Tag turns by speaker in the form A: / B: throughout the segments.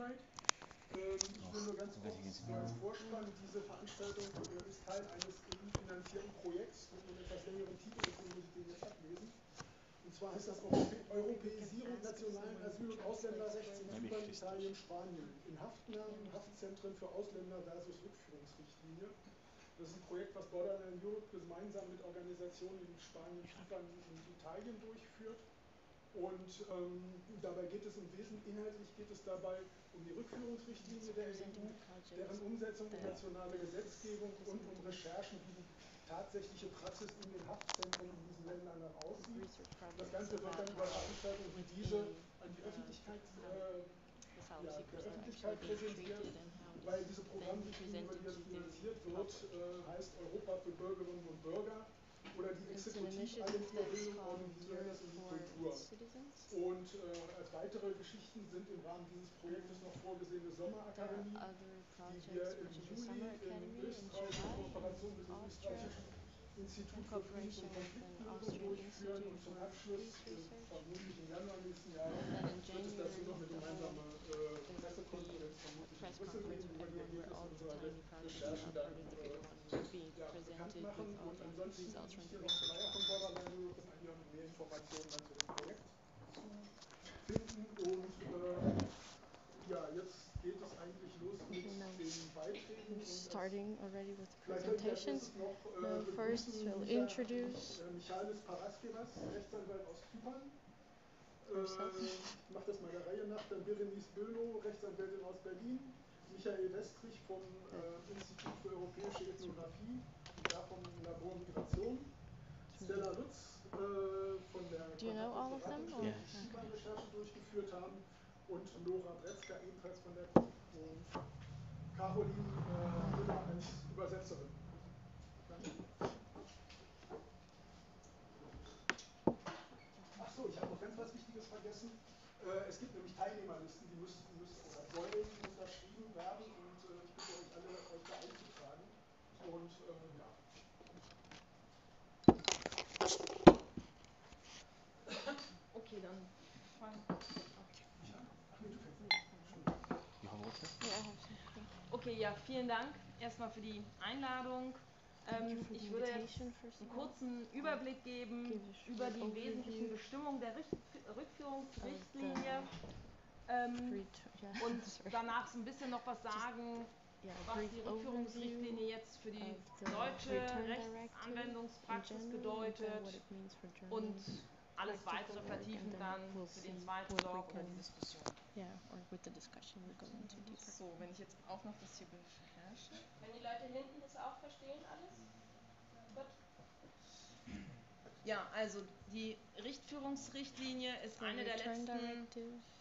A: Copyright. Ich will nur ganz kurz als Vorspann, diese Veranstaltung ist Teil eines EU-finanzierten Projekts mit einem etwas längeren Titel, deswegen muss ich den jetzt ablesen. Und zwar heißt das Europäisierung nationalen Asyl- und Ausländerrechts in Zypern, Italien, Spanien. In Haftnahmen, Haftzentren für Ausländer versus Rückführungsrichtlinie. Das ist ein Projekt, was Borderline Europe gemeinsam mit Organisationen in Spanien, Zypern und Italien durchführt. Und dabei geht es im Wesentlichen, inhaltlich geht es dabei um die Rückführungsrichtlinie der EU, deren Umsetzung in nationale Gesetzgebung und um Recherchen, wie die tatsächliche Praxis in den Haftzentren in diesen Ländern nach aussieht. Das Ganze wird dann über Veranstaltungen wie diese an die Öffentlichkeit, der Öffentlichkeit präsentiert, weil diese Programmrichtlinie, über die das finanziert wird, heißt Europa für Bürgerinnen und Bürger. Oder die Exekutivagentur Bildung, Audiovisuelles und die Kultur. Und als weitere Geschichten sind im Rahmen dieses Projektes noch vorgesehene Sommerakademie, die wir im Juli in österreichischer Kooperation mit dem österreichischen Institut für Friedens- und Konfliktlösung durchführen. Und zum Abschluss, vermutlich im Januar nächsten Jahres, wird es dazu noch eine gemeinsame Pressekonferenz vermutlich in Brüssel geben, über die Ergebnisse unserer Recherchen dann bekannt machen. Und ansonsten liegt hier noch Flyer von Borderline Europe, in einiger mehr Informationen dann zu dem Projekt zu finden. Und ja, jetzt geht es eigentlich los mit den Beiträgen.
B: Starting already with
A: Vielleicht könnte ich als
B: presentations.
A: erstes noch
B: First, we'll introduce
A: Michalis Paraskevas, Rechtsanwalt aus Zypern. Ich mache das mal der Reihe nach. Dann Berenice Böhnow, Rechtsanwältin aus Berlin. Michael Westrich vom Institut für Europäische Ethnographie, da vom Labor Migration. Stella Lutz von der Kontaktberatung, die Zypern-Recherche durchgeführt haben. Und Nora Bretzka ebenfalls von der und Caroline Müller als Übersetzerin. Achso, ich habe noch ganz was Wichtiges vergessen. Es gibt nämlich Teilnehmerlisten, die müssen oder sollen unterschrieben werden und ich bitte euch alle, euch da einzutragen. Und ja.
C: Okay, dann fangen Okay, ja, vielen Dank erstmal für die Einladung. Ich würde jetzt einen kurzen Überblick geben über die wesentlichen Bestimmungen der Rückführungsrichtlinie und danach so ein bisschen noch was sagen, was die Rückführungsrichtlinie jetzt für die deutsche Rechtsanwendungspraxis bedeutet und alles weitere vertiefen dann für den zweiten Block oder die Diskussion. So, wenn ich jetzt auch noch das hier beherrsche.
D: Können die Leute hinten das auch verstehen alles? Gut.
C: Ja, also die Richtführungsrichtlinie ist eine der letzten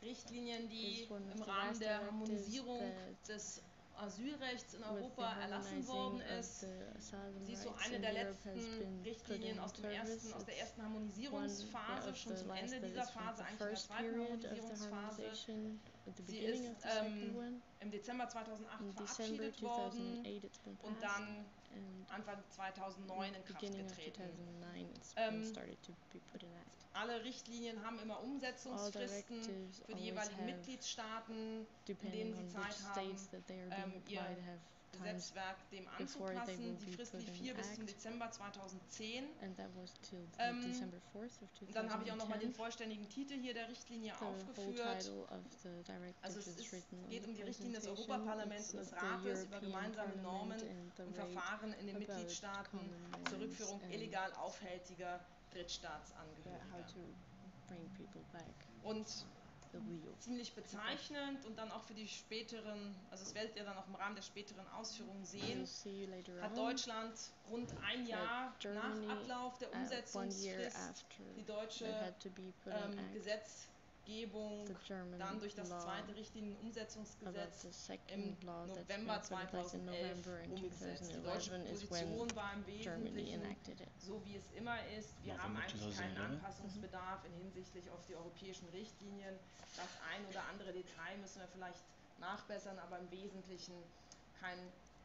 C: Richtlinien, die im Rahmen der Harmonisierung des Asylrechts in Europa erlassen worden ist. Sie ist so eine der letzten Richtlinien aus der ersten Harmonisierungsphase, schon zum Ende dieser Phase, eigentlich in der zweiten Harmonisierungsphase. Sie ist im Dezember 2008 verabschiedet worden und dann Anfang 2009 in Kraft getreten. Alle Richtlinien haben immer Umsetzungsfristen für die jeweiligen Mitgliedstaaten, in denen sie Zeit haben, ihr Gesetzwerk dem anzupassen. Die Frist lief 4 bis zum Dezember 2010. Dann habe ich auch nochmal den vollständigen Titel hier der Richtlinie aufgeführt. Also es geht um die Richtlinie des Europaparlaments und des Rates über gemeinsame Normen und Verfahren in den Mitgliedstaaten zur Rückführung illegal aufhältiger Drittstaatsangehöriger. Und ziemlich bezeichnend und dann auch für die späteren, also das werdet ihr dann auch im Rahmen der späteren Ausführungen sehen, hat Deutschland rund ein Jahr nach Ablauf der Umsetzungsfrist die deutsche Gesetzgebung dann durch das zweite Richtlinienumsetzungsgesetz im November 2011 umgesetzt. Die deutsche Position war im Wesentlichen so, wie es immer ist. Wir haben eigentlich keinen Anpassungsbedarf hinsichtlich auf die europäischen Richtlinien. Das ein oder andere Detail müssen wir vielleicht nachbessern, aber im Wesentlichen kein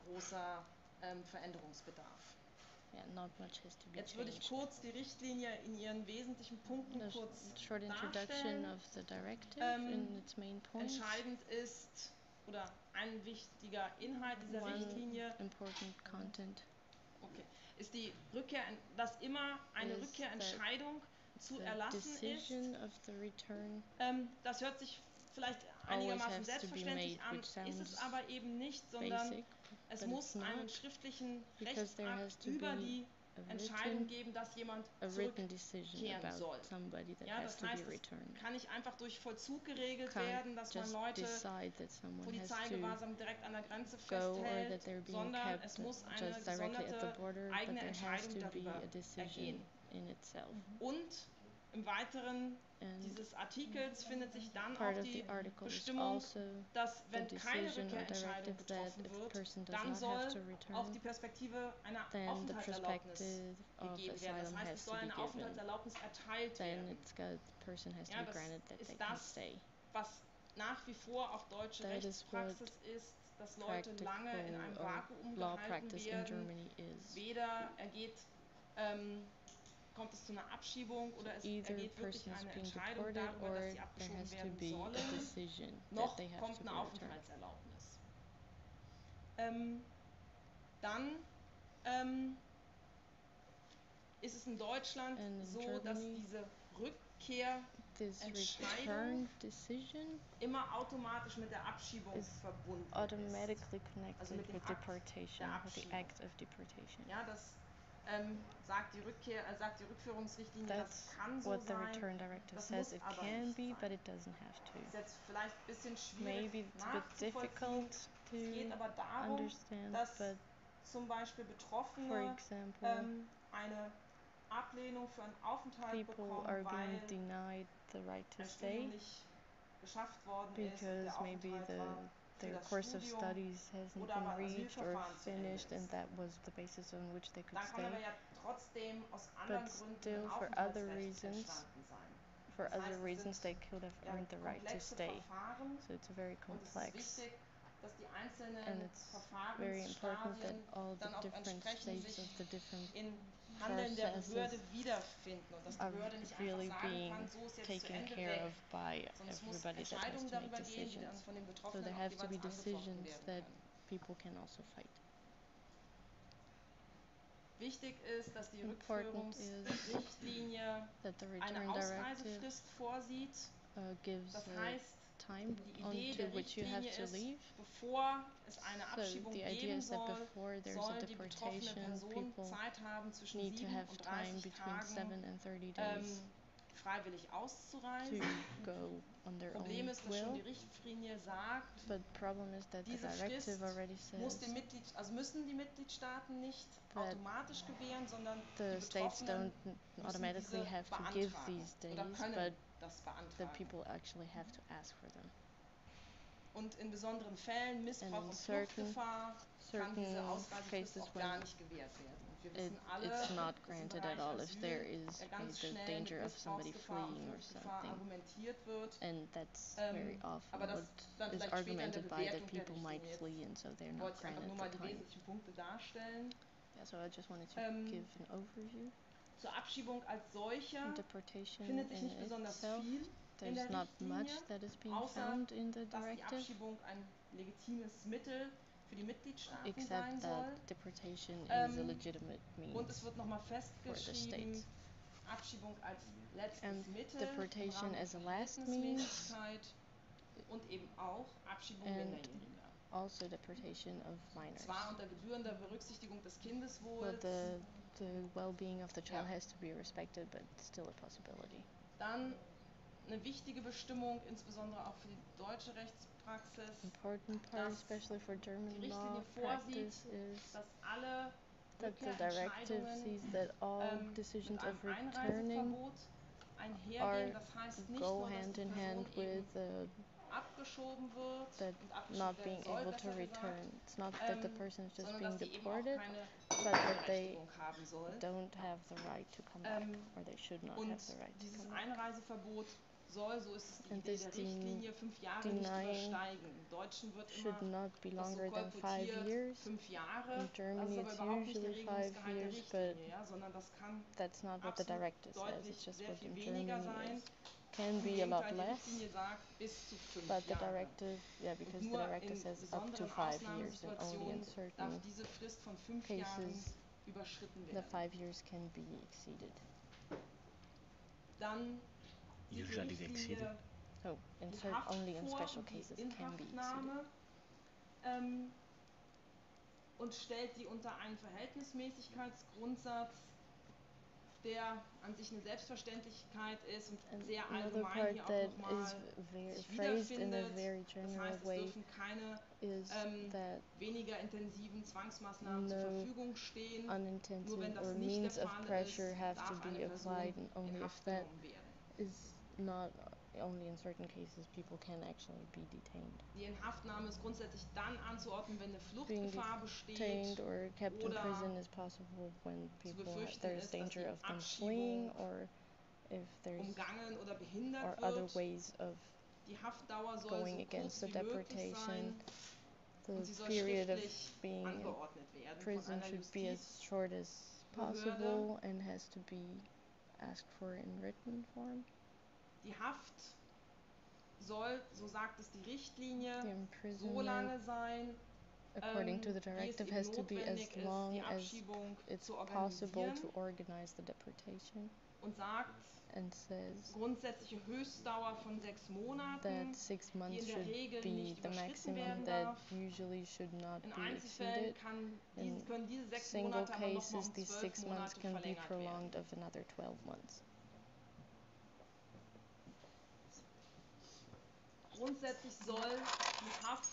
C: großer Veränderungsbedarf.
B: not much has to be
C: Jetzt würde ich
B: changed.
C: kurz die Richtlinie in ihren wesentlichen Punkten
B: The
C: kurz
B: short introduction
C: darstellen.
B: of the directive in its main points.
C: Entscheidend ist, oder ein wichtiger Inhalt dieser
B: One
C: Richtlinie
B: important content
C: ist die Rückkehr, dass immer eine
B: is
C: Rückkehrentscheidung zu
B: the
C: erlassen ist.
B: decision of the return
C: Das hört sich vielleicht
B: always
C: einigermaßen
B: has to be
C: selbstverständlich
B: made,
C: an,
B: which
C: ist
B: sounds
C: es aber eben nicht, sondern
B: basic,
C: es
B: but
C: muss
B: it's
C: einen
B: not,
C: schriftlichen
B: because there has
C: Rechtsakt
B: to
C: über
B: be
C: die
B: a
C: Entscheidung geben, dass jemand
B: written decision
C: zurückkehren
B: about
C: soll.
B: somebody that
C: Ja,
B: has
C: das
B: to
C: heißt,
B: be
C: es
B: returned.
C: kann nicht einfach durch Vollzug geregelt
B: Can't
C: werden, dass man
B: just
C: Leute
B: decide that someone has to
C: Polizeigewahrsam direkt an der Grenze
B: go or
C: festhält,
B: that they're being
C: sondern
B: kept
C: es muss eine
B: just directly at the
C: gesonderte
B: border, but
C: eigene
B: there has
C: Entscheidung
B: to be
C: darüber
B: a decision
C: ergehen.
B: in itself.
C: Und im Weiteren
B: And
C: dieses Artikels findet sich dann
B: part
C: auch
B: of
C: die
B: the article is
C: Bestimmung,
B: also
C: dass
B: the
C: wenn keine
B: decision or
C: Rückkehrentscheidung
B: directive that
C: getroffen
B: if the
C: wird,
B: person does
C: dann
B: not
C: soll
B: have to
C: auch die
B: return,
C: Perspektive einer
B: then the
C: Aufenthaltserlaubnis
B: perspective of
C: gegeben werden. Das
B: asylum
C: heißt,
B: has
C: es
B: to
C: soll
B: be
C: eine
B: given.
C: Aufenthaltserlaubnis erteilt
B: Then
C: werden.
B: the person has to
C: Ja,
B: be
C: das
B: granted that
C: ist
B: they can
C: das,
B: stay.
C: was nach wie vor auch deutsche
B: That is
C: Rechtspraxis ist, dass Leute lange in einem
B: practical
C: Vakuum
B: law
C: gehalten
B: practice in
C: werden.
B: Germany is.
C: Weder kommt es zu einer Abschiebung oder es
B: Either
C: ergeht wirklich
B: person is
C: eine
B: being
C: Entscheidung
B: deported
C: darüber,
B: or
C: dass sie
B: there
C: abgeschoben
B: has to
C: werden
B: be a
C: sollen,
B: decision
C: noch
B: that they have
C: kommt
B: to
C: eine
B: be returned.
C: Aufenthaltserlaubnis. Dann ist es in Deutschland
B: And in
C: so, dass
B: Germany,
C: diese Rückkehr
B: This
C: Entscheidung
B: return decision
C: immer automatisch mit der Abschiebung
B: is
C: verbunden ist.
B: automatically connected
C: mit dem
B: with
C: Akt
B: deportation,
C: der
B: with the
C: Abschiebung.
B: act of deportation.
C: Ja, das sagt die Rückführungsrichtlinie, das
B: That's
C: kann so
B: what the
C: sein.
B: return directive
C: Das
B: says.
C: muss
B: It
C: aber
B: can
C: nicht
B: be,
C: sein.
B: but it doesn't have to.
C: Ist jetzt vielleicht ein bisschen schwierig
B: Maybe it's a bit
C: nachzuvollziehen.
B: difficult
C: Es
B: to
C: geht aber darum,
B: understand,
C: dass
B: but
C: zum Beispiel
B: for
C: Betroffene
B: example,
C: eine Ablehnung für einen Aufenthalt
B: people are
C: bekommen,
B: being
C: weil
B: denied the right to
C: ein
B: stay
C: Studium nicht geschafft worden ist,
B: because
C: der
B: maybe
C: Aufenthalt war für
B: their
C: das
B: course of
C: Studium.
B: studies hasn't
C: oder
B: been
C: aber
B: reached or
C: Asylverfahren zu Ende
B: finished, and
C: ist.
B: that was the basis on which they could
C: Dann kann
B: stay.
C: aber ja trotzdem aus anderen
B: But
C: Gründen
B: still,
C: ein
B: for other
C: Aufenthaltsrecht
B: reasons,
C: entstanden sein.
B: For
C: Das heißt,
B: other
C: es
B: reasons,
C: sind
B: they could have earned the right to
C: komplexe
B: stay.
C: Verfahren
B: So it's very
C: und es ist
B: complex,
C: wichtig, dass die
B: and
C: einzelnen
B: it's very important that
C: Verfahrensstadien
B: all the
C: dann auch
B: different
C: entsprechend
B: stages
C: sich
B: of the different
C: in Handeln der
B: processes
C: Behörde wiederfinden und dass die
B: are
C: Behörde nicht
B: really
C: einfach sagen
B: being
C: kann, so ist jetzt zu
B: taken
C: Ende
B: care
C: weg,
B: of by
C: sondern es muss
B: everybody that has
C: Entscheidungen
B: to make
C: darüber gehen, die dann
B: decisions.
C: von den
B: So
C: Betroffenen
B: there
C: auch
B: have to be
C: jeweils angefochten
B: decisions
C: werden
B: that
C: können.
B: people can also fight.
C: Wichtig ist, dass die
B: Important
C: Rückführungsrichtlinie
B: That the
C: eine
B: return directive
C: Ausreisefrist vorsieht.
B: gives
C: Das
B: a
C: heißt,
B: time
C: die
B: on
C: Idee
B: to
C: der
B: which you have
C: Richtlinie
B: to
C: ist,
B: leave.
C: bevor es eine
B: So
C: Abschiebung
B: the idea
C: geben
B: is that
C: soll,
B: before there's a
C: soll die betroffene
B: deportation,
C: Person
B: people
C: Zeit haben, zwischen
B: need to
C: 7
B: have
C: und
B: time
C: 30
B: between 7
C: Tagen
B: and 30 days
C: freiwillig
B: to
C: auszureisen.
B: go on their
C: Problem
B: own
C: ist, dass schon die
B: will.
C: Richtlinie sagt,
B: But problem is that the
C: diese
B: directive
C: Frist
B: already
C: muss
B: says
C: müssen die Mitgliedstaaten nicht
B: that
C: automatisch gewähren, sondern
B: the
C: die
B: states
C: Betroffenen
B: don't automatically
C: diese
B: have to give
C: beantragen
B: these days,
C: oder können
B: but
C: das
B: the
C: beantragen.
B: people actually have to ask for them.
C: Und in besonderen Fällen, Missbrauch
B: And in
C: und Fluchtgefahr, kann diese
B: certain
C: Ausreisefrist
B: cases
C: auch gar
B: when
C: nicht gewährt werden. Und wir wissen alle,
B: it's not
C: dass im
B: granted
C: Bereich
B: at all if
C: Asyl
B: there is
C: ja ganz
B: the
C: schnell
B: danger
C: mit
B: of somebody
C: Missbrauchsgefahr und
B: fleeing or
C: Fluchtgefahr
B: something.
C: argumentiert wird.
B: And that's very often
C: aber das
B: what
C: dann
B: is
C: vielleicht später in der
B: argumented by that
C: Bewertung der
B: people might
C: Richtlinie.
B: flee and so they're
C: Jetzt
B: not
C: wollte ich einfach
B: granted
C: nur mal
B: the
C: die
B: time.
C: wesentlichen Punkte darstellen.
B: Yeah, so I just wanted to give an overview.
C: Zur Abschiebung als solche
B: Deportation
C: findet sich
B: in
C: nicht besonders
B: itself,
C: viel in
B: there's
C: der
B: not much
C: Richtlinie,
B: that is being
C: außer
B: found in the
C: dass die
B: directive,
C: Abschiebung ein legitimes Mittel für die Mitgliedstaaten
B: except
C: sein soll.
B: that deportation is a legitimate
C: Und es
B: means
C: wird nochmal
B: for the
C: festgeschrieben,
B: states.
C: Abschiebung als letztes
B: And
C: Mittel
B: deportation
C: im Rahmen
B: as a
C: der
B: last means,
C: Verhältnismäßigkeit und eben auch Abschiebung
B: and
C: Minderjähriger.
B: also deportation of minors.
C: Zwar unter gebührender Berücksichtigung des
B: But
C: Kindeswohls,
B: the well-being of the child
C: Ja.
B: has to be respected, but it's still a possibility.
C: dann eine wichtige Bestimmung, insbesondere auch für die deutsche Rechtspraxis,
B: Important part,
C: dass
B: especially for German
C: die
B: law
C: Richtlinie vorsieht,
B: practice, is
C: dass alle
B: that the directive
C: Rückkehrentscheidungen
B: sees that all
C: mit
B: decisions
C: einem
B: of returning
C: Einreiseverbot einhergehen.
B: are
C: Das heißt nicht
B: go
C: nur, dass
B: hand
C: die
B: in hand
C: Person eben
B: with
C: abgeschoben wird
B: that
C: und
B: not
C: abgeschoben
B: being
C: werden soll,
B: able to
C: besser
B: return.
C: gesagt,
B: It's not that the person is just
C: sondern
B: being
C: dass sie eben auch
B: deported,
C: keine
B: but that they
C: Berechtigung haben soll.
B: don't have the right to come back, or they should not
C: Und
B: have the right to
C: dieses
B: come back.
C: Einreiseverbot soll, so ist es die
B: And
C: Idee
B: this
C: der Richtlinie, 5 Jahre nicht
B: denying
C: übersteigen. Im Deutschen wird
B: should
C: immer
B: not be
C: das so
B: longer than 5
C: kolportiert,
B: years.
C: 5 Jahre,
B: In
C: das
B: Germany
C: ist aber
B: it's
C: überhaupt nicht der
B: usually 5
C: Regelungsgehalt der
B: years, but
C: Richtlinie, ja, sondern das kann
B: that's not what the
C: absolut
B: directive says.
C: deutlich
B: It's just
C: sehr
B: what
C: viel
B: in
C: weniger
B: Germany
C: sein.
B: is. Can
C: Im
B: be a lot
C: Gegenteil, die
B: less,
C: Richtlinie sagt bis zu 5
B: but the
C: Jahre.
B: directive, because the
C: Nur
B: directive
C: in
B: says up to
C: besonderen
B: 5 years, and only in
C: Ausnahmesituationen darf
B: certain
C: diese Frist von 5 Jahren
B: cases
C: überschritten
B: the
C: werden.
B: 5 years can be exceeded.
C: Dann sieht die Richtlinie
B: Oh, in
C: die
B: certain,
C: Haft
B: only in
C: vor
B: special
C: und die
B: cases can be exceeded.
C: Inhaftnahme und stellt die unter einen Verhältnismäßigkeitsgrundsatz, der an sich eine Selbstverständlichkeit ist und
B: And
C: sehr
B: another
C: allgemein
B: part
C: hier auch
B: that
C: nochmal
B: is
C: sich
B: phrased in a
C: wiederfindet.
B: very
C: Das
B: general
C: heißt, es
B: way
C: dürfen keine
B: is that
C: weniger intensiven Zwangsmaßnahmen zur
B: no
C: Verfügung stehen. Nur
B: unintensive
C: wenn das
B: or
C: nicht
B: means
C: der
B: of
C: Fall
B: pressure
C: ist,
B: have to
C: darf eine
B: be
C: Person
B: applied, and only
C: in
B: if
C: Haft
B: that
C: genommen werden.
B: is not only in certain cases people can actually be detained.
C: Die Inhaftnahme ist grundsätzlich dann anzuordnen, wenn eine
B: Being
C: Fluchtgefahr
B: detained
C: besteht
B: or kept in
C: oder
B: prison is possible when people
C: befürchten
B: there's
C: ist, dass
B: danger
C: die
B: of them fleeing,
C: Abschiebung
B: or if there's
C: umgangen oder
B: or
C: behindert
B: other
C: wird.
B: ways of
C: Die Haftdauer soll
B: going
C: so
B: against
C: kurz
B: the
C: wie möglich
B: deportation.
C: sein
B: The
C: und sie soll
B: period of
C: schriftlich
B: being in
C: angeordnet werden von
B: prison
C: einer
B: should be as short as possible and has to be asked for in written form.
C: Die Haft soll, so sagt es die Richtlinie,
B: The
C: so
B: imprisonment,
C: lange sein,
B: according to the
C: wie es
B: directive,
C: eben
B: has to be as
C: notwendig ist,
B: long
C: die
B: as
C: Abschiebung
B: it's
C: zu
B: possible
C: organisieren
B: to organize the deportation,
C: und sagt,
B: and says
C: grundsätzliche Höchstdauer von 6 Monaten,
B: that 6
C: die
B: months
C: in der
B: should
C: Regel
B: be
C: nicht
B: the
C: überschritten
B: maximum
C: werden
B: that
C: darf.
B: usually should not
C: In
B: be
C: Einzelfällen
B: exceeded.
C: können diese 6
B: Single
C: Monate aber nochmal
B: cases,
C: um
B: these
C: 12
B: 6 months
C: Monate
B: can be
C: verlängert werden.
B: prolonged of another 12 months.
C: Grundsätzlich soll die Haft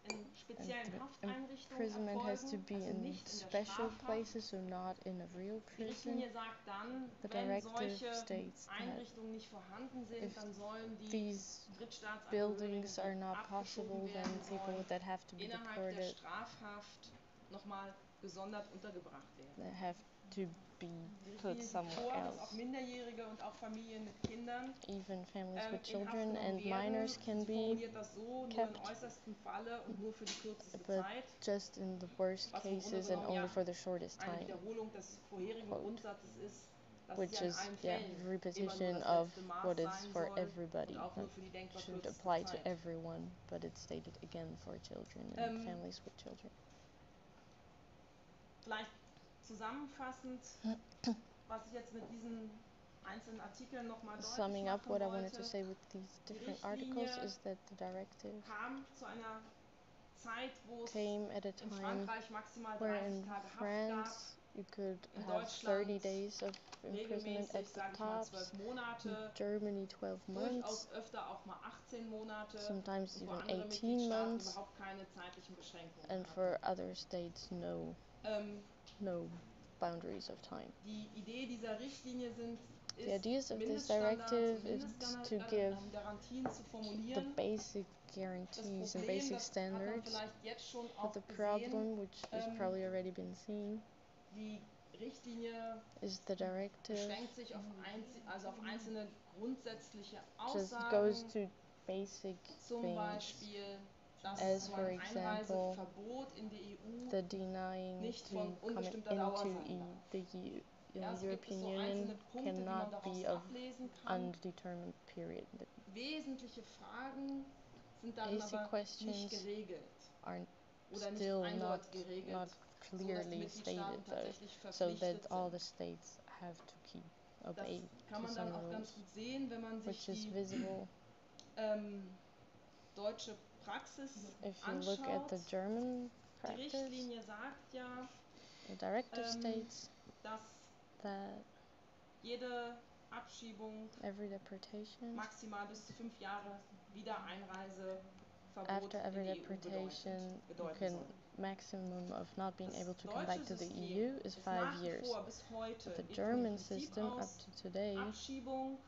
C: in speziellen Hafteinrichtungen
B: Imprisonment has to
C: erfolgen,
B: be
C: also
B: in
C: nicht in der
B: special
C: Strafhaft.
B: places, so not in a real
C: Die
B: prison.
C: Richtlinie sagt dann,
B: The
C: wenn
B: directive
C: solche
B: states that
C: Einrichtungen nicht vorhanden sind,
B: if
C: dann sollen die
B: these
C: Drittstaatsangehörigen,
B: buildings are
C: die
B: not
C: abgeschoben
B: possible, then
C: werden
B: people
C: sollen,
B: that have to be
C: innerhalb der
B: deported
C: Strafhaft nochmal gesondert untergebracht werden.
B: that have to be
C: Die
B: put
C: Richtlinie sieht
B: somewhere
C: vor, dass auch
B: else.
C: Minderjährige und auch Familien mit Kindern
B: Even families with
C: in Haft
B: children
C: genommen
B: and
C: werden.
B: minors can
C: Sie
B: be
C: formuliert das so, nur in
B: kept,
C: äußersten Falle und nur für die kürzeste
B: but
C: Zeit,
B: just in the worst
C: was im Grunde
B: cases and
C: genommen
B: only
C: ja
B: for the shortest
C: eine
B: time,
C: Wiederholung des vorherigen
B: quote,
C: Grundsatzes ist, dass
B: which
C: es ja in
B: is
C: allen
B: yeah
C: Fällen immer
B: repetition
C: nur das
B: of
C: letzte Maß
B: what is
C: sein
B: for
C: soll
B: everybody,
C: und auch nur
B: that
C: für die denkbar
B: should
C: kürzeste
B: apply to
C: Zeit.
B: everyone, but it's stated again for children and families with children.
C: Vielleicht zusammenfassend, was ich jetzt mit diesen einzelnen Artikeln nochmal deutlich
B: Summing up
C: machen
B: what I wanted to
C: wollte,
B: say with these
C: die
B: different articles
C: Richtlinie
B: is that the directive
C: kam zu einer Zeit, wo es
B: came at a
C: in
B: time
C: Frankreich maximal
B: where
C: 30
B: in
C: Tage Haft gab,
B: France you could
C: in
B: have 30
C: Deutschland
B: days of imprisonment at
C: regelmäßig,
B: the
C: sage ich mal,
B: tops,
C: 12
B: in
C: Monate,
B: Germany 12 months,
C: durchaus öfter auch mal 18 Monate
B: sometimes
C: und für
B: even
C: andere
B: 18
C: Mitgliedstaaten
B: months,
C: überhaupt keine zeitlichen Beschränkungen
B: and
C: hatten.
B: for other states no boundaries of time.
C: Die Idee dieser Richtlinie
B: The ideas of this
C: Mindeststandards
B: directive
C: und
B: is to give
C: Mindestgarantien zu
B: the
C: formulieren.
B: basic
C: Das
B: guarantees and
C: Problem,
B: basic
C: das hat man
B: standards,
C: vielleicht jetzt schon
B: but
C: auch
B: the
C: gesehen,
B: problem, which has probably already been seen,
C: die Richtlinie
B: is the directive
C: beschränkt sich auf einzelne grundsätzliche
B: just
C: Aussagen,
B: goes to basic
C: zum
B: things,
C: Beispiel, dass
B: as
C: so
B: for
C: ein
B: example
C: Einreiseverbot in die EU
B: the denying
C: nicht
B: to
C: von
B: come
C: unbestimmter Dauer
B: into
C: sein darf.
B: the
C: Erst gibt es
B: European
C: so
B: Union
C: einzelne Punkte, die man
B: cannot
C: daraus
B: be of
C: ablesen kann.
B: undetermined period. The
C: Wesentliche Fragen sind darin
B: basic
C: aber
B: questions
C: nicht geregelt
B: aren't
C: oder nicht
B: still not
C: eindeutig geregelt,
B: not
C: sodass die
B: clearly
C: Mitgliedstaaten
B: stated though,
C: tatsächlich
B: so
C: verpflichtet
B: that all the
C: sind.
B: states have to
C: Das
B: obey
C: kann
B: to
C: man dann
B: some
C: auch ganz
B: rules,
C: gut sehen, wenn man sich
B: which is
C: die
B: visible
C: deutsche Praxis
B: if you look at
C: anschaut.
B: the German
C: Die
B: practice.
C: Richtlinie sagt ja,
B: The directive states
C: dass
B: that
C: jede Abschiebung
B: every deportation,
C: maximal bis zu 5 Jahre Wiedereinreiseverbot
B: after every
C: in die EU
B: deportation, you
C: bedeuten
B: can
C: soll.
B: maximum of not being
C: Das
B: able to come back
C: deutsche
B: to the
C: System
B: EU is
C: ist
B: 5
C: nach wie
B: years.
C: vor bis heute
B: But the
C: geht von dem
B: German
C: Prinzip
B: system up
C: aus,
B: to today
C: Abschiebung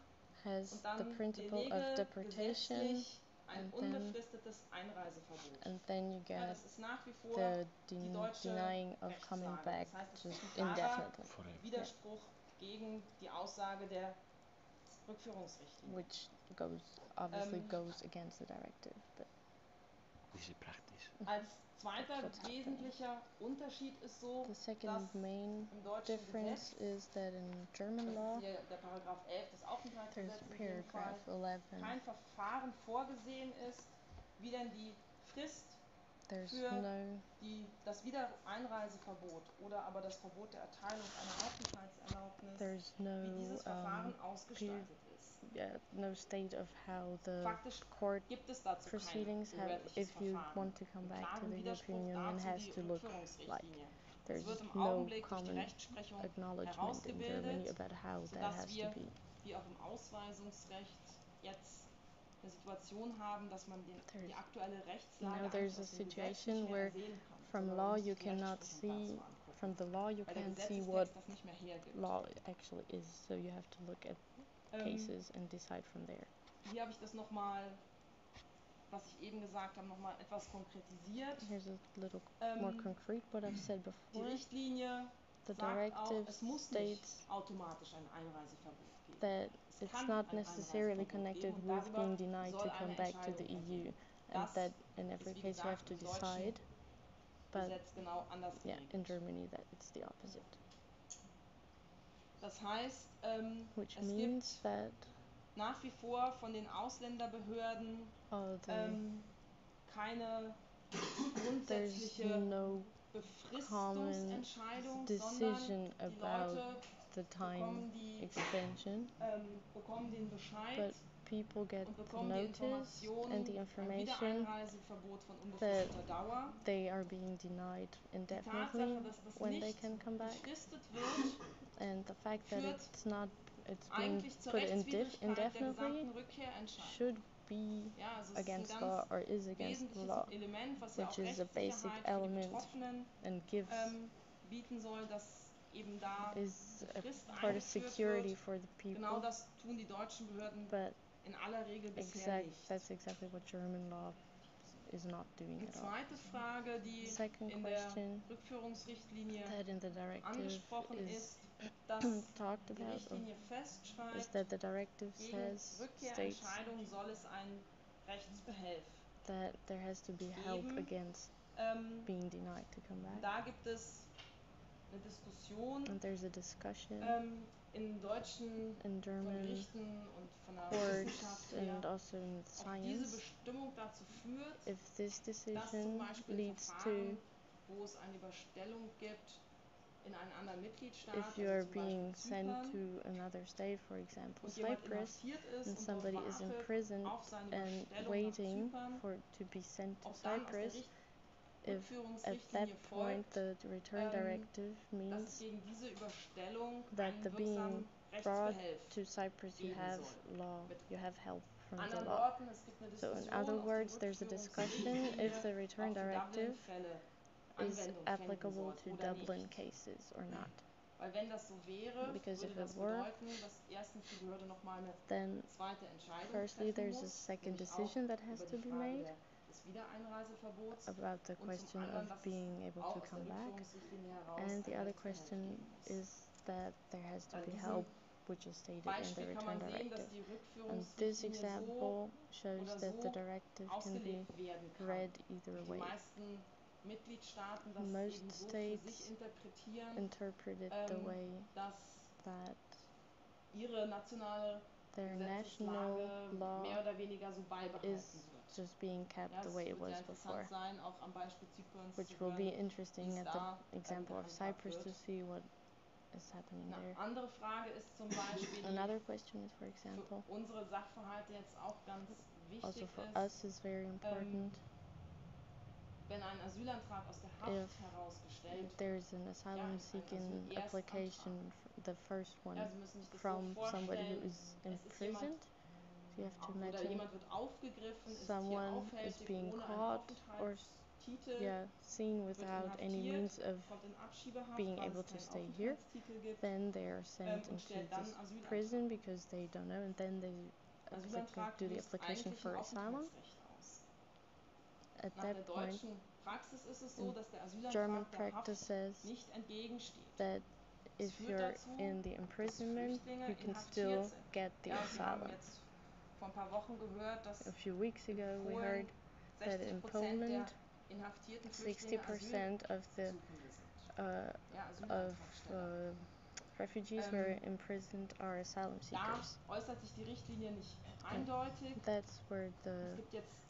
B: has
C: und dann
B: the principle of
C: de lege
B: deportation,
C: gesetzlich ein
B: and then-
C: unbefristetes Einreiseverbot.
B: and then you
C: Ja,
B: get
C: das ist nach wie vor
B: the
C: die deutsche
B: denying of coming
C: Rechtslage.
B: back
C: Das heißt, es
B: just
C: ist ein klarer
B: indefinitely.
C: Widerspruch gegen die Aussage der Rückführungsrichtlinie.
B: which obviously goes against the directive, but
E: Diese praktisch.
C: Als zweiter
B: That's what's
C: wesentlicher Unterschied ist so,
B: the second
C: dass
B: main
C: im deutschen
B: difference
C: Gesetz,
B: is that in German
C: das
B: law
C: ist hier der Paragraph 11 des
B: there's
C: Aufenthaltsgesetzes in jedem Fall,
B: paragraph 11.
C: kein Verfahren vorgesehen ist, wie denn die Frist
B: There's
C: für
B: no
C: das Wiedereinreiseverbot oder aber das Verbot der Erteilung einer Aufenthaltserlaubnis,
B: there's
C: wie
B: no
C: dieses Verfahren ausgestaltet ist.
B: no state of how the
C: Faktisch
B: court
C: gibt es dazu kein
B: proceedings have,
C: behördliches
B: if you
C: Verfahren.
B: want to come
C: Im
B: back to
C: klaren
B: the
C: Widerspruch
B: European Union
C: dazu
B: has
C: die
B: to look like.
C: Rückführungsrichtlinie. Es
B: There's
C: wird im
B: no
C: Augenblick durch die
B: common
C: Rechtsprechung
B: acknowledgement in Germany
C: herausgebildet,
B: about how that
C: sodass
B: has to
C: wir,
B: be.
C: wie auch im Ausweisungsrecht, jetzt eine Situation haben, dass man die aktuelle Rechtslage
B: Now there's a
C: aus dem Gesetz nicht
B: situation
C: mehr
B: where
C: ersehen kann,
B: from
C: sondern
B: law
C: man muss
B: you
C: sich die
B: cannot
C: Rechtsprechung
B: see,
C: dazu angucken,
B: from the law you
C: weil der
B: can't see what
C: Gesetzestext das nicht mehr hergibt.
B: law actually is, so you have to look at cases and decide from there.
C: Hier habe ich das nochmal, was ich eben gesagt habe, nochmal etwas konkretisiert.
B: Here's a little more concrete what I've said
C: Die
B: before.
C: Richtlinie
B: The
C: sagt auch,
B: directive
C: es muss nicht
B: states
C: automatisch ein Einreiseverbot geben.
B: that
C: Es
B: it's
C: kann
B: not
C: ein
B: necessarily
C: Einreiseverbot
B: connected
C: geben und
B: with
C: darüber
B: being denied
C: soll
B: to come
C: eine
B: back to the
C: Entscheidung
B: EU,
C: ergehen.
B: and
C: Das
B: that in every
C: ist, wie
B: case you have
C: gesagt,
B: to
C: im deutschen
B: decide. But
C: Gesetz genau anders
B: yeah, in
C: geregelt.
B: Germany that it's the opposite,
C: Das heißt,
B: which
C: es
B: means
C: gibt
B: that
C: nach wie vor von den Ausländerbehörden
B: all the
C: keine
B: there's
C: grundsätzliche
B: no
C: Befristungsentscheidung, sondern
B: decision
C: die
B: about
C: Leute
B: the time extension,
C: bekommen den Bescheid
B: but people get
C: und
B: the
C: bekommen die
B: notice and the
C: Information, ein
B: information
C: Wiedereinreiseverbot von
B: that
C: unbefristeter Dauer.
B: they are being denied
C: Die
B: indefinitely
C: Tatsache, dass das
B: when they
C: nicht
B: can come back,
C: befristet wird,
B: and the fact that
C: führt
B: it's being
C: eigentlich zur
B: put
C: Rechtswidrigkeit der
B: indefinitely
C: gesamten Rückkehrentscheidung.
B: should be
C: Ja, also es ist ein
B: against
C: ganz
B: law or is against the
C: wesentliches
B: law,
C: Element, was ja auch
B: which is a basic
C: Rechtssicherheit für die
B: element
C: Betroffenen
B: and gives
C: bieten soll, dass eben da
B: is
C: eine Frist
B: a part of
C: eingeführt
B: security
C: wird.
B: for the people.
C: Genau das tun die deutschen Behörden
B: But
C: in aller Regel bisher nicht.
B: that's exactly what German law is not doing
C: Die
B: at all.
C: zweite Frage, die
B: Second
C: in der
B: question
C: Rückführungsrichtlinie
B: that in the directive
C: angesprochen
B: is
C: ist, dass
B: talked
C: die
B: about
C: Richtlinie
B: is
C: festschreibt,
B: that the directive
C: gegen
B: states
C: Rückkehrentscheidungen soll es ein Rechtsbehelf
B: that there has to be help
C: geben.
B: against being denied to come back.
C: Da gibt es eine Diskussion
B: And there's a discussion
C: in deutschen
B: in
C: von
B: German
C: Gerichten und von der
B: courts
C: Wissenschaft
B: and
C: her,
B: also in
C: ob diese
B: science,
C: Bestimmung dazu führt,
B: if this
C: dass zum
B: decision
C: Beispiel
B: leads to
C: Verfahren, wo es eine Überstellung gibt in einen anderen Mitgliedstaat,
B: if you
C: also
B: are
C: zum Beispiel
B: being sent
C: Zypern,
B: to another state, for example
C: und jemand
B: Cyprus,
C: inhaftiert ist
B: and
C: und dort
B: somebody is
C: wartet
B: imprisoned
C: auf seine
B: and
C: Überstellung nach
B: waiting
C: Zypern,
B: to be sent to
C: auch dann aus der
B: Cyprus, if at that
C: Rückführungsrichtlinie
B: point
C: folgt,
B: the return directive
C: dass es
B: means
C: gegen diese Überstellung
B: that
C: einen
B: the being
C: wirksamen
B: brought
C: Rechtsbehelf
B: to Cyprus you
C: geben
B: have
C: soll.
B: law,
C: Mit
B: you have help from the
C: anderen
B: law.
C: Worten, es gibt eine
B: So in
C: Diskussion,
B: other
C: ob die
B: words, there's a discussion
C: Rückführungsrichtlinie
B: if the return
C: auch für
B: directive
C: Dublin-Fälle
B: is
C: Anwendung finden
B: applicable
C: sollte
B: to
C: oder
B: Dublin
C: nicht.
B: cases or not.
C: Weil wenn das so wäre,
B: Because
C: würde
B: if
C: das
B: it were,
C: bedeuten, dass erstens die Behörde nochmal eine
B: then
C: zweite Entscheidung
B: firstly
C: treffen
B: there's a
C: muss,
B: second
C: nämlich auch
B: decision that has
C: über
B: to
C: die
B: be
C: Frage
B: made
C: des Wiedereinreiseverbots
B: about the
C: und zum
B: question
C: anderen,
B: of
C: dass
B: being
C: es
B: able
C: auch
B: to
C: aus der
B: come back,
C: Rückführungsrichtlinie heraus
B: and the
C: ein
B: other
C: Rechtsbehelf
B: question
C: geben muss.
B: is that there has to
C: Bei
B: be
C: diesem
B: help, which is stated in the
C: Beispiel kann
B: return
C: man sehen, dass
B: directive.
C: die
B: And this
C: Rückführungsrichtlinie so
B: example shows
C: oder
B: that the
C: so
B: directive can be
C: ausgelegt werden kann.
B: read either
C: Die
B: way.
C: meisten Mitgliedstaaten das
B: Most
C: eben so für
B: states
C: sich interpretieren,
B: interpret it the way
C: dass
B: that
C: ihre nationale
B: their
C: Gesetzeslage
B: national law
C: mehr oder weniger so beibehalten
B: is
C: wird.
B: just being kept
C: Ja,
B: the
C: es
B: way it
C: wird ja
B: was
C: interessant
B: before,
C: sein, auch am Beispiel Zyperns
B: which
C: zu
B: will be
C: hören,
B: interesting
C: wie es
B: at
C: da
B: the example of
C: gehandhabt
B: Cyprus to
C: wird.
B: see what is happening
C: Eine
B: there.
C: andere Frage ist zum Beispiel,
B: Another
C: die
B: question is, for example,
C: für unsere Sachverhalte jetzt auch ganz
B: also
C: wichtig
B: for
C: ist,
B: us is very important,
C: wenn ein Asylantrag aus der Haft herausgestellt
B: if there's an asylum seeking application, the first one
C: Ja, Sie müssen sich das
B: from
C: so
B: somebody who
C: vorstellen,
B: is
C: es ist jemand,
B: imprisoned, you have to
C: oder
B: imagine
C: jemand wird aufgegriffen, ist hier
B: someone is
C: aufhältig,
B: being
C: ohne
B: caught or
C: Aufenthaltstitel,
B: seen
C: wird
B: without any
C: inhaftiert,
B: means of
C: kommt in Abschiebehaft,
B: being
C: weil
B: able
C: es
B: to
C: keinen
B: stay here,
C: Aufenthaltstitel gibt,
B: then they are sent
C: und
B: into
C: stellt dann
B: this
C: Asylantrag.
B: prison because they don't know, and then they
C: Asylantrag
B: do the
C: löst
B: application
C: eigentlich
B: for
C: ein
B: asylum.
C: Aufenthaltsrecht aus.
B: At
C: Nach der
B: that point,
C: deutschen Praxis ist es so, dass der
B: German
C: Asylantrag der Haft
B: practice says
C: nicht entgegensteht.
B: that if you're in the imprisonment, you can still get the asylum.
C: Vor ein paar Wochen gehört, dass
B: A few weeks ago we heard that in Poland 60% of the refugees who are imprisoned are asylum seekers.
C: Äußert sich die Richtlinie nicht eindeutig.
B: That's where the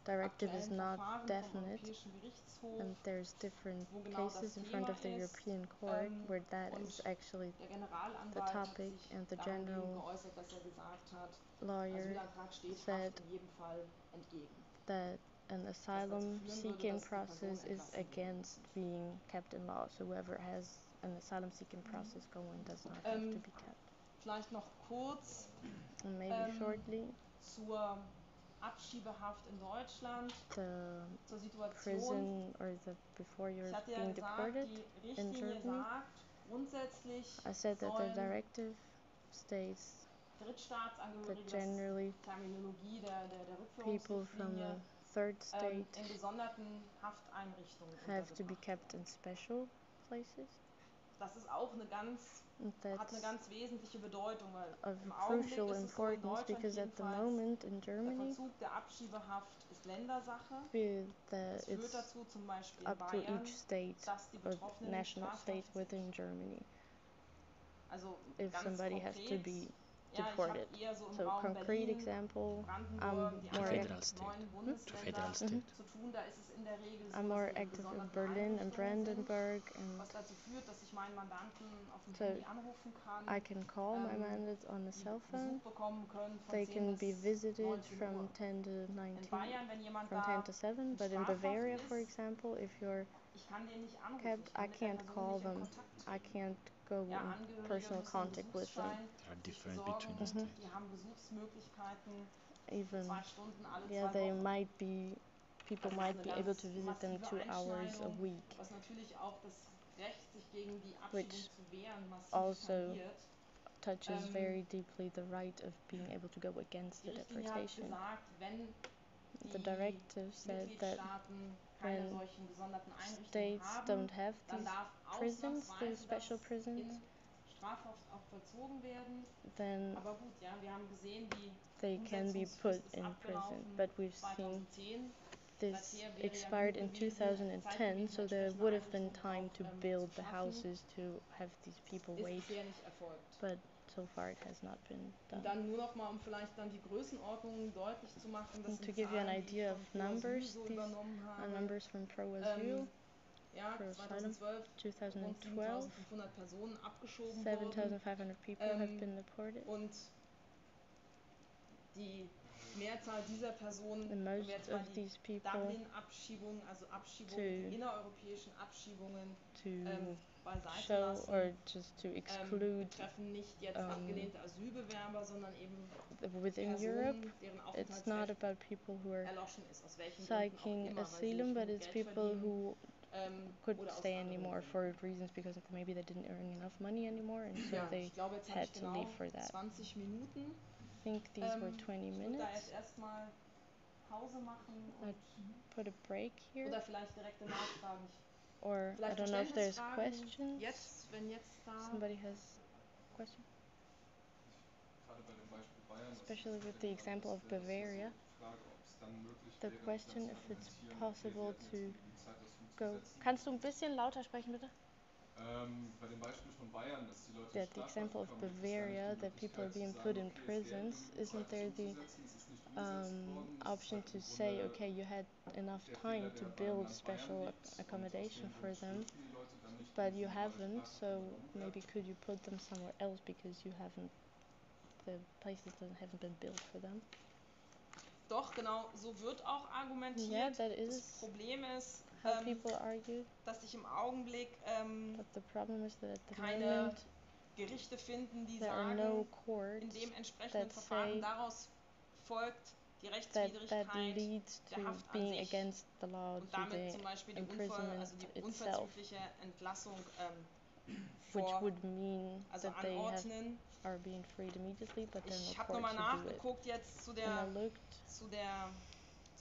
B: directive is not definite, and there's different cases in front of the European Court where that is actually the topic, and the general lawyer said that an asylum seeking process is against being kept in law, so whoever has an asylum seeking process going does not have to be kept.
C: Vielleicht noch kurz
B: And maybe shortly
C: zur Abschiebehaft in Deutschland, zur Situation.
B: Prison, or before you're being deported in Germany. I said that the directive states that generally people from a third state have to be kept in special places.
C: Das ist auch hat eine ganz wesentliche Bedeutung, weil
B: of
C: im Augenblick
B: crucial
C: ist es so in
B: importance, because at the moment in
C: der
B: Germany
C: Vollzug der Abschiebehaft ist Ländersache. Es führt
B: it's
C: dazu zum Beispiel
B: up
C: in
B: to
C: Bayern,
B: each state
C: dass die
B: or
C: Betroffenen
B: national state
C: strafhaft
B: within Germany
C: Also
B: if
C: ganz
B: somebody
C: konkret,
B: has to be
C: ja,
B: deported.
C: ich eher so im
B: So
C: Raum
B: concrete
C: Berlin,
B: example,
C: Brandenburg, die
B: more
C: anderen
E: Federal state.
C: 9
E: To
C: Bundesländer
E: federal state.
C: zu tun. Da ist es in der Regel so,
B: I'm more
C: dass sie in
B: active in
C: gesonderten
B: Berlin and
C: Einrichtungen sind,
B: Brandenburg, and
C: was dazu führt, dass ich meinen Mandanten auf dem
B: So
C: Handy anrufen kann,
B: I can call my mandates on a cell phone.
C: Besuch bekommen können von
B: They
C: 10
B: can be
C: bis
B: visited
C: 19
B: from
C: Uhr.
B: 10 to
C: In
B: 19,
C: Bayern, wenn jemand
B: from
C: da
B: 10 to 7, but in
C: strafhaft
B: Bavaria, for
C: ist,
B: example, if you're
C: ich kann den nicht anrufen,
B: kept,
C: ich kann
B: I
C: mit der
B: can't
C: Person
B: call
C: nicht in
B: them.
C: Kontakt
B: I
C: treten.
B: can't go
C: Ja,
B: in
C: Angehörige
B: personal
C: müssen einen
B: contact with them.
C: Besuchsschein
E: There are
C: sich
E: difference
C: besorgen,
E: between
C: die haben Besuchsmöglichkeiten,
B: Even
C: 2 Stunden alle 2
B: yeah, they
C: Wochen.
B: might be people
C: Das ist
B: might
C: eine
B: be
C: ganz
B: able to visit them
C: massive
B: 2 hours a
C: Einschneidung,
B: week,
C: was natürlich auch das Recht, sich gegen die
B: Which
C: Abschiebung zu wehren, massiv
B: also
C: tangiert.
B: touches very deeply the right of being able to go against
C: Die
B: the
C: Richtlinie hat
B: deportation.
C: gesagt, wenn
B: The
C: die
B: directive said that
C: Mitgliedstaaten keine
B: when
C: solchen gesonderten Einrichtungen
B: states
C: haben,
B: don't have
C: dann
B: these
C: darf
B: prisons, the
C: ausnahmsweise
B: special
C: das
B: prisons,
C: in Strafhaft auch vollzogen werden.
B: then
C: Aber gut, ja, wir haben gesehen, die
B: they can be put
C: Umsetzungsfrist ist
B: in prison.
C: abgelaufen
B: But we've seen
C: 2010.
B: this expired in 2010, so there would have been time to build the houses to have these people
C: Ist
B: wait,
C: bisher nicht erfolgt.
B: but so far it has not been
C: Und
B: done.
C: dann nur noch mal, um vielleicht dann die Größenordnungen deutlich zu machen, das
B: And to
C: sind
B: give you an
C: Zahlen, die ich
B: idea of
C: von Pro Asyl
B: numbers,
C: so
B: these
C: übernommen
B: are
C: habe.
B: numbers from Pro Asyl.
C: Ja,
B: Pro Asylum,
C: 2012 rund
B: 2012,
C: 7.500 Personen abgeschoben wurden.
B: 7,500 people have been deported.
C: Und die Mehrzahl dieser Personen,
B: And
C: wenn
B: most
C: wir jetzt
B: of
C: mal die
B: these people
C: Dublin-Abschiebungen, also Abschiebungen, die innereuropäischen Abschiebungen
B: to
C: beiseite
B: show
C: lassen,
B: or just to exclude
C: betreffen nicht jetzt abgelehnte Asylbewerber, sondern eben
B: within
C: Personen,
B: Europe,
C: deren
B: it's not
C: Aufenthaltsrecht
B: about people who are
C: erloschen ist, aus welchen Gründen auch
B: seeking
C: immer, weil sie
B: asylum,
C: nicht
B: but
C: genug
B: it's
C: Geld
B: people
C: verdienen,
B: who couldn't
C: oder aus
B: stay
C: anderen
B: anymore
C: Gründen.
B: for reasons because maybe they didn't earn enough money anymore, and so
C: Ja,
B: they
C: ich glaube, jetzt habe
B: had
C: ich
B: to
C: genau
B: leave for that.
C: 20 Minuten.
B: I think these were 20
C: Ich würde da
B: minutes.
C: jetzt erstmal Pause machen und
B: Put a break here,
C: oder vielleicht direkte Nachfragen.
B: or I
C: Vielleicht
B: don't know if there's
C: Verständnisfragen
B: questions.
C: jetzt, wenn jetzt da.
B: Somebody has a question? Especially with the example of Bavaria, the question if it's possible to go. Kannst du ein bisschen lauter sprechen, bitte?
F: Bei dem Beispiel von Bayern, dass die Leute
B: That the example of Bavaria, that people are being put in prisons, isn't there the option to say, okay, you had enough time to build special accommodation for them, but you haven't, so maybe could you put them somewhere else because you haven't, the places haven't been built for them?
C: Doch, genau, so wird auch argumentiert.
B: Yeah, that
C: Das
B: is
C: Problem ist,
B: how people argue,
C: dass sich im Augenblick
B: but the problem is that at the
C: keine
B: moment
C: Gerichte finden, die
B: there are
C: sagen,
B: no
C: in
B: courts
C: dem entsprechenden
B: that
C: Verfahren
B: say
C: daraus folgt die
B: that
C: Rechtswidrigkeit
B: leads
C: der
B: to
C: Haft an
B: being
C: sich
B: against the law,
C: und
B: to
C: damit
B: the
C: zum Beispiel die
B: imprisonment
C: also die
B: itself,
C: unverzügliche Entlassung
B: which would mean
C: also
B: that they
C: anordnen.
B: are being freed immediately, but there are
C: Ich
B: no
C: habe nochmal
B: courts to do it.
C: nachgeguckt jetzt zu
B: And I
C: der
B: looked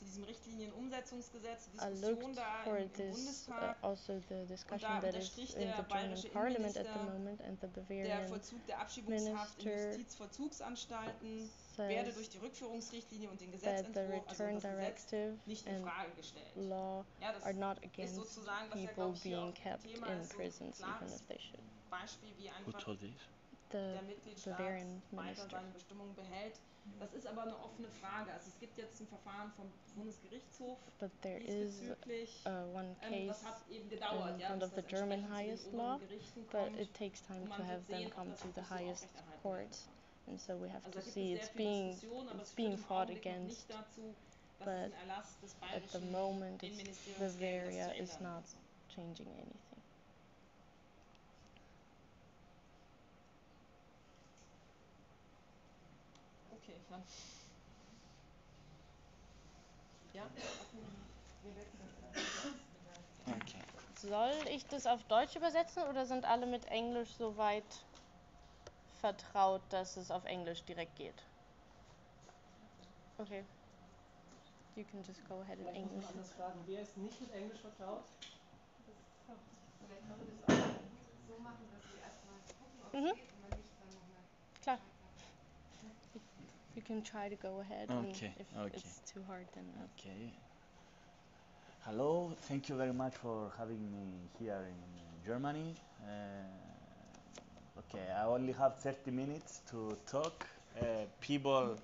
C: zu diesem Richtlinienumsetzungsgesetz, die
B: I
C: Diskussion
B: looked
C: da
B: for
C: im
B: this,
C: Bundestag.
B: also the
C: Und
B: discussion
C: da
B: that is
C: unterstrich
B: in
C: der
B: the German
C: bayerische
B: parliament at the
C: Innenminister,
B: moment, and the
C: der
B: Bavarian
C: Vollzug der Abschiebungshaft in
B: minister
C: Justizvollzugsanstalten
B: says
C: werde durch die Rückführungsrichtlinie und den
B: that the
C: Gesetzentwurf, also
B: return
C: das Gesetz,
B: directive
C: nicht in
B: and
C: Frage gestellt.
B: law
C: Ja, das
B: are not
C: ist
B: against
C: sozusagen, was ja,
B: people
C: glaube ich, hier
B: being
C: auch
B: kept
C: Thema
B: in
C: ist, so ein
B: prisons, even
C: klares
B: if they should.
C: Beispiel, wie
E: Who
C: einfach
E: told this?
B: The
C: der Mitgliedstaat
B: Bavarian
C: weiter
B: minister.
C: seine Bestimmungen behält. Das ist aber eine offene Frage. Also es gibt jetzt ein Verfahren vom Bundesgerichtshof
B: But there is
C: diesbezüglich.
B: one case
C: Das hat eben gedauert,
B: in
C: ja,
B: front
C: bis
B: of the
C: das
B: German
C: entsprechend zu
B: highest
C: den
B: law,
C: oberen Gerichten
B: but
C: kommt.
B: it takes time
C: Und
B: to
C: man
B: have
C: wird
B: them
C: sehen, ob
B: come
C: das
B: to
C: auch
B: the
C: so
B: highest
C: aufrechterhalten werden
B: court,
C: kann.
B: and so we have
C: Also
B: to
C: da gibt
B: see
C: es sehr viel Diskussion, aber es führt
B: being
C: im
B: fought
C: Augenblick noch
B: against,
C: nicht dazu, dass
B: but
C: es ein Erlass des
B: at the
C: bayerischen
B: moment
C: Innenministeriums gäbe, das
B: Bavaria
C: zu
B: is
C: ändern.
B: not changing anything.
C: Okay, dann. Ja?
E: Okay.
B: Soll ich das auf Deutsch übersetzen oder sind alle mit Englisch so weit vertraut, dass es auf Englisch direkt geht? Okay. You can just go ahead in
G: Vielleicht muss
B: English.
G: man anders fragen, wer ist nicht mit Englisch vertraut?
H: Vielleicht können wir das auch so machen, dass wir erstmal gucken, ob es geht und wenn nicht, dann nochmal
B: Klar.
H: Bescheid sagen.
B: You can try to go ahead,
E: Okay,
B: and if
E: okay.
B: it's too hard, then
E: Okay. Hello, thank you very much for having me here in Germany. Okay, I only have 30 minutes to talk. People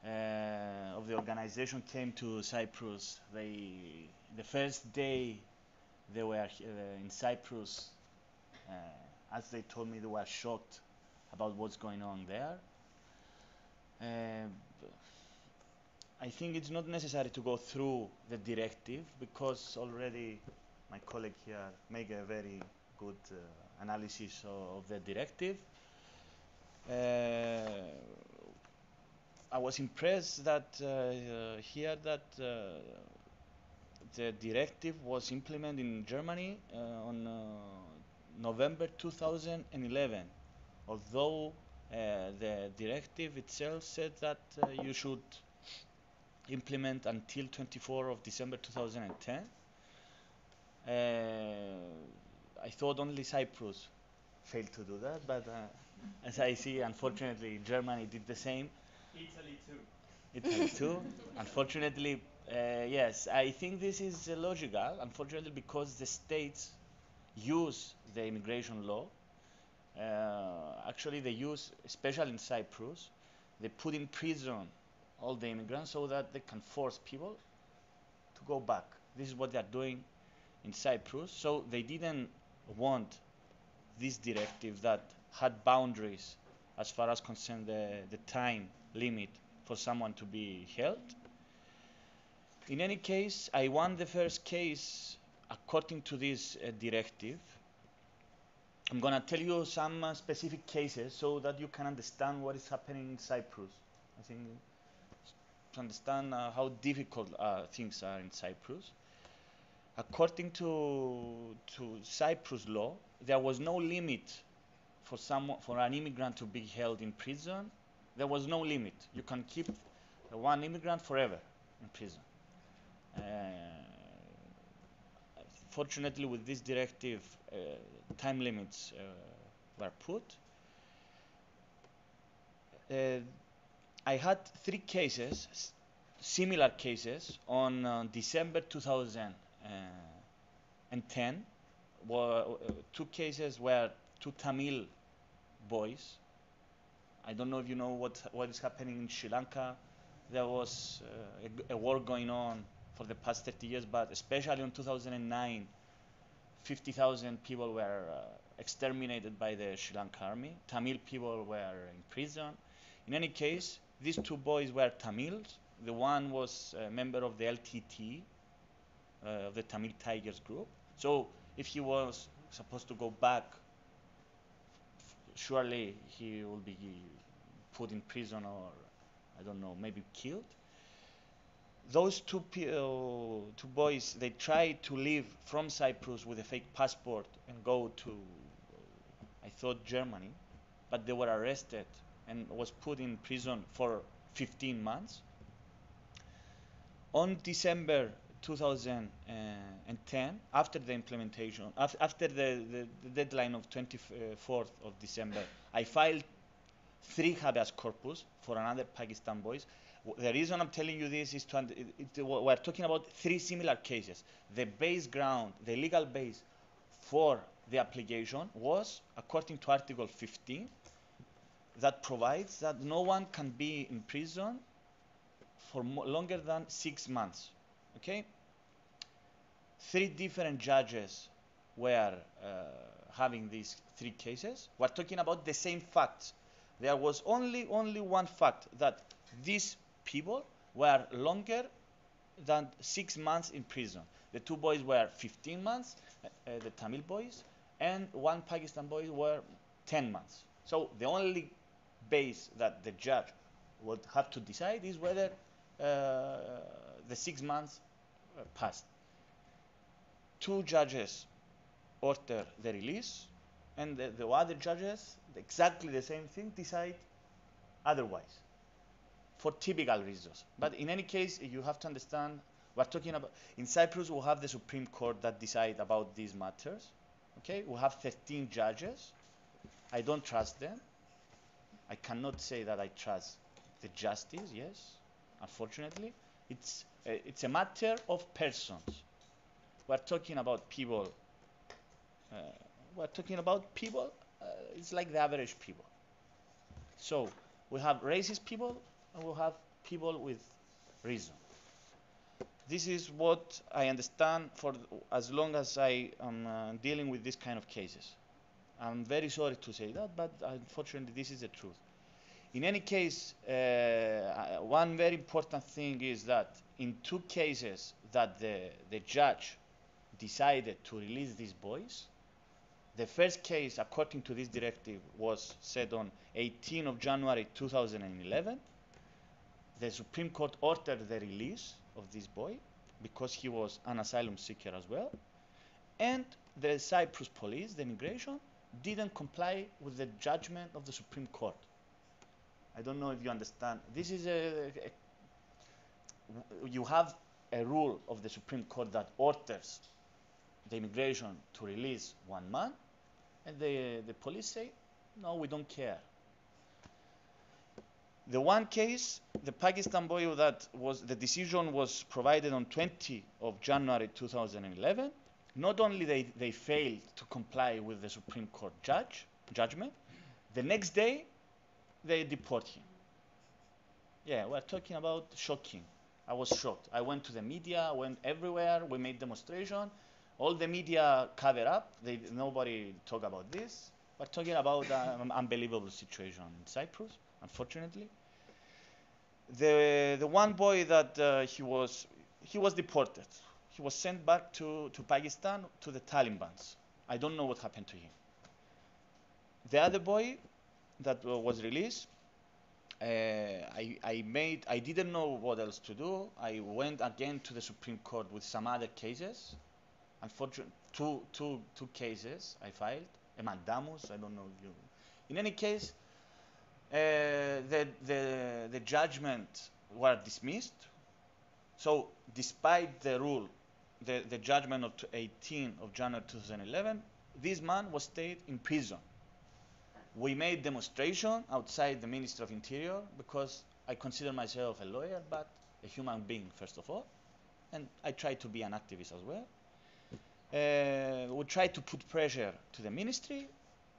E: of the organization came to Cyprus. The first day they were in Cyprus, as they told me, they were shocked about what's going on there. I think it's not necessary to go through the directive because already my colleague here made a very good analysis of the directive. I was impressed that here that the directive was implemented in Germany on November 2011, although the directive itself said that you should implement until 24 of December 2010. I thought only Cyprus failed to do that, but as I see, unfortunately, Germany did the same. Italy too. Unfortunately, yes, I think this is logical, unfortunately, because the states use the immigration law. Actually, they use, especially in Cyprus, they put in prison all the immigrants so that they can force people to go back. This is what they are doing in Cyprus. So they didn't want this directive that had boundaries as far as concerned the time limit for someone to be held. In any case, I won the first case according to this directive. I'm going to tell you some specific cases so that you can understand what is happening in Cyprus. I think to understand how difficult things are in Cyprus. According to Cyprus law, there was no limit for an immigrant to be held in prison. There was no limit. You can keep one immigrant forever in prison. Fortunately, with this directive, time limits were put. I had 3 cases, similar cases, on December 2010. 2 cases were 2 Tamil boys. I don't know if you know what is happening in Sri Lanka. There was a war going on for the past 30 years, but especially in 2009, 50,000 people were exterminated by the Sri Lanka army. Tamil people were in prison. In any case, these 2 boys were Tamils. The one was a member of the LTT, of the Tamil Tigers group. So if he was supposed to go back, surely he will be put in prison or, I don't know, maybe killed. Those 2 boys, they tried to leave from Cyprus with a fake passport and go to, I thought, Germany, but they were arrested and was put in prison for 15 months. On December 2010, after the implementation, after the deadline of 24th of December, I filed 3 habeas corpus for another Pakistan boys. The reason I'm telling you this is we're talking about 3 similar cases. The base ground, the legal base for the application was, according to Article 15, that provides that no one can be in prison for longer than 6 months. Okay? 3 different judges were having these 3 cases. We're talking about the same facts. There was only one fact, that these people were longer than 6 months in prison. The 2 boys were 15 months, the Tamil boys, and 1 Pakistan boy were 10 months. So the only base that the judge would have to decide is whether the 6 months passed. 2 judges order the release, and the other judges, exactly the same thing, decide otherwise, for typical reasons. But in any case, you have to understand, we're talking about, in Cyprus we have the Supreme Court that decide about these matters. Okay, we have 13 judges. I don't trust them. I cannot say that I trust the justice, yes, unfortunately. It's a matter of persons. We're talking about people. It's like the average people. So we have racist people and we have people with reason. This is what I understand for as long as I am dealing with this kind of cases. I'm very sorry to say that, but unfortunately this is the truth. In any case, one very important thing is that in 2 cases that the judge decided to release these boys, the first case, according to this directive, was set on 18th of January 2011. The Supreme Court ordered the release of this boy because he was an asylum seeker as well. And the Cyprus police, the immigration, didn't comply with the judgment of the Supreme Court. I don't know if you understand. This is you have a rule of the Supreme Court that orders the immigration to release 1 man, and the police say, no, we don't care. The one case, the Pakistan boy, that was, the decision was provided on 20th of January 2011. Not only they failed to comply with the Supreme Court judgment, the next day they deport him. Yeah, we're talking about shocking. I was shocked. I went to the media, went everywhere, we made demonstration. All the media cover up. Nobody talk about this. We're talking about an unbelievable situation in Cyprus, unfortunately. The one boy that he was deported. He was sent back to Pakistan, to the Taliban. I don't know what happened to him. The other boy that was released, I didn't know what else to do. I went again to the Supreme Court with some other cases. Unfortunately, two cases I filed, a mandamus, I don't know if you. In any case, the judgment were dismissed. So despite the rule, the judgment of 18th of January 2011, this man was stayed in prison. We made demonstration outside the Ministry of Interior because I consider myself a lawyer, but a human being first of all, and I try to be an activist as well. We tried to put pressure to the ministry,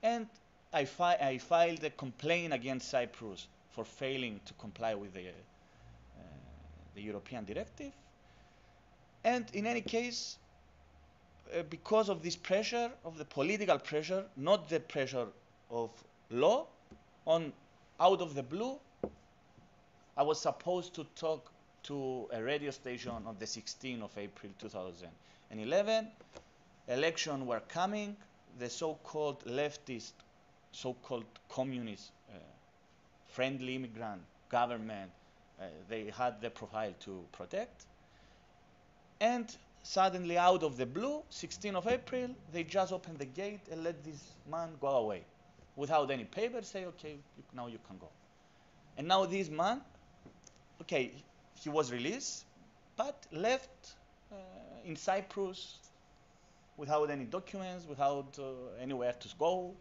E: and I filed a complaint against Cyprus for failing to comply with the European directive. And in any case, because of this pressure, of the political pressure, not the pressure of law, out of the blue, I was supposed to talk to a radio station on the 16th of April 2011. Elections were coming. The so-called leftist, so-called communist, friendly immigrant government, they had the profile to protect. And suddenly, out of the blue, 16th of April, they just opened the gate and let this man go away. Without any papers, say, okay, now you can go. And now this man, okay, he was released. but left in Cyprus without any documents, without anywhere to go.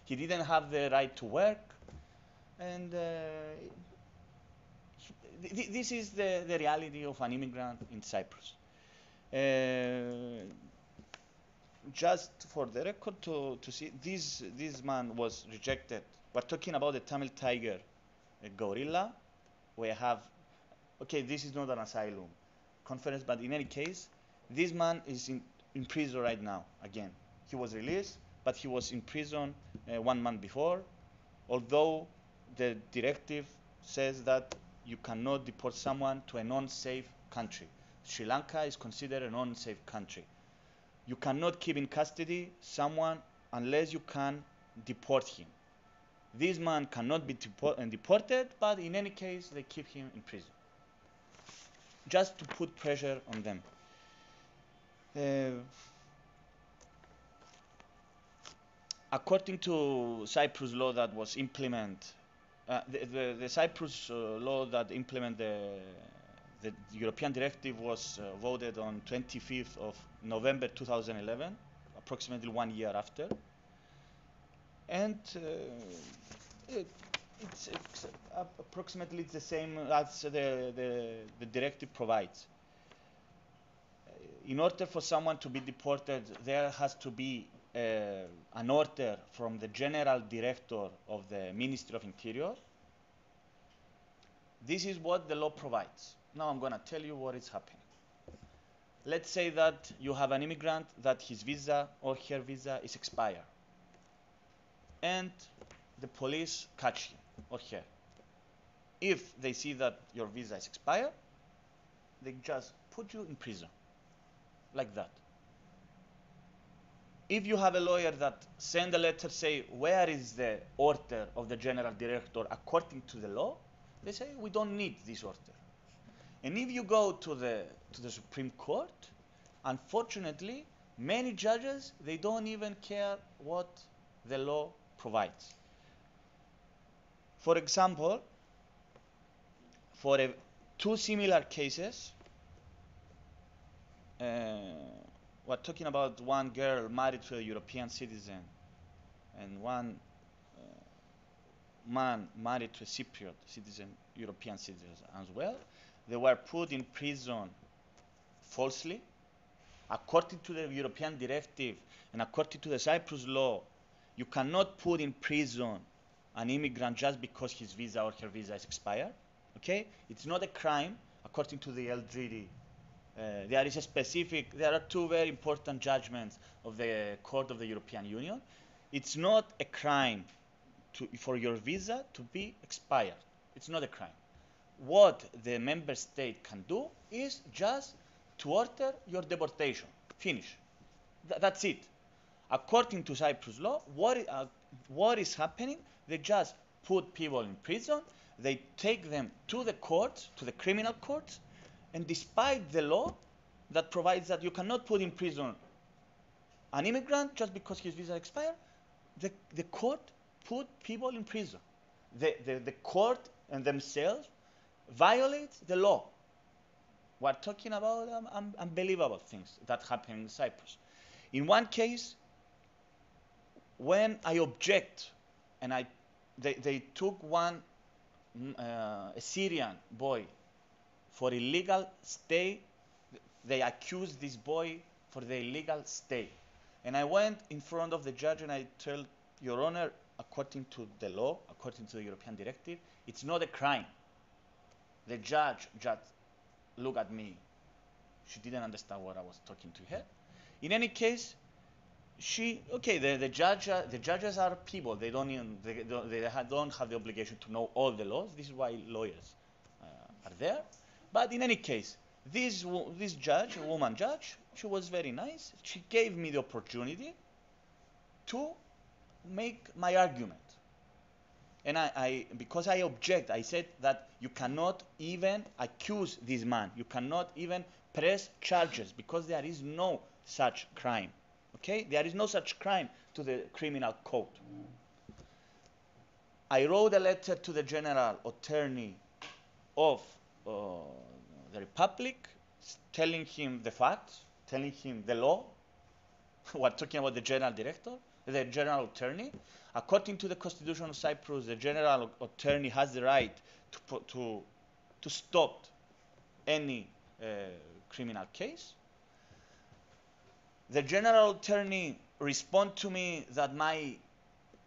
E: He didn't have the right to work, and this is the reality of an immigrant in Cyprus. Just for the record to see, this man was rejected. We're talking about the Tamil tiger, a gorilla. We have, okay, this is not an asylum conference, but in any case, this man is in prison right now, again. He was released, but he was in prison 1 month before, although the directive says that you cannot deport someone to a non-safe country. Sri Lanka is considered a non-safe country. You cannot keep in custody someone unless you can deport him. This man cannot be deported, but in any case, they keep him in prison, just to put pressure on them. According to Cyprus law that was implemented, the Cyprus law that implemented the European directive was voted on 25th of November 2011, approximately 1 year after. And it's approximately the same as the directive provides. In order for someone to be deported, there has to be an order from the General Director of the Ministry of Interior. This is what the law provides. Now I'm going to tell you what is happening. Let's say that you have an immigrant that his visa or her visa is expired, and the police catch him or her. If they see that your visa is expired, they just put you in prison, like that. If you have a lawyer that send a letter, say, where is the order of the General Director according to the law, they say, we don't need this order. And if you go to the Supreme Court, unfortunately, many judges, they don't even care what the law provides. For example, for two similar cases, we're talking about one girl married to a European citizen and one man married to a Cypriot citizen, European citizen as well. They were put in prison falsely. According to the European directive and according to the Cyprus law, you cannot put in prison an immigrant just because his visa or her visa is expired. Okay? It's not a crime according to the LGD. There are two very important judgments of the Court of the European Union. It's not a crime for your visa to be expired. It's not a crime. What the member state can do is just to order your deportation. Finish. That's it. According to Cyprus law, what is happening? They just put people in prison. They take them to the courts, to the criminal courts, and despite the law that provides that you cannot put in prison an immigrant just because his visa expired, the court put people in prison. The court and themselves violates the law. We're talking about unbelievable things that happen in Cyprus. In one case, when I object, and they took one a Syrian boy for illegal stay, they accused this boy for the illegal stay. And I went in front of the judge and I told, Your Honor, according to the law, according to the European directive, it's not a crime. The judge just looked at me. She didn't understand what I was talking to her. In any case, the judges are people. They don't have the obligation to know all the laws. This is why lawyers are there. But in any case, this judge, a woman judge, she was very nice. She gave me the opportunity to make my argument. And because I object, I said that you cannot even accuse this man. You cannot even press charges because there is no such crime. Okay? There is no such crime to the criminal code. I wrote a letter to the General Attorney of the Republic telling him the facts, telling him the law. We're talking about the general director, the general attorney. According to the Constitution of Cyprus, the general attorney has the right to stop any criminal case. The general attorney responded to me that my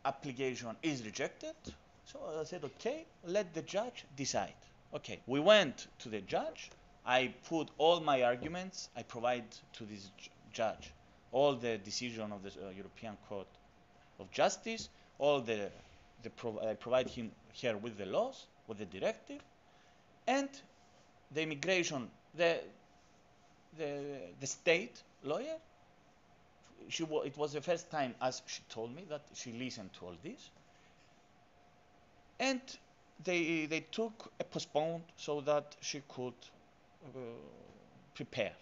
E: application is rejected. So I said, okay, let the judge decide. Okay, we went to the judge. I put all my arguments. I provide to this judge all the decision of the European Court of Justice. I provide him here with the laws, with the directive, and the immigration, the state lawyer. It was the first time, as she told me, that she listened to all this, and they took a postpone so that she could prepare.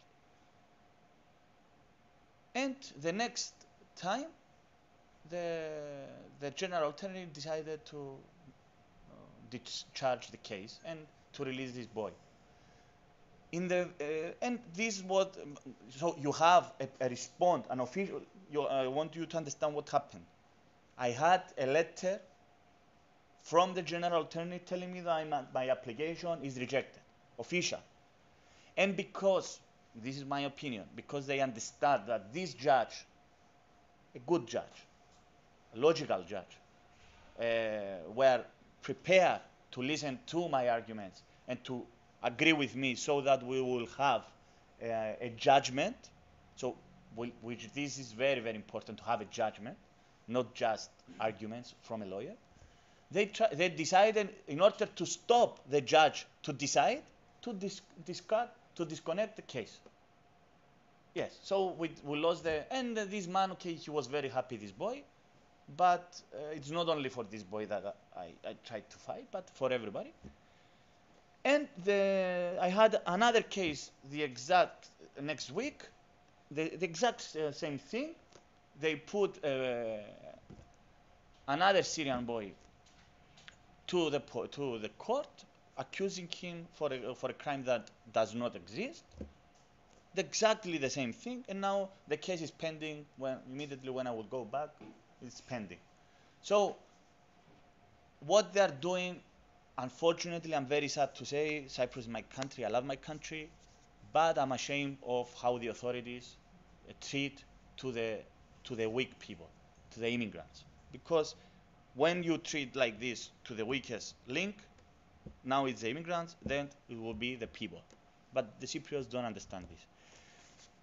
E: And the next time, the general attorney decided to discharge the case and to release this boy. And this is what, so you have a response, an official. I want you to understand what happened. I had a letter from the general attorney telling me that my application is rejected, official. And because, this is my opinion, because they understand that this judge, a good judge, a logical judge, were prepared to listen to my arguments and to agree with me so that we will have a judgment. So, this is very, very important to have a judgment, not just arguments from a lawyer. They decided, in order to stop the judge to decide, to disconnect the case. Yes, so we lost and this man, okay, he was very happy, this boy, but it's not only for this boy that I tried to fight, but for everybody. And I had another case the exact next week, the exact same thing. They put another Syrian boy to the court, accusing him for a crime that does not exist. Exactly the same thing, and now the case is pending. Immediately when I will go back, it's pending. So what they are doing, unfortunately, I'm very sad to say, Cyprus is my country. I love my country, but I'm ashamed of how the authorities treat to the weak people, to the immigrants. Because when you treat like this to the weakest link, now it's the immigrants, then it will be the people. But the Cypriots don't understand this.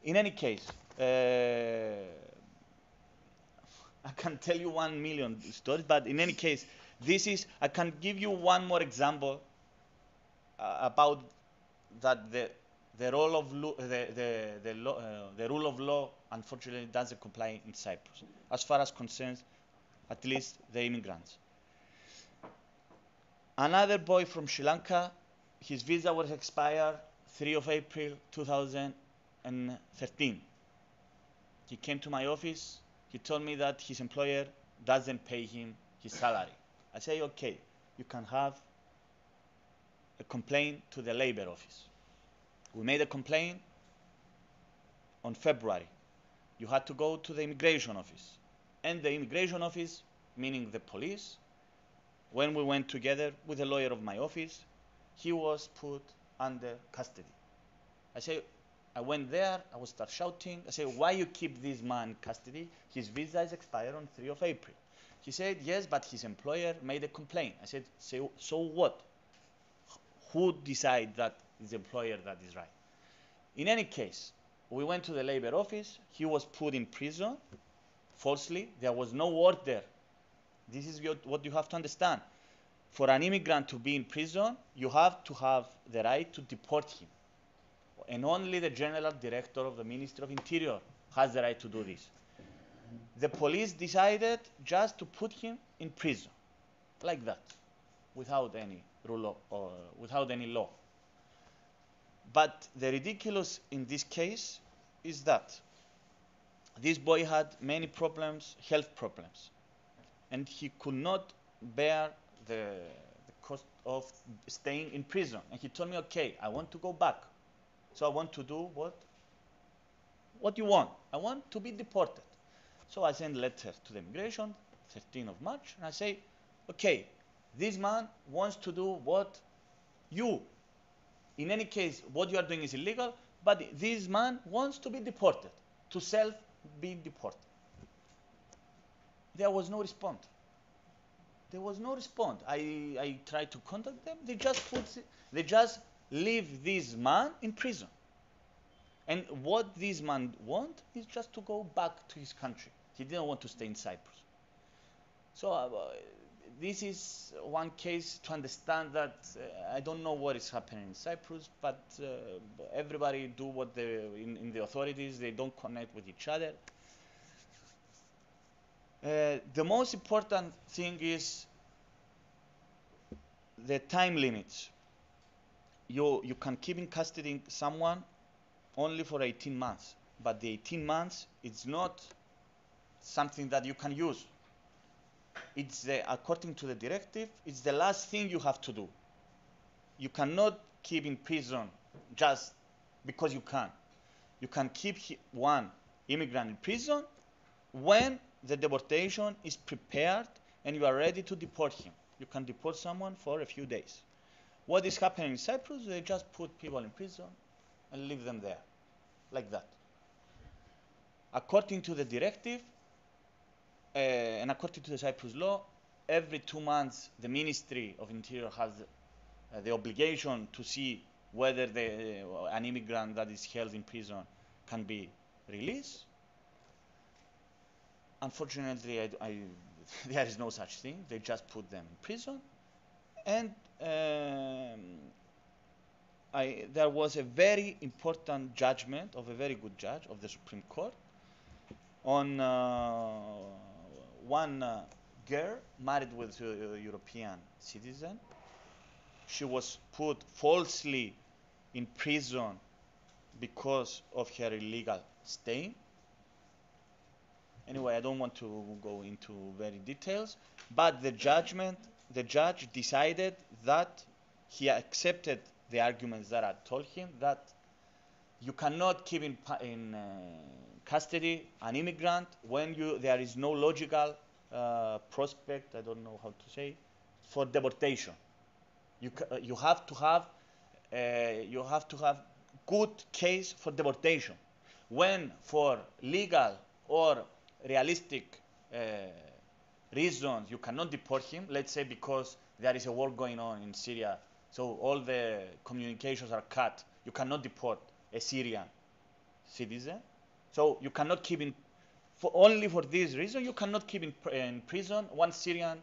E: In any case, I can tell you 1 million stories, but in any case, I can give you one more example about that the role of the rule of law, unfortunately, doesn't comply in Cyprus, as far as concerns at least the immigrants. Another boy from Sri Lanka, his visa was expired 3 of April 2013. He came to my office. He told me that his employer doesn't pay him his salary. I say, okay, you can have a complaint to the labor office. We made a complaint on February. You had to go to the immigration office. And the immigration office, meaning the police, when we went together with the lawyer of my office, he was put under custody. I went there, I would start shouting. I said, why you keep this man in custody? His visa is expired on 3 of April. He said, yes, but his employer made a complaint. I said, so what? Who decides that it's the employer that is right? In any case, we went to the labor office. He was put in prison falsely. There was no order. This is what you have to understand. For an immigrant to be in prison, you have to have the right to deport him. And only the general director of the Ministry of Interior has the right to do this. The police decided just to put him in prison, like that, without any rule or without any law. But the ridiculous in this case is that this boy had many problems, health problems, and he could not bear the cost of staying in prison. And he told me, okay, I want to go back. So I want to do what you want. I want to be deported. So I send a letter to the immigration, 13th of March, and I say, okay, this man wants to do what you, in any case, what you are doing is illegal, but this man wants to be deported, to self be deported. There was no response. There was no response. I tried to contact them. They just leave this man in prison. And what this man wants is just to go back to his country. He didn't want to stay in Cyprus. So this is one case to understand that I don't know what is happening in Cyprus, but everybody do what in the authorities, they don't connect with each other. The most important thing is the time limits. You can keep in custody someone only for 18 months, but the 18 months is not something that you can use. It's according to the directive, it's the last thing you have to do. You cannot keep in prison just because you can. You can keep one immigrant in prison when the deportation is prepared and you are ready to deport him. You can deport someone for a few days. What is happening in Cyprus, they just put people in prison and leave them there, like that. According to the directive, and according to the Cyprus law, every 2 months the Ministry of Interior has the obligation to see whether an immigrant that is held in prison can be released. Unfortunately, there is no such thing. They just put them in prison. And there was a very important judgment of a very good judge of the Supreme Court on one girl married with a European citizen. She was put falsely in prison because of her illegal staying. Anyway, I don't want to go into very details, but the judge decided that he accepted the arguments that I told him, that you cannot keep in custody an immigrant when there is no logical prospect, I don't know how to say, for deportation. You have to have good case for deportation. When for legal or realistic reasons you cannot deport him, let's say because there is a war going on in Syria, so all the communications are cut, you cannot deport a Syrian citizen. So you cannot keep only for this reason, you cannot keep in prison one Syrian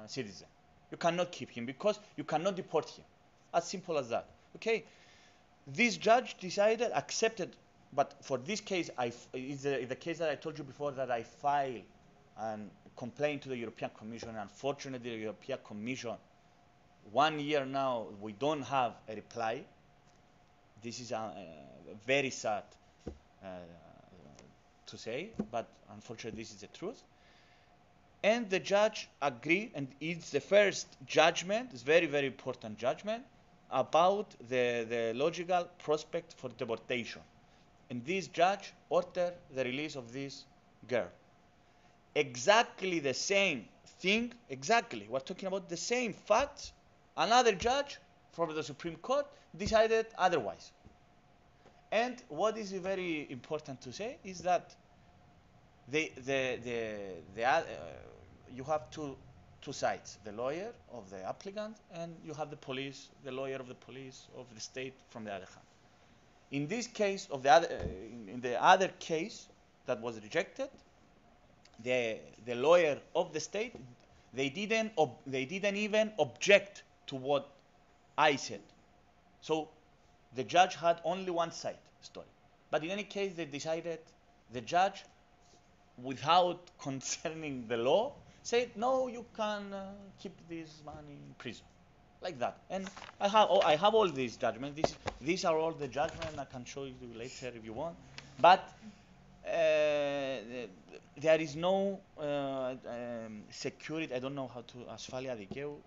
E: citizen. You cannot keep him because you cannot deport him. As simple as that. Okay? This judge decided, accepted, but for this case, it's the case that I told you before that I filed and complained to the European Commission. Unfortunately, the European Commission, 1 year now, we don't have a reply. This is very sad to say, but unfortunately, this is the truth. And the judge agreed, and it's the first judgment, it's very, very important judgment, about the logical prospect for deportation. And this judge ordered the release of this girl. Exactly the same thing, exactly, we're talking about the same facts. Another judge from the Supreme Court decided otherwise. And what is very important to say is that you have two sides, the lawyer of the applicant, and you have the police, the lawyer of the police of the state from the other hand. In this case, in the other case that was rejected, the lawyer of the state, they didn't even object to what I said. So the judge had only one side story. But in any case, they decided, the judge, without concerning the law, said, no, you can keep this man in prison. Like that. And I have all these judgments. These are all the judgments. I can show you later if you want. But there is no security. I don't know how to, ασφάλεια δικαίου.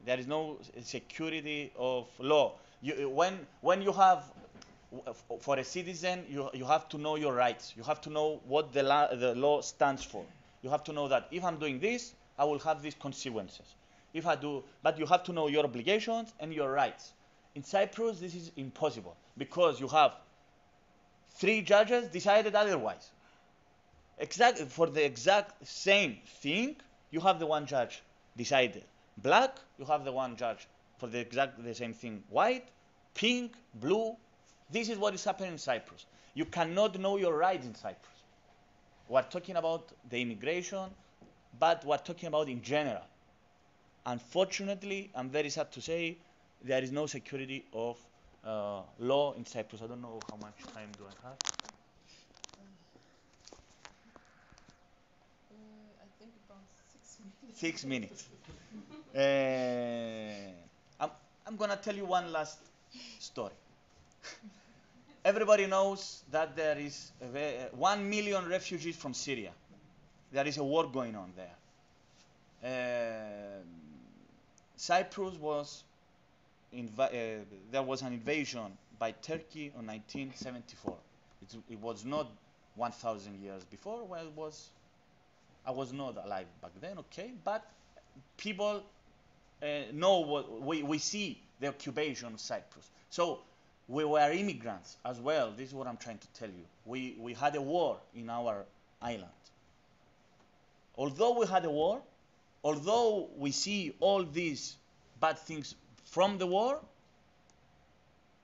E: There is no security of law. When you have, for a citizen, you have to know your rights. You have to know what the law stands for. You have to know that if I'm doing this, I will have these consequences. If I do, but you have to know your obligations and your rights. In Cyprus, this is impossible because you have 3 judges decided otherwise. Exactly for the exact same thing, you have the one judge decided black. You have the one judge for the same thing white, pink, blue. This is what is happening in Cyprus. You cannot know your rights in Cyprus. We're talking about the immigration, but we're talking about in general. Unfortunately, I'm very sad to say, there is no security of law in Cyprus. I don't know how much time do I have.
C: I think about 6 minutes.
E: 6 minutes. I'm going to tell you one last story. Everybody knows that there is 1 million refugees from Syria. There is a war going on there. Cyprus was, there was an invasion by Turkey in 1974. It was not 1,000 years before. Well, I was not alive back then, okay, but people know what we see the occupation of Cyprus. So we were immigrants as well. This is what I'm trying to tell you. We had a war in our island. Although we had a war, although we see all these bad things from the war,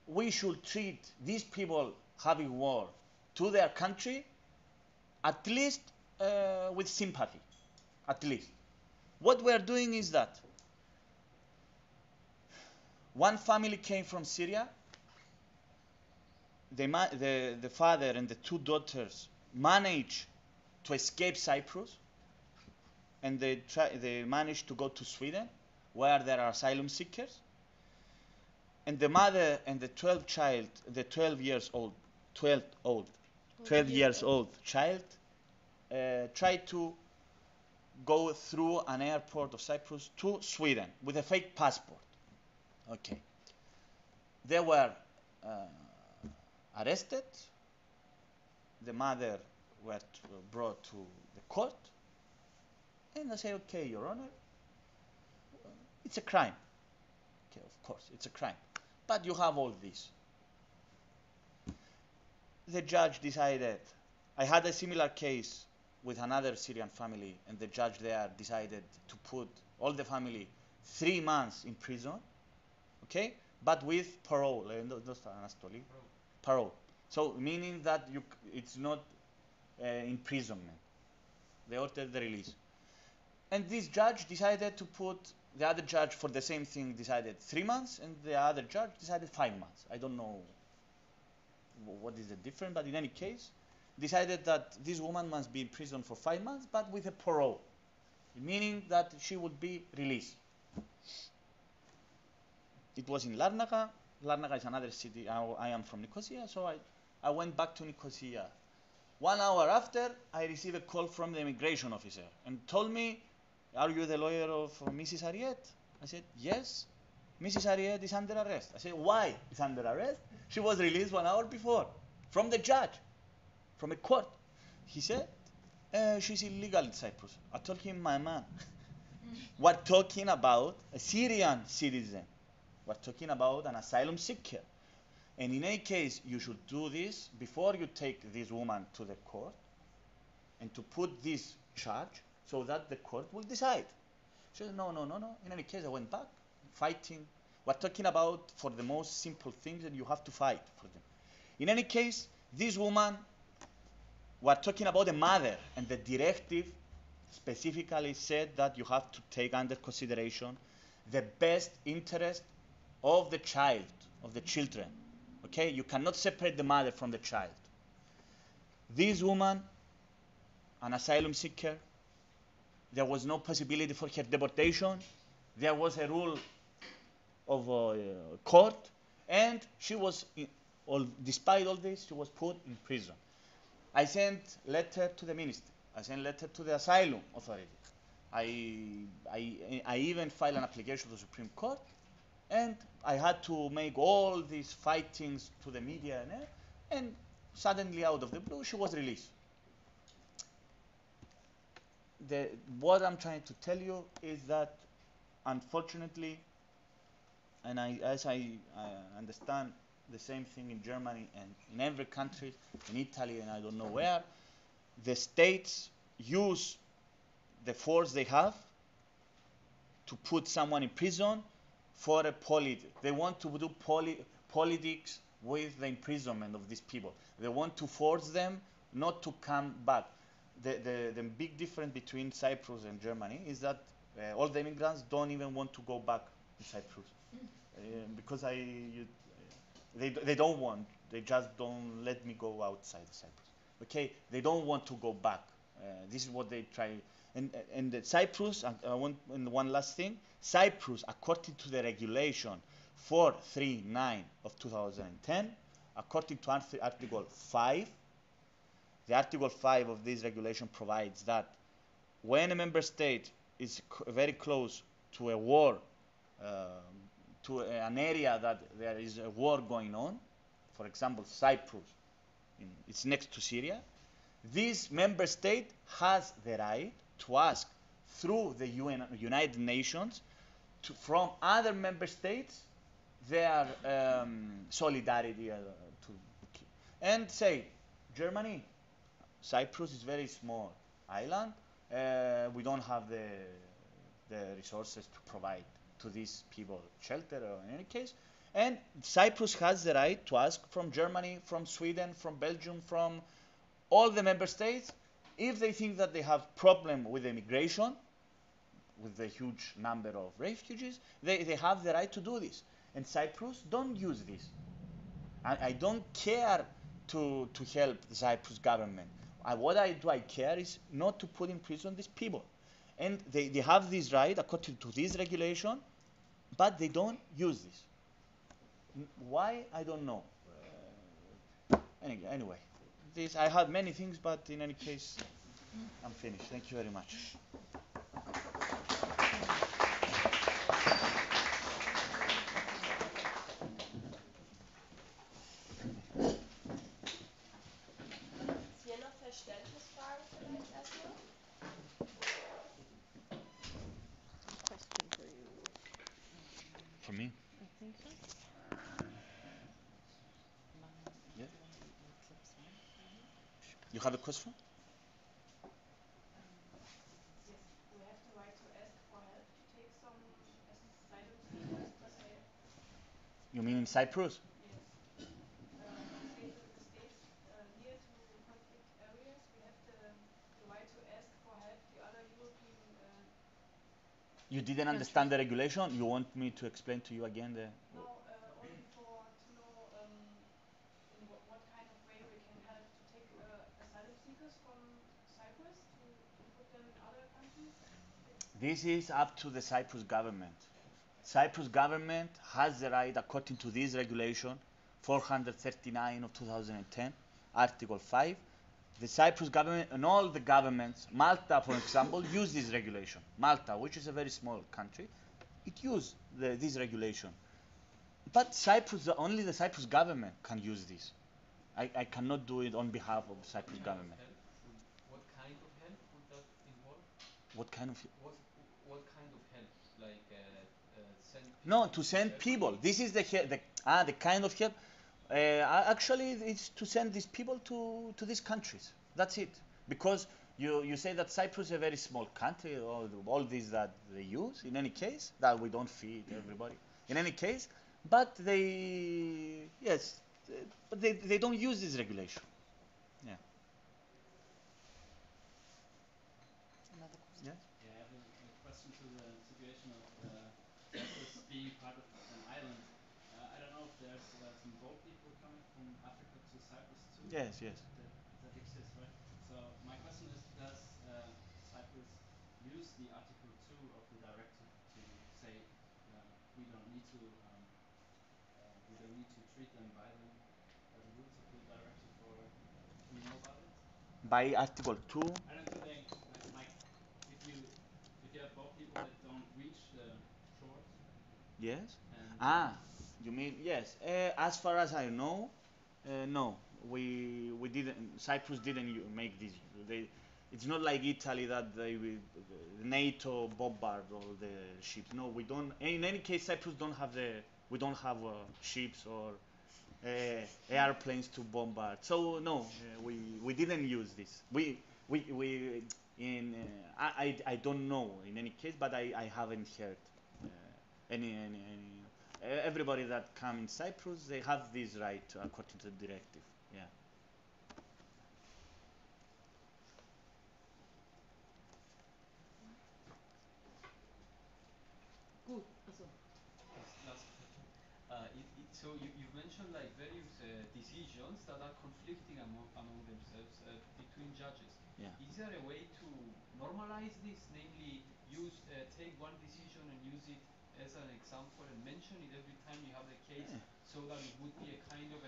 E: we should treat these people having war to their country at least with sympathy, at least. What we are doing is that one family came from Syria. The father and the 2 daughters managed to escape Cyprus, and they managed to go to Sweden, where there are asylum seekers. And the mother and the 12 years old child tried to go through an airport of Cyprus to Sweden with a fake passport. Okay. They were arrested. The mother was brought to the court. And I say, okay, Your Honor, it's a crime. Okay, of course, it's a crime. But you have all this. The judge decided, I had a similar case with another Syrian family, and the judge there decided to put all the family 3 months in prison, okay, but with parole. Parole. So meaning that it's not imprisonment. They ordered the release. And this judge decided to put, the other judge for the same thing decided 3 months, and the other judge decided 5 months. I don't know what is the difference, but in any case, decided that this woman must be in prison for 5 months, but with a parole, meaning that she would be released. It was in Larnaca. Larnaca is another city. I am from Nicosia, so I went back to Nicosia. 1 hour after, I received a call from the immigration officer and told me, are you the lawyer of Mrs. Ariet? I said, yes. Mrs. Ariet is under arrest. I said, why is under arrest? She was released 1 hour before from the judge, from a court. He said, she's illegal in Cyprus. I told him, my man, we're talking about a Syrian citizen. We're talking about an asylum seeker. And in any case, you should do this before you take this woman to the court and to put this charge so that the court will decide. She said, no. In any case, I went back, fighting. We're talking about for the most simple things that you have to fight for them. In any case, this woman, we're talking about a mother, and the directive specifically said that you have to take under consideration the best interest of the child, of the children. Okay, you cannot separate the mother from the child. This woman, an asylum seeker, there was no possibility for her deportation. There was a rule of court, and she was, despite all this, she was put in prison. I sent letter to the ministry. I sent letter to the asylum authority. I even filed an application to the Supreme Court, And I had to make all these fightings to the media, and suddenly, out of the blue, she was released. What I'm trying to tell you is that, unfortunately, and as I understand the same thing in Germany and in every country, in Italy and I don't know where, the states use the force they have to put someone in prison for a they want to do politics with the imprisonment of these people. They want to force them not to come back. The big difference between Cyprus and Germany is that all the immigrants don't even want to go back to Cyprus because they don't want. They just don't let me go outside Cyprus. Okay, they don't want to go back. This is what they try. And Cyprus, I want, and one last thing, Cyprus, according to the regulation 439 of 2010, according to Article 5, the Article 5 of this regulation provides that when a member state is very close to a war, to an area that there is a war going on, for example, Cyprus, it's next to Syria, this member state has the right to ask through the United Nations from other member states their solidarity and say, Germany, Cyprus is very small island. We don't have the resources to provide to these people shelter or in any case. And Cyprus has the right to ask from Germany, from Sweden, from Belgium, from all the member states, if they think that they have problem with immigration, with the huge number of refugees, they have the right to do this. And Cyprus don't use this. I don't care to help the Cyprus government. What I care is not to put in prison these people. And they have this right according to this regulation, but they don't use this. Why? I don't know. Anyway, I have many things, but in any case, I'm finished. Thank you very much.
D: Hier noch Verständnisfragen vielleicht erstmal?
B: Question for you.
E: For me?
B: I think so.
E: Yeah. You have a question?
H: Yes, we have the right to ask for help to take some asylum seekers to say.
E: You mean in Cyprus?
H: Yes. To say the states near to conflict areas, we have the right to ask for help. The other European.
E: You didn't understand the regulation? You want me to explain to you again the?
H: No, only to know in what kind of way we can help to take asylum seekers from Cyprus to put them in other countries.
E: This is up to the Cyprus government. Cyprus government has the right, according to this regulation, 439 of 2010, Article 5. The Cyprus government and all the governments, Malta, for example, use this regulation. Malta, which is a very small country, it used this regulation. But Cyprus, only the Cyprus government can use this. I cannot do it on behalf of the Cyprus government.
I: What kind of help would that involve?
E: What kind of?
I: What kind of help? Like send?
E: No, to send people. This is the kind of help. Actually, it's to send these people to these countries. That's it. Because you say that Cyprus is a very small country. All these that they use. In any case, that we don't feed everybody. In any case, but they don't use this regulation. Yeah.
J: Another question.
E: Yeah.
K: Yeah, I have a question to the situation of Cyprus being part of an island. I don't know if there's some boat people coming from Africa to Cyprus too.
E: Yes, yes.
K: That exists, right? So my question is, does Cyprus use the Article 2 of the directive to say we don't need to treat them by the rules of the directive, or do you know about it?
E: By Article 2.
K: I don't think like if you have boat people that don't reach the shores.
E: Yes.
K: And
E: Ah, you mean yes? As far as I know, no. We didn't. Cyprus didn't make this. It's not like Italy that NATO bombard all the ships. No, we don't. In any case, Cyprus don't have we don't have ships or airplanes to bombard. So no, we didn't use this. We in I don't know in any case, but I haven't heard any everybody that come in Cyprus, they have this right according to the directive. Yeah.
J: Gut, achso.
I: Last question. So you mentioned like various decisions that are conflicting among themselves between judges.
E: Yeah.
I: Is there a way to normalize this, namely take one decision and use it as an example and mention it every time you have the case, so that it would be a kind of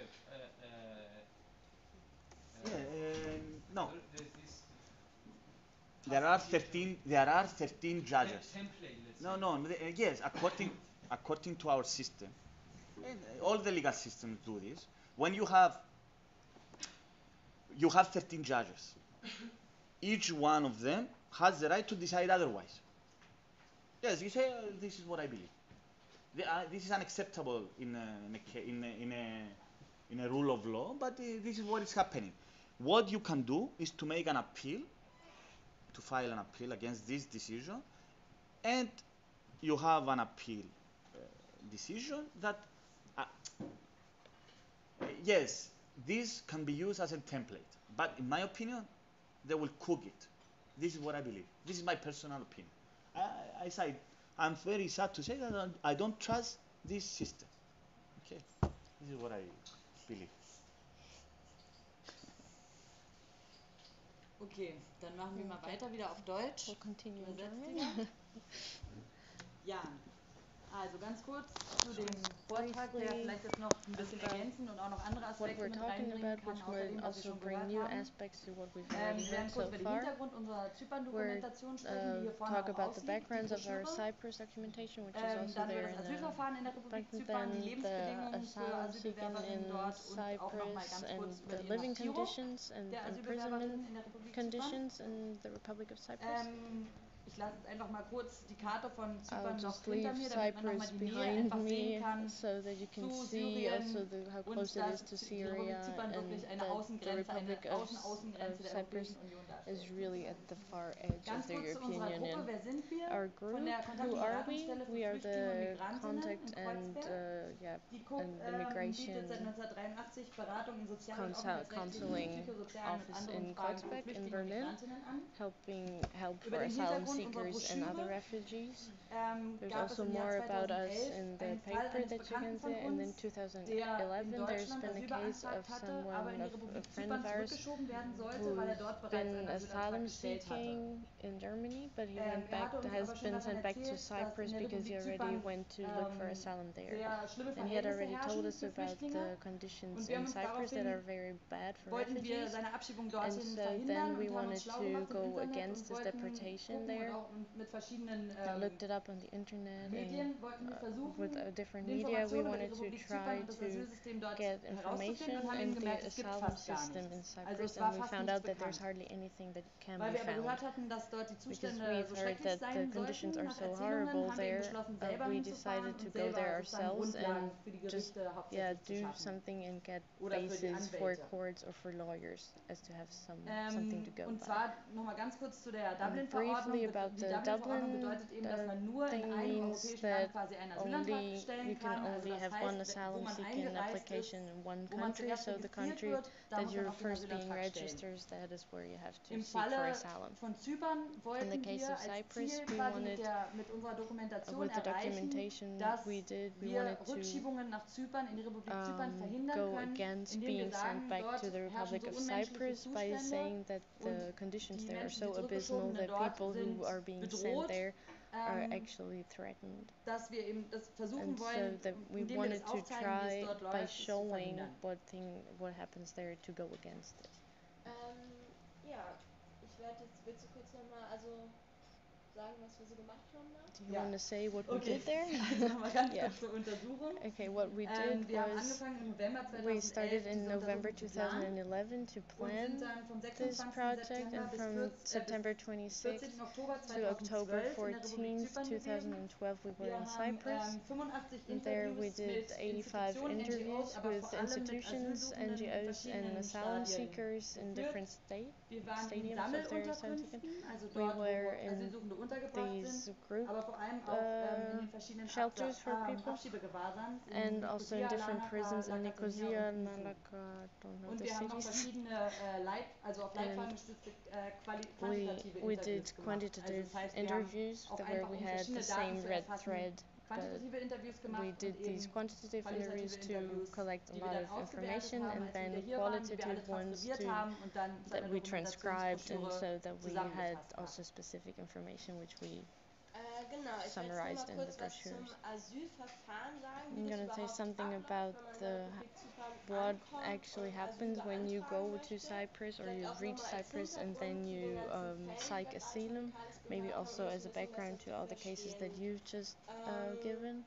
E: no.
I: There's this.
E: There are 13. There are 13 judges.
I: Template, let's
E: no,
I: say.
E: no. Yes, according to our system, and all the legal systems do this. When you have 13 judges, each one of them has the right to decide otherwise. Yes, you say this is what I believe. This is unacceptable in a rule of law, but this is what is happening. What you can do is to make an appeal, to file an appeal against this decision, and you have an appeal decision that, yes, this can be used as a template, but in my opinion, they will cook it. This is what I believe. This is my personal opinion. I'm very sad to say that I don't trust this system. Okay, this is what I believe.
J: Okay, dann machen wir mal weiter wieder auf Deutsch.
B: We'll continue in
J: Übersetzt
B: German.
J: wieder. Jan, also ganz kurz zu dem Vortrag, der vielleicht jetzt noch ein bisschen ergänzen und auch noch andere Aspekte mit reinbringen kann, außer dem, was wir schon gehört haben. Wir werden kurz über den Hintergrund unserer Zypern-Dokumentation sprechen, die hier vorne auch aussieht, die Broschüre. Dann über das Asylverfahren in der Republik Zypern, die Lebensbedingungen für Asylbewerberinnen dort und auch noch mal ganz kurz über die Inhaftierung der Asylbewerberinnen in der Republik Zypern. Ich lasse jetzt einfach mal kurz die Karte von Zypern noch hinter mir, damit man nochmal die Nähe einfach sehen kann zu Syrien und dass die Republik Zypern wirklich eine Außengrenze, eine Außengrenze der Europäischen Union darstellt. Ganz kurz zu unserer Gruppe, wer sind wir? Von der Kontakt- und Beratungsstelle für Flüchtlinge und Migrantinnen in Kreuzberg. Die KUB bietet seit 1983 Beratung in sozialen, aufenthaltsrechtlichen, psychosozialen und anderen Fragen für Flüchtlinge und Migrantinnen an. Über den Hintergrund
B: seekers and other refugees. There's also more about us in the paper that you can see. And in 2011, there's been a case of someone, a friend of ours, who's been asylum seeking in Germany, but he went back, has been sent back to Cyprus because he already went to look for asylum there. And he had already told us about the conditions in Cyprus that are very bad for refugees. And so then we wanted to go against his deportation there. I looked it up on the internet and with different media we wanted to try to get information on the asylum system in Cyprus, and we found out that there's hardly anything that can be found. Because we've heard that the conditions are so horrible there, we decided to go there ourselves and just do something and get bases for courts or for lawyers as to have something to go by. And briefly about the Dublin thing means that you can only have one asylum seeking application in one country, so the country that you're first being registered, that is where you have to seek for asylum. In the case of Cyprus, we wanted, with the documentation we did, we wanted to go against being sent back to the Republic of Cyprus by saying that the conditions there are so abysmal that people who are being sent there are actually threatened. And so that we wanted to try by showing what happens there to go against it.
D: Ja, willst du kurz nochmal, also sagen, was wir so gemacht haben da?
B: Do you want to say what we did there?
J: Also nochmal ganz
B: Yeah.
J: kurz zur Untersuchung.
B: Okay, what we did
J: Wir haben
B: was
J: angefangen im November
B: we
J: 2011
B: started in
J: diese
B: November
J: Untersuchung zu planen
B: 2011 to
J: und
B: plan
J: sind dann vom
B: this
J: 26.
B: project,
J: September
B: and
J: bis
B: from September
J: 14.
B: 26th
J: Oktober
B: to October
J: 2012 in der
B: 14th,
J: Republik Zypern gewesen.
B: 2012 we were
J: Wir
B: in
J: haben
B: Cyprus,
J: 85
B: and there we
J: Interviews
B: did
J: mit
B: 85
J: Institutionen,
B: interviews
J: NGOs, aber
B: with
J: vor allem mit
B: institutions,
J: Asylsuchenden in
B: NGOs and
J: verschiedenen
B: asylum
J: Stadien
B: seekers in
J: geführt.
B: different
J: Wir waren in
B: stadiums of their asylum seeker.
J: Sammelunterkünften, also
B: We
J: dort, wo
B: were in
J: Asylsuchende untergebracht
B: these
J: sind,
B: group
J: aber vor allem auch in den verschiedenen
B: shelters for people,
J: Abschiebegewahrsams
B: and also in different prisons in Nicosia and
J: und
B: Malacca, I don't know
J: Und
B: the
J: wir haben noch
B: cities.
J: verschiedene also auf Leitfaden gestützte quantitative
B: We
J: Interviews
B: did
J: gemacht.
B: quantitative
J: Also das heißt, wir
B: interviews
J: haben auch
B: where
J: einfach
B: we had the
J: verschiedene
B: same
J: Daten zu
B: red
J: erfassen,
B: thread,
J: quantitative Interviews gemacht
B: we did
J: und
B: these
J: eben
B: quantitative interviews to
J: Interviews,
B: collect a
J: die wir
B: lot
J: dann
B: of
J: ausgewertet
B: information,
J: haben,
B: and
J: als wir
B: then
J: wieder hier waren, die wir alle
B: qualitative ones
J: transkribiert haben und dann zu
B: that
J: einer
B: we transcribed, and
J: Dokumentationsbroschüre
B: so that we had
J: zusammengefasst haben.
B: also specific information which we
C: Genau, ich werde
B: summarized
C: jetzt
B: in
C: noch
B: the
C: mal kurz was zum
B: brochures.
C: Asylverfahren sagen,
B: I'm
C: wie das
B: going to say
C: überhaupt
B: something
C: abläuft,
B: about
C: wenn man in der Republik Zypern
B: what
C: ankommt
B: actually
C: und
B: happens
C: Asyl
B: when you go
C: beantragen
B: to
C: möchte.
B: Cyprus, or
C: Vielleicht
B: you
C: auch
B: reach
C: nochmal als
B: Cyprus and then
C: Hintergrund zu
B: you
C: den ganzen Fällen,
B: psych
C: die wir als
B: asylum,
C: Radikales
B: maybe
C: gehört
B: also
C: haben,
B: as a
C: um ein bisschen
B: background
C: besser
B: to
C: zu
B: all the cases that
C: verstehen.
B: you've just given.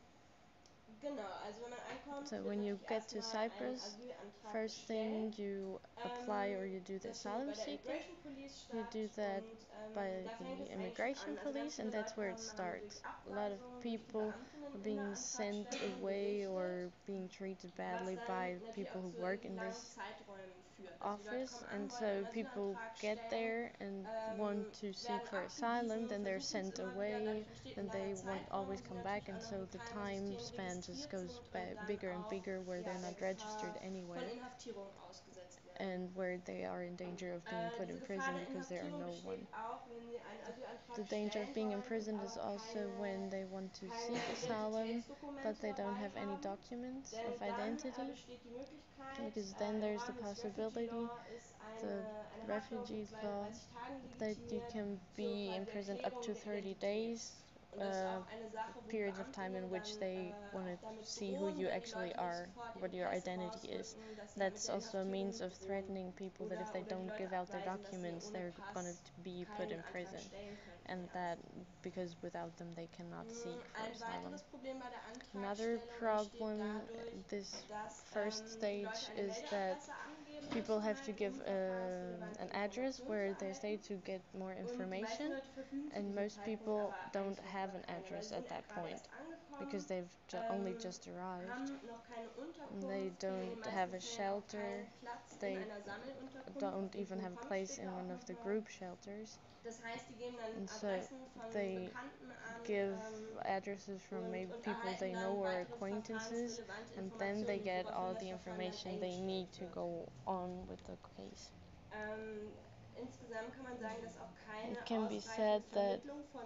C: Genau, also wenn man ankommt,
B: So
C: wird
B: when you
C: natürlich
B: get to
C: erstmal ein
B: Cyprus,
C: Asylantrag
B: first thing
C: gestellt.
B: you apply or you do the
C: Das findet
B: asylum
C: bei der
B: seeking.
C: Immigration Police
B: You
C: statt
B: do that
C: und
B: by
C: da fängt
B: the
C: es eigentlich schon
B: immigration
C: an. Also ganz
B: police,
C: viele
B: and that's
C: Leute
B: where it
C: haben
B: starts.
C: durch
B: A lot of
C: Abweisungen durch die
B: people
C: Beamtinnen
B: are
C: in
B: being
C: der
B: sent
C: Antragstellung
B: away
C: berichtet,
B: or being treated
C: was
B: badly
C: dann
B: by
C: natürlich
B: people
C: auch
B: who
C: zu
B: work
C: irgendwie
B: in
C: langen
B: this
C: Zeiträumen führt. Also die Leute
B: office,
C: kommen an,
B: and
C: wollen
B: so
C: einen
B: people
C: Asylantrag
B: get
C: stellen,
B: there and want to seek
C: werden
B: for asylum,
C: abgewiesen,
B: then they're
C: versuchen es
B: sent
C: immer wieder,
B: away,
C: dadurch entsteht
B: and
C: ein
B: they
C: langer
B: won't
C: Zeitraum,
B: always
C: sie
B: come back,
C: natürlich
B: and
C: auch
B: so
C: noch
B: the
C: im
B: time
C: Keimsystem
B: span just
C: registriert
B: goes
C: sind und dann
B: bigger and
C: auch
B: bigger, where they're
C: der
B: not
C: Gefahr
B: registered anywhere,
C: von Inhaftierung ausgesetzt werden.
B: and where they are in danger of being put in
C: Diese Gefahr
B: prison
C: der
B: because there are
C: Inhaftierung
B: no one.
C: besteht auch, wenn sie einen Asylantrag
B: The danger of
C: stellen
B: being
C: wollen,
B: imprisoned
C: aber
B: is also when they want to
C: keine
B: seek asylum, but
C: Identitätsdokumente
B: they don't
C: dabei
B: have any
C: haben.
B: documents
C: Denn
B: of
C: dann
B: identity,
C: besteht die Möglichkeit,
B: because then
C: im
B: there's the
C: Rahmen des Refugee
B: possibility,
C: Law ist
B: the
C: eine Haftung
B: refugee
C: von
B: law,
C: 32 Tagen
B: that you
C: legitimiert
B: can
C: zur
B: be
C: quasi
B: imprisoned up
C: Erklärung
B: to
C: der
B: 30
C: Identität.
B: days,
C: Und das ist auch eine Sache, wo
B: periods of time in
C: Beamtinnen
B: which
C: dann
B: they want
C: auch
B: to
C: damit
B: see who
C: drohen,
B: you
C: wenn die
B: actually
C: Leute nicht
B: are,
C: sofort
B: what
C: ihren
B: your
C: Pass
B: identity is.
C: rausrücken, dass sie dann mit
B: That's
C: der
B: also a means
C: Inhaftierung
B: of
C: drohen.
B: threatening people that if they
C: Oder
B: don't
C: die
B: give
C: Leute
B: out their
C: abweisen, dass sie
B: documents,
C: ohne
B: they're going
C: Pass
B: to be put
C: keinen
B: in
C: Antrag
B: prison,
C: stellen könnten
B: and
C: erst.
B: that because without them they cannot seek for
C: Ein
B: asylum.
C: weiteres Problem bei der
B: Another
C: Antragstellung
B: problem
C: entsteht dadurch,
B: this
C: dass
B: first
C: die
B: stage
C: Leute eine
B: is that
C: Meldadresse angeben
B: people
C: müssen,
B: have to
C: halt,
B: give
C: verfahrensrelevante
B: an address where
C: Informationen zu
B: they stay
C: erhalten.
B: to get more
C: Und die meisten
B: information,
C: Leute verfügen zu
B: and
C: diesem
B: most
C: Zeitpunkt
B: people
C: aber
B: don't
C: eigentlich
B: have
C: über
B: an
C: keine, weil
B: address
C: sie
B: at
C: sind
B: that
C: gerade
B: point
C: erst angekommen,
B: because they've only just arrived,
C: haben noch keine
B: and they
C: Unterkunft, kriegen in den
B: don't
C: meisten
B: have a
C: Fällen auch
B: shelter,
C: keinen Platz in
B: they
C: einer Sammelunterkunft,
B: don't
C: auf dem
B: even have a
C: Programm
B: place
C: steht
B: in
C: da auch
B: one of the
C: nochmal.
B: group shelters,
C: Das heißt, die geben dann
B: and so
C: Adressen von
B: they
C: Bekannten an
B: give addresses from maybe
C: und
B: people
C: erhalten
B: they
C: dann
B: know or
C: weitere
B: acquaintances,
C: verfahrensrelevante
B: and then they
C: Informationen,
B: get
C: woraufhin
B: all
C: das
B: the
C: Verfahren dann
B: information they need
C: eingestellt
B: to
C: wird.
B: go on with the case.
C: Insgesamt kann man sagen, dass auch keine
B: It can be
C: ausreichende
B: said that
C: Vermittlung von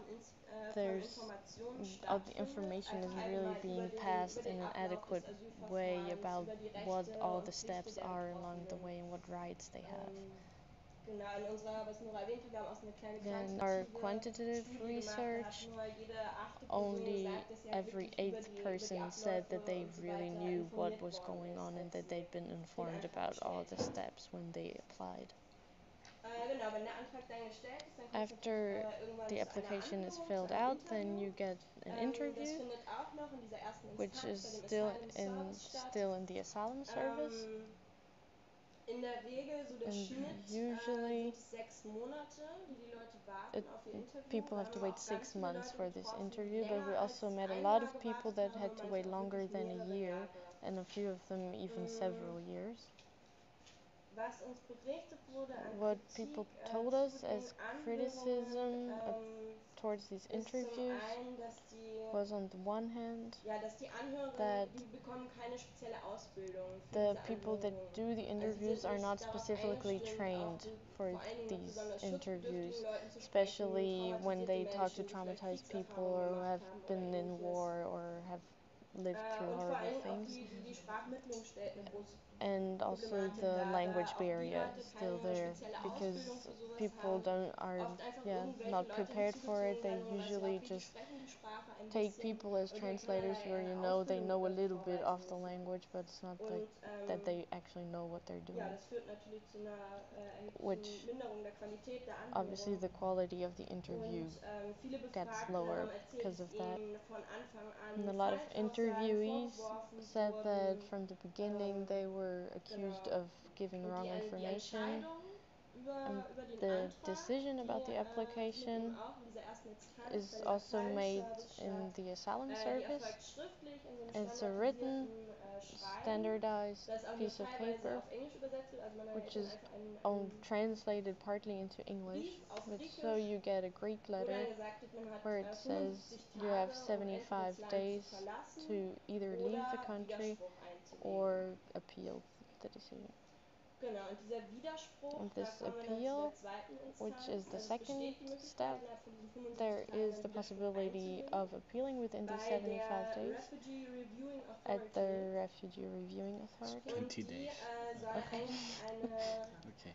B: there's
C: Informationen
B: all the
C: stattfindet,
B: information
C: also
B: isn't really
C: allgemein
B: being
C: über
B: passed
C: den
B: in an
C: Ablauf
B: adequate
C: des
B: way
C: Asylverfahrens,
B: about
C: über die
B: what
C: Rechte
B: all
C: und
B: the
C: Pflichten
B: steps
C: der
B: are along the
C: Betroffenen.
B: way and what rights they have.
C: Genau, in unserer, was Nora erwähnte, wir haben auch so eine kleine
B: Then our
C: quantitative
B: quantitative
C: Studie gemacht, da
B: research,
C: hat nur jede 8. Person
B: only
C: gesagt, dass sie halt
B: every
C: wirklich über
B: 8th
C: die
B: person said
C: Abläufe
B: that they
C: und so
B: really
C: weiter
B: knew what
C: informiert
B: was
C: worden
B: going
C: ist,
B: on and
C: als
B: that
C: sie
B: they'd been
C: den
B: informed
C: Antrag
B: about all
C: gestellt
B: the
C: haben.
B: steps when they applied.
C: Genau, wenn der Antrag dann gestellt ist, dann kommt
B: After
C: irgendwann
B: the
C: zu einer
B: application is
C: Anhörung,
B: filled
C: zu einem
B: out, then you
C: Interview.
B: get an
C: Das
B: interview,
C: findet auch noch in dieser ersten
B: which
C: Instanz
B: is
C: bei dem Asylum
B: still
C: Service statt.
B: in the asylum service.
C: In der Regel, so der
B: And
C: Schnitt,
B: usually
C: sind 6 Monate, die Leute warten auf ihr Interview.
B: people have to
C: Wir haben
B: wait
C: auch ganz
B: 6
C: viele
B: months
C: Leute
B: for this
C: getroffen, die
B: interview, but we
C: länger
B: also
C: als
B: met a
C: ein
B: lot
C: Jahr
B: of people
C: gewartet
B: that
C: haben
B: had
C: und
B: to
C: manche
B: wait
C: auch
B: longer
C: wirklich
B: than a
C: mehrere
B: year,
C: Jahre.
B: and a few of them even several years.
C: Was uns berichtet wurde an
B: What
C: Kritik
B: people
C: zu
B: told us
C: den
B: as criticism towards these
C: ist zum
B: interviews
C: einen, dass die
B: was on the one hand
C: dass die Anhörerinnen,
B: that
C: die bekommen keine spezielle Ausbildung für
B: the
C: diese
B: people that
C: Anhörungen.
B: do the
C: Also sie
B: interviews
C: sind
B: are
C: nicht
B: not
C: darauf
B: specifically
C: eingestellt,
B: trained
C: auch
B: for
C: vor allen Dingen mit
B: these
C: besonders
B: interviews,
C: schutzbedürftigen Leuten zu
B: especially
C: sprechen,
B: when they talk to
C: traumatisierte Menschen, die vielleicht
B: traumatized people
C: Kriegserfahrungen
B: or who
C: gemacht
B: have
C: haben oder
B: been in
C: ähnliches.
B: war or have lived through
D: Und vor
B: horrible
D: allem auch
B: things.
D: die Sprachmittlung stellt eine große
B: And also
D: Problematik
B: the
D: dar,
B: language
D: da auch die
B: barrier
D: Leute
B: is still
D: keine
B: there
D: spezielle
B: because
D: Ausbildung für sowas
B: people
D: haben.
B: are
D: Oft einfach irgendwelche
B: not
D: Leute
B: prepared for it.
D: hinzugezogen
B: They
D: werden, nur weil sie
B: usually
D: glaubwürdig
B: just
D: sprechen die Sprache ein
B: take
D: bisschen
B: people as
D: und
B: translators where
D: keinerlei
B: they know a
D: Ausbildung
B: little bit of the
D: vorweisen müssen.
B: language, but it's not like
D: Und
B: that they actually know what they're
D: ja,
B: doing.
D: das führt natürlich zu einer
B: Which
D: erheblichen Minderung der Qualität der
B: obviously
D: Anhörung.
B: the quality of the interview
D: Und viele
B: gets
D: Befragte
B: lower
D: haben erzählt,
B: because
D: dass
B: of that.
D: ihnen von Anfang
B: And a
D: an
B: lot of
D: Falschaussagen
B: interviewees
D: vorgeworfen
B: said that
D: wurden,
B: from the beginning they were accused
D: genau.
B: of giving
D: Und
B: wrong
D: die
B: information.
D: Entscheidung
B: And
D: über den
B: the
D: Antrag,
B: decision about the
D: die
B: application
D: findet man auch in dieser ersten Instanz bei
B: is
D: dem
B: also made
D: Asylum-Service
B: in
D: statt.
B: the asylum
D: Die
B: service.
D: erfolgt schriftlich in so einem
B: It's a written,
D: standardisierten Schreiben,
B: standardized
D: das auch nur
B: piece of
D: teilweise
B: paper,
D: auf Englisch übersetzt wird. Also man
B: which
D: erhält
B: is
D: dann einfach
B: translated partly into English.
D: Brief auf
B: But
D: Griechisch,
B: so you get a Greek
D: wo
B: letter
D: dann gesagt wird, man hat
B: where it says
D: 75
B: you have
D: Tage, um entweder
B: 75
D: das Land
B: days
D: zu verlassen
B: to either leave the
D: oder
B: country
D: Widerspruch einzulegen.
B: or appeal the decision.
D: Genau, und dieser Widerspruch,
B: And
D: da
B: this
D: kommen wir dann zu
B: appeal,
D: der zweiten Instanz.
B: which is the
D: Also es
B: second
D: besteht die Möglichkeit,
B: step,
D: innerhalb von diesen 75
B: there
D: Tagen
B: is the
D: Widerspruch
B: possibility
D: einzulegen.
B: of appealing within the
D: Bei
B: 75
D: der
B: days
D: Refugee Reviewing
B: at
D: Authority.
B: the Refugee Reviewing Authority.
D: Und
E: 20
D: die
E: days.
D: soll eigentlich
E: Okay.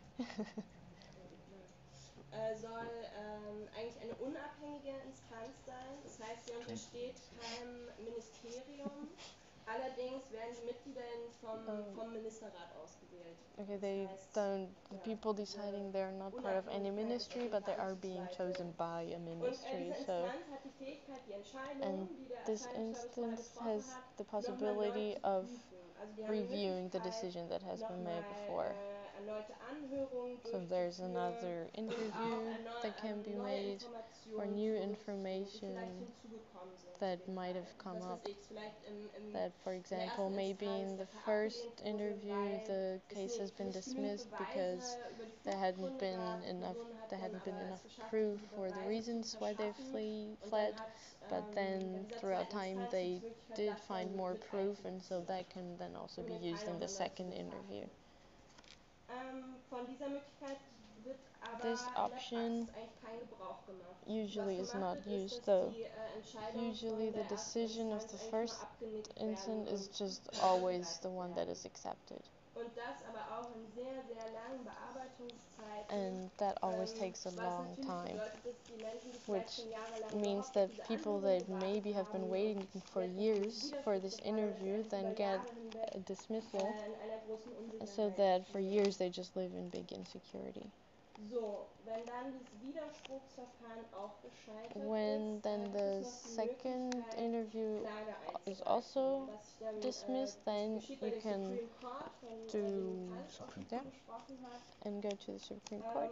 D: eigentlich eine unabhängige Instanz sein. Das heißt, sie untersteht keinem Ministerium. Allerdings werden die Mitglieder vom Ministerrat ausgewählt.
B: Okay,
D: Das
B: they
D: heißt,
B: don't, the people deciding they're not part of any ministry, but they are being chosen by a ministry.
D: Diese
B: So,
D: Instanz hat die Fähigkeit, die Entscheidung,
B: and
D: die der
B: this
D: Asylum-Service vorher
B: instance
D: getroffen
B: has
D: hat,
B: the
D: nochmal neu
B: possibility
D: zu
B: of
D: prüfen. Also die haben die
B: reviewing the
D: Möglichkeit,
B: decision that has been made
D: nochmal
B: before.
D: erneute Anhörungen
B: So there's
D: durchzuführen
B: another
D: und
B: interview
D: auch
B: that can be
D: neue
B: made or
D: Informationen
B: new
D: die
B: information
D: vielleicht hinzugekommen sind.
B: that might have come
D: Was
B: up.
D: weiß ich, vielleicht
B: That, for example, maybe in the first interview the case has been dismissed because there hadn't been enough proof for the reasons why they fled, but then throughout time they did find more proof, and so that can then also be used in the second interview.
D: Von dieser Möglichkeit wird aber
B: This
D: in der
B: option
D: Praxis eigentlich kein Gebrauch gemacht.
B: usually
D: Was
B: is
D: gemacht
B: not
D: wird,
B: used
D: ist, dass
B: though.
D: die Entscheidung
B: Usually
D: von
B: the
D: der ersten
B: decision of
D: Instanz
B: the
D: eigentlich
B: first
D: nur abgenickt
B: instant
D: werden
B: is
D: und
B: just
D: weitergeleitet
B: always the one that
D: werden.
B: is accepted.
D: Und das aber auch in sehr, sehr langen Bearbeitungszeiten,
B: And that always takes a
D: was
B: long
D: natürlich
B: time,
D: bedeutet, dass die Menschen, die
B: which
D: vielleicht schon jahrelang
B: means
D: überhaupt
B: that
D: auf diese
B: people
D: Anhörung
B: that maybe
D: gewartet
B: have been
D: haben
B: waiting
D: und
B: for
D: jetzt
B: years for this interview then get a dismissal,
D: in einer großen
B: so
D: Unsicherheit
B: that for
D: fühlen.
B: years they just live in big insecurity.
D: So, wenn dann das Widerspruchsverfahren auch gescheitert
B: When
D: ist,
B: then
D: gibt
B: the
D: es noch die
B: second
D: Möglichkeit,
B: interview
D: Klage
B: is
D: einzureichen.
B: also
D: Was ich dann,
B: dismissed,
D: das
B: then
D: geschieht bei
B: you
D: dem
B: can
D: Supreme Court, von
B: do
D: dem Hans auch schon
B: yeah,
D: gesprochen hat.
B: and go to the Supreme Court.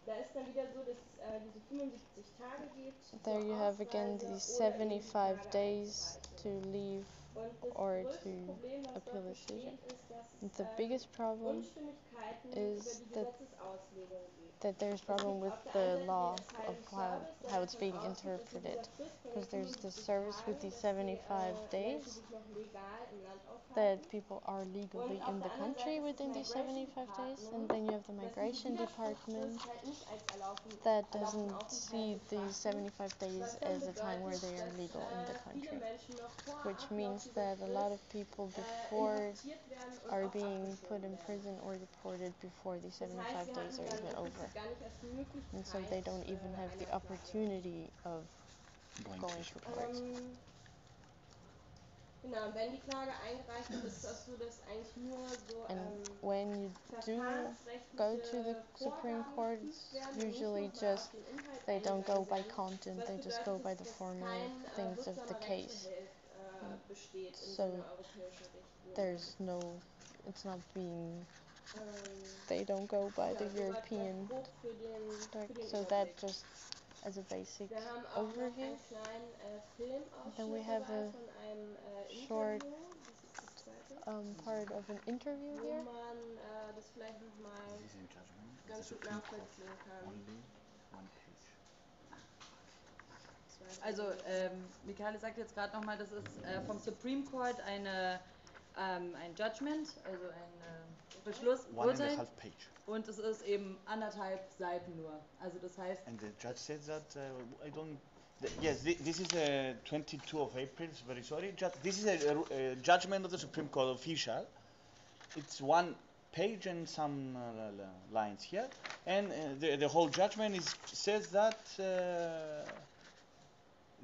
D: Da ist dann wieder so, dass es diese 75 Tage gibt
B: There
D: zur
B: you have again
D: Ausreise
B: these
D: oder eben die
B: 75
D: Klage
B: days to
D: einzureichen.
B: leave
D: Und das
B: or
D: größte
B: to
D: Problem, was
B: appeal
D: dort
B: the decision.
D: besteht, ist, dass
B: And
D: es
B: the biggest problem
D: Unstimmigkeiten
B: is
D: über die Gesetzesauslegung gibt.
B: that there's
D: Es
B: problem
D: gibt
B: with
D: auf der
B: the
D: einen Seite
B: law
D: den
B: of
D: Asylum-Service, der
B: how it's
D: davon
B: being
D: ausgeht, dass mit
B: interpreted,
D: dieser Frist von
B: because
D: den
B: there's the
D: 75
B: service with
D: Tagen,
B: these
D: dass die
B: 75
D: Menschen
B: days
D: sich noch legal im Land aufhalten.
B: that people are legally
D: Und auf
B: in the
D: der anderen
B: country
D: Seite ist
B: within
D: das
B: these
D: Migration
B: 75 days,
D: Department,
B: and then you have the
D: das diese
B: migration department
D: Widerspruchsfrist halt nicht als
B: that
D: erlaubten
B: doesn't
D: Aufenthalt
B: see these
D: betrachten,
B: 75 days
D: was dann
B: as a time where
D: bedeutet,
B: they are
D: dass
B: legal in the
D: viele
B: country,
D: Menschen noch vor
B: which
D: Ablauf
B: means
D: dieser
B: that a lot of
D: Frist
B: people before
D: inhaftiert werden und
B: are
D: auch
B: being put
D: abgeschoben
B: in
D: werden.
B: prison or deported before these
D: Das heißt,
B: 75
D: wir
B: days
D: hatten
B: are
D: dann
B: even
D: im
B: over.
D: Prinzip gar nicht erst die
B: And so they
D: Möglichkeit
B: don't even have the
D: einer Klage.
B: opportunity of going to court.
D: Genau, und wenn die Klage eingereicht wird, ist das so, dass eigentlich nur so
B: And when you do go to the Supreme Court, it's usually just they don't go by content, they just go by the formal things of the case. So there's no, it's not being, they don't go by the European text, so that just as a basic overview. Then we have a short part of an interview
D: wo
B: here.
D: man das vielleicht nochmal
E: This is in judgment.
D: ganz
E: The
D: gut
E: Supreme Court,
D: nachvollziehen kann.
E: only one page.
J: Also, Michael sagt jetzt gerade nochmal, das ist vom Supreme Court ein Judgment, also ein Beschluss, Urteil.
E: 1.5 page.
J: Und es ist eben 1,5 Seiten nur. Also das heißt...
E: And the judge said that I don't Yes, this is 22 of April. Very sorry. This is a judgment of the Supreme Court official. It's one page and some lines here, and the whole judgment says that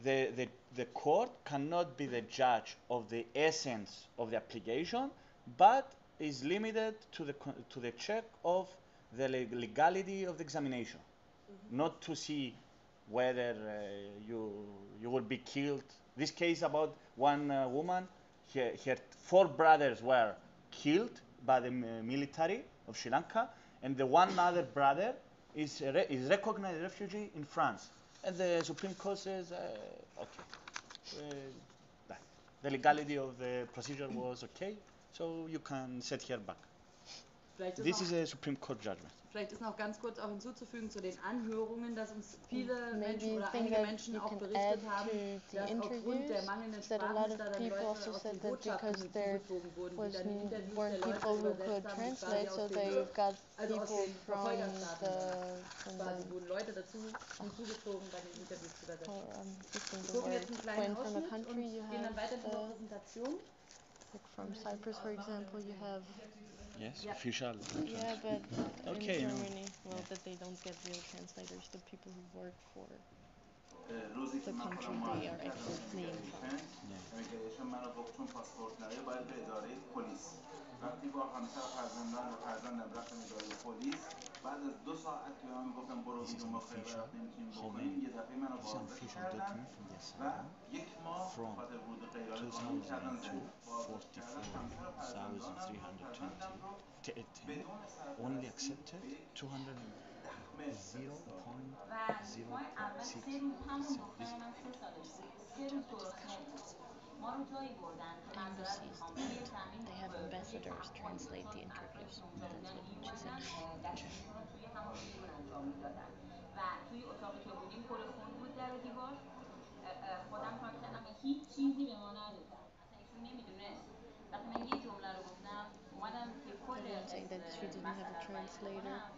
E: the court cannot be the judge of the essence of the application, but is limited to the check of the legality of the examination, not to see whether you will be killed. This case about one woman, her 4 brothers were killed by the military of Sri Lanka, and the one other brother is recognized refugee in France. And the Supreme Court says, the legality of the procedure was okay, so you can set her back. This is a Supreme Court judgment.
J: Vielleicht ist noch ganz kurz auch hinzuzufügen zu den Anhörungen, dass uns viele Menschen oder einige Menschen auch berichtet haben, dass aufgrund der mangelnden Sprachkenntnisse dann Leute aus den Botschaften hinzugezogen wurden, die dann die Interviews der Leute übersetzt haben, die quasi aus den Verfolgerstaaten waren. Quasi wurden Leute dazu hinzugezogen, bei den Interviews zu übersetzen. Wir gucken jetzt einen kleinen Ausschnitt und gehen dann weiter zur Präsentation.
B: Like from Cyprus, for example, you have.
E: Yes, official.
B: Yeah, but in Germany, well, that they don't get real translators. The people who work for the country they are actually fleeing from.
L: وقتی با همسر فرزندان و فرزندم رفتم اداره پلیس بعد از 2 ساعت که من گفتم برو بیرون ما خیلی وقت نمیتونیم بکنیم یه دفعه منو بازداشت کردن و 1 ماه خاطر ورود غیرقانونی قانون کردن زندان بازداشت کردن همسر و فرزندان رو بدون
E: only accepted 200
B: Embassies, they have ambassadors translate the interviews. That's what she said.
M: و توی اتاقی که بودیم تلفن بود در و دیوار خودم کار کردم و هیچ چیزی به ما ندادن اصلا ایشون نمیدونست وقتی من یه جمله رو گفتم اومدم که کل مسئله رو بکنم ایشون اصلا رفت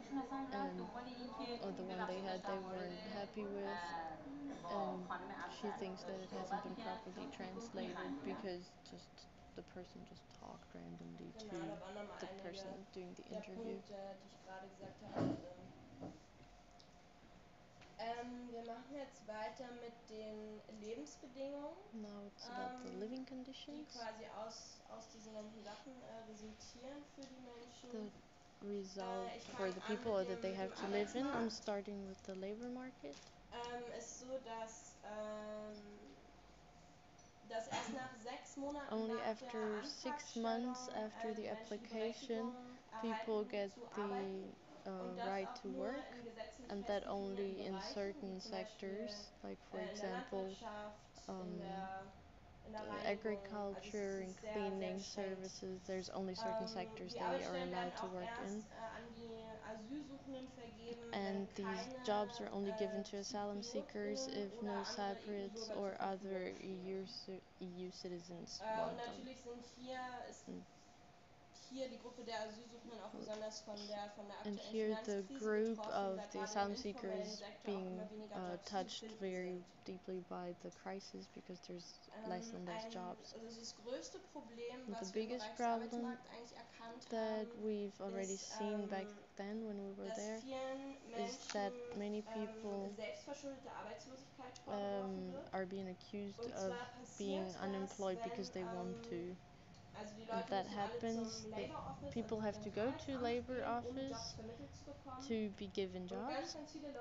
M: دنبال این که
B: or the one they had they weren't happy with, and she thinks that it hasn't been properly translated because just the person just talked randomly to the person doing the interview.
D: Wir machen jetzt weiter mit den Lebensbedingungen,
B: Now it's about the living
D: die
B: conditions.
D: quasi aus diesen ganzen Sachen resultieren für die Menschen.
B: The result for the people that they have to live in. I'm starting with the labor market.
D: Ist so, dass erst nach 6 Monaten
B: only
D: nach
B: after 6 months after the application people get the right to work, and that only in certain sectors, like for example agriculture and cleaning services. There's only certain sectors they are allowed to work in, and these jobs are only given to asylum seekers if no Cypriots or other EU citizens want them. And here the group of the asylum seekers being touched very deeply by the crisis because there's less and less jobs. And the biggest problem that we've already seen back then when we were there is that many people are being accused of being unemployed because they want to. And that happens, people have to go to labor office to be given jobs,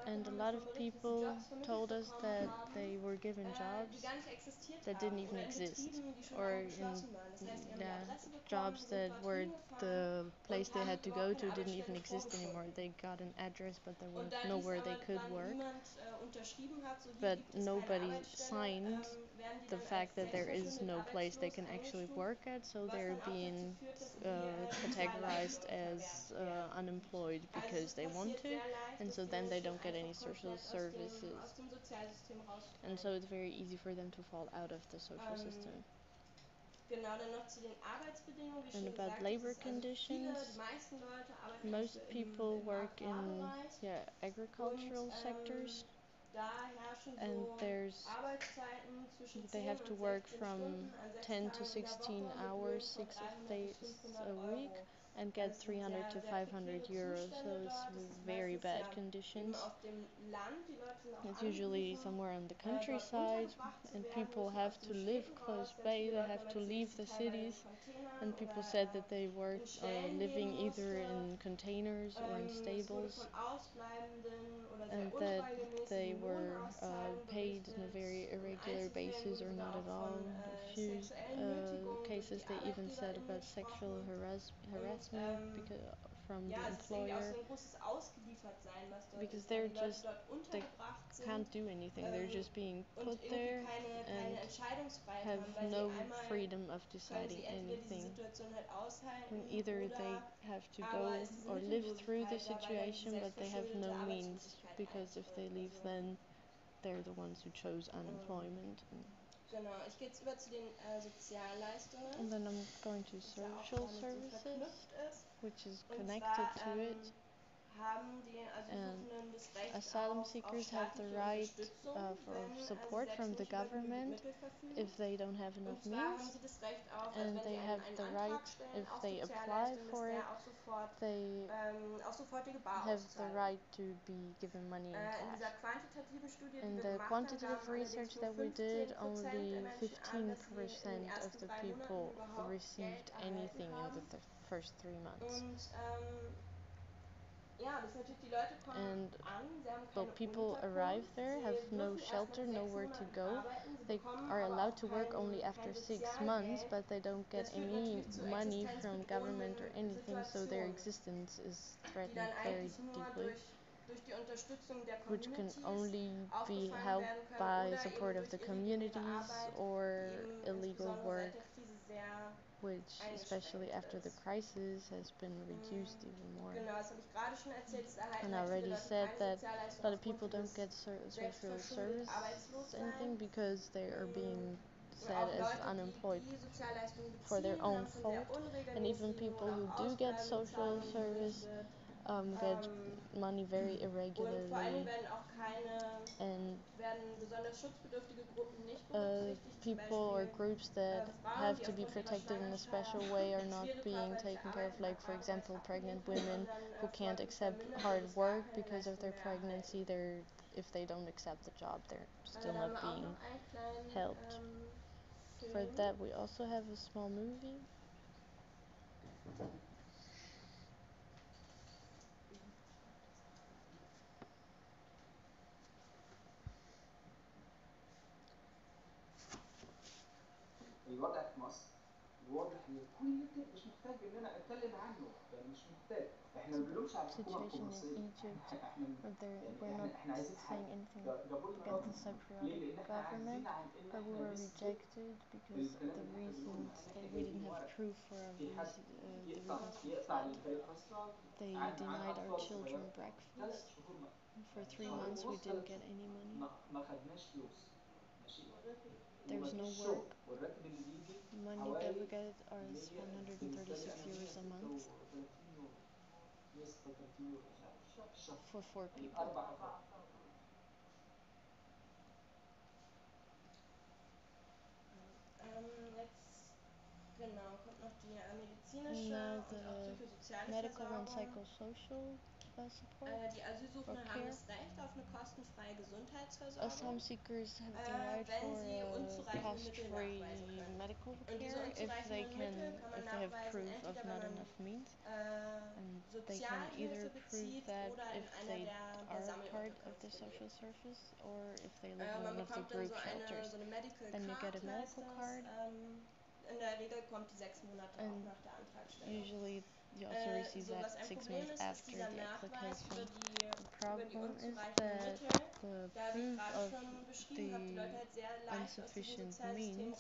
B: and a lot of people told us that they were given jobs that didn't even exist, or jobs that were the place they had to go to didn't even exist anymore. They got an address but there was nowhere they could work, but nobody signed the fact that there is no place they can actually work at, so they're being categorized as unemployed because they want to, and so then they don't get any social services, and so it's very easy for them to fall out of the social system. And about labor conditions, most people work in agricultural sectors. and they have to work from 10 to 16 hours, 6 days a week, and get 300 to 500 euros. So it's very bad conditions. It's usually somewhere on the countryside, and people have to live close by. They have to leave the cities, and people said that they were living either in containers or in stables, and that they were paid on a very irregular basis or not at all. A few cases they even said about sexual harassment from the employer, because they can't do anything. They're just being put there and have no freedom of deciding anything. And either they have to go or live through the situation, but they have no means, because if they leave, then they're the ones who chose unemployment. And then I'm going to social services, which is connected to it. And asylum seekers have the right for support from the government if they don't have enough means, and they have the right, if they apply for it, they have the right to be given money in cash. In the quantitative research that we did, only 15% of the people received anything in the first 3 months. And people arrive there, have no shelter, nowhere to go. They are allowed to work only after 6 months, but they don't get any money from government or anything, so their existence is threatened very deeply, which can only be helped by support of the communities or illegal work, which, especially after the crisis, has been reduced even more. And I already said that a lot of people don't get social service anything because they are being said as unemployed for their own fault. And even people who do get social service get money very irregularly, and people or groups that have to be protected in a special way are not being taken care of, like for example pregnant women who can't accept hard work because of their pregnancy. If they don't accept the job, they're still not being helped. For that we also have a small movie.
N: الوضع في مصر واضح لكل مش محتاج ان انا اتكلم عنه، يعني مش محتاج. احنا ما بنلومش على الحكومه القبرصيه، احنا عايزين حل. جابوا لنا رد. ليه؟ لان احنا عاجزين عن ان احنا نثبت البنات اللي احنا بنقول الحاجه دي موافقه. في حد يقطع البريكفاست عن اطفال صغيره 3 شهور
B: For 3 months we didn't get any money.
N: ما خدناش فلوس. ماشي.
B: There's no work.
N: والراتب اللي بيجي
B: Money that we get is 136 euros a month for 4 people. Now the medical and psychosocial support or care. Asylum seekers have the right for cost-free medical care if they have proof of not enough means, and they can either prove that if they are part of the social service or if they live in one of the group shelters. Then you get a medical card. And usually you also receive that 6 months after the application. The problem is that the proof of the insufficient means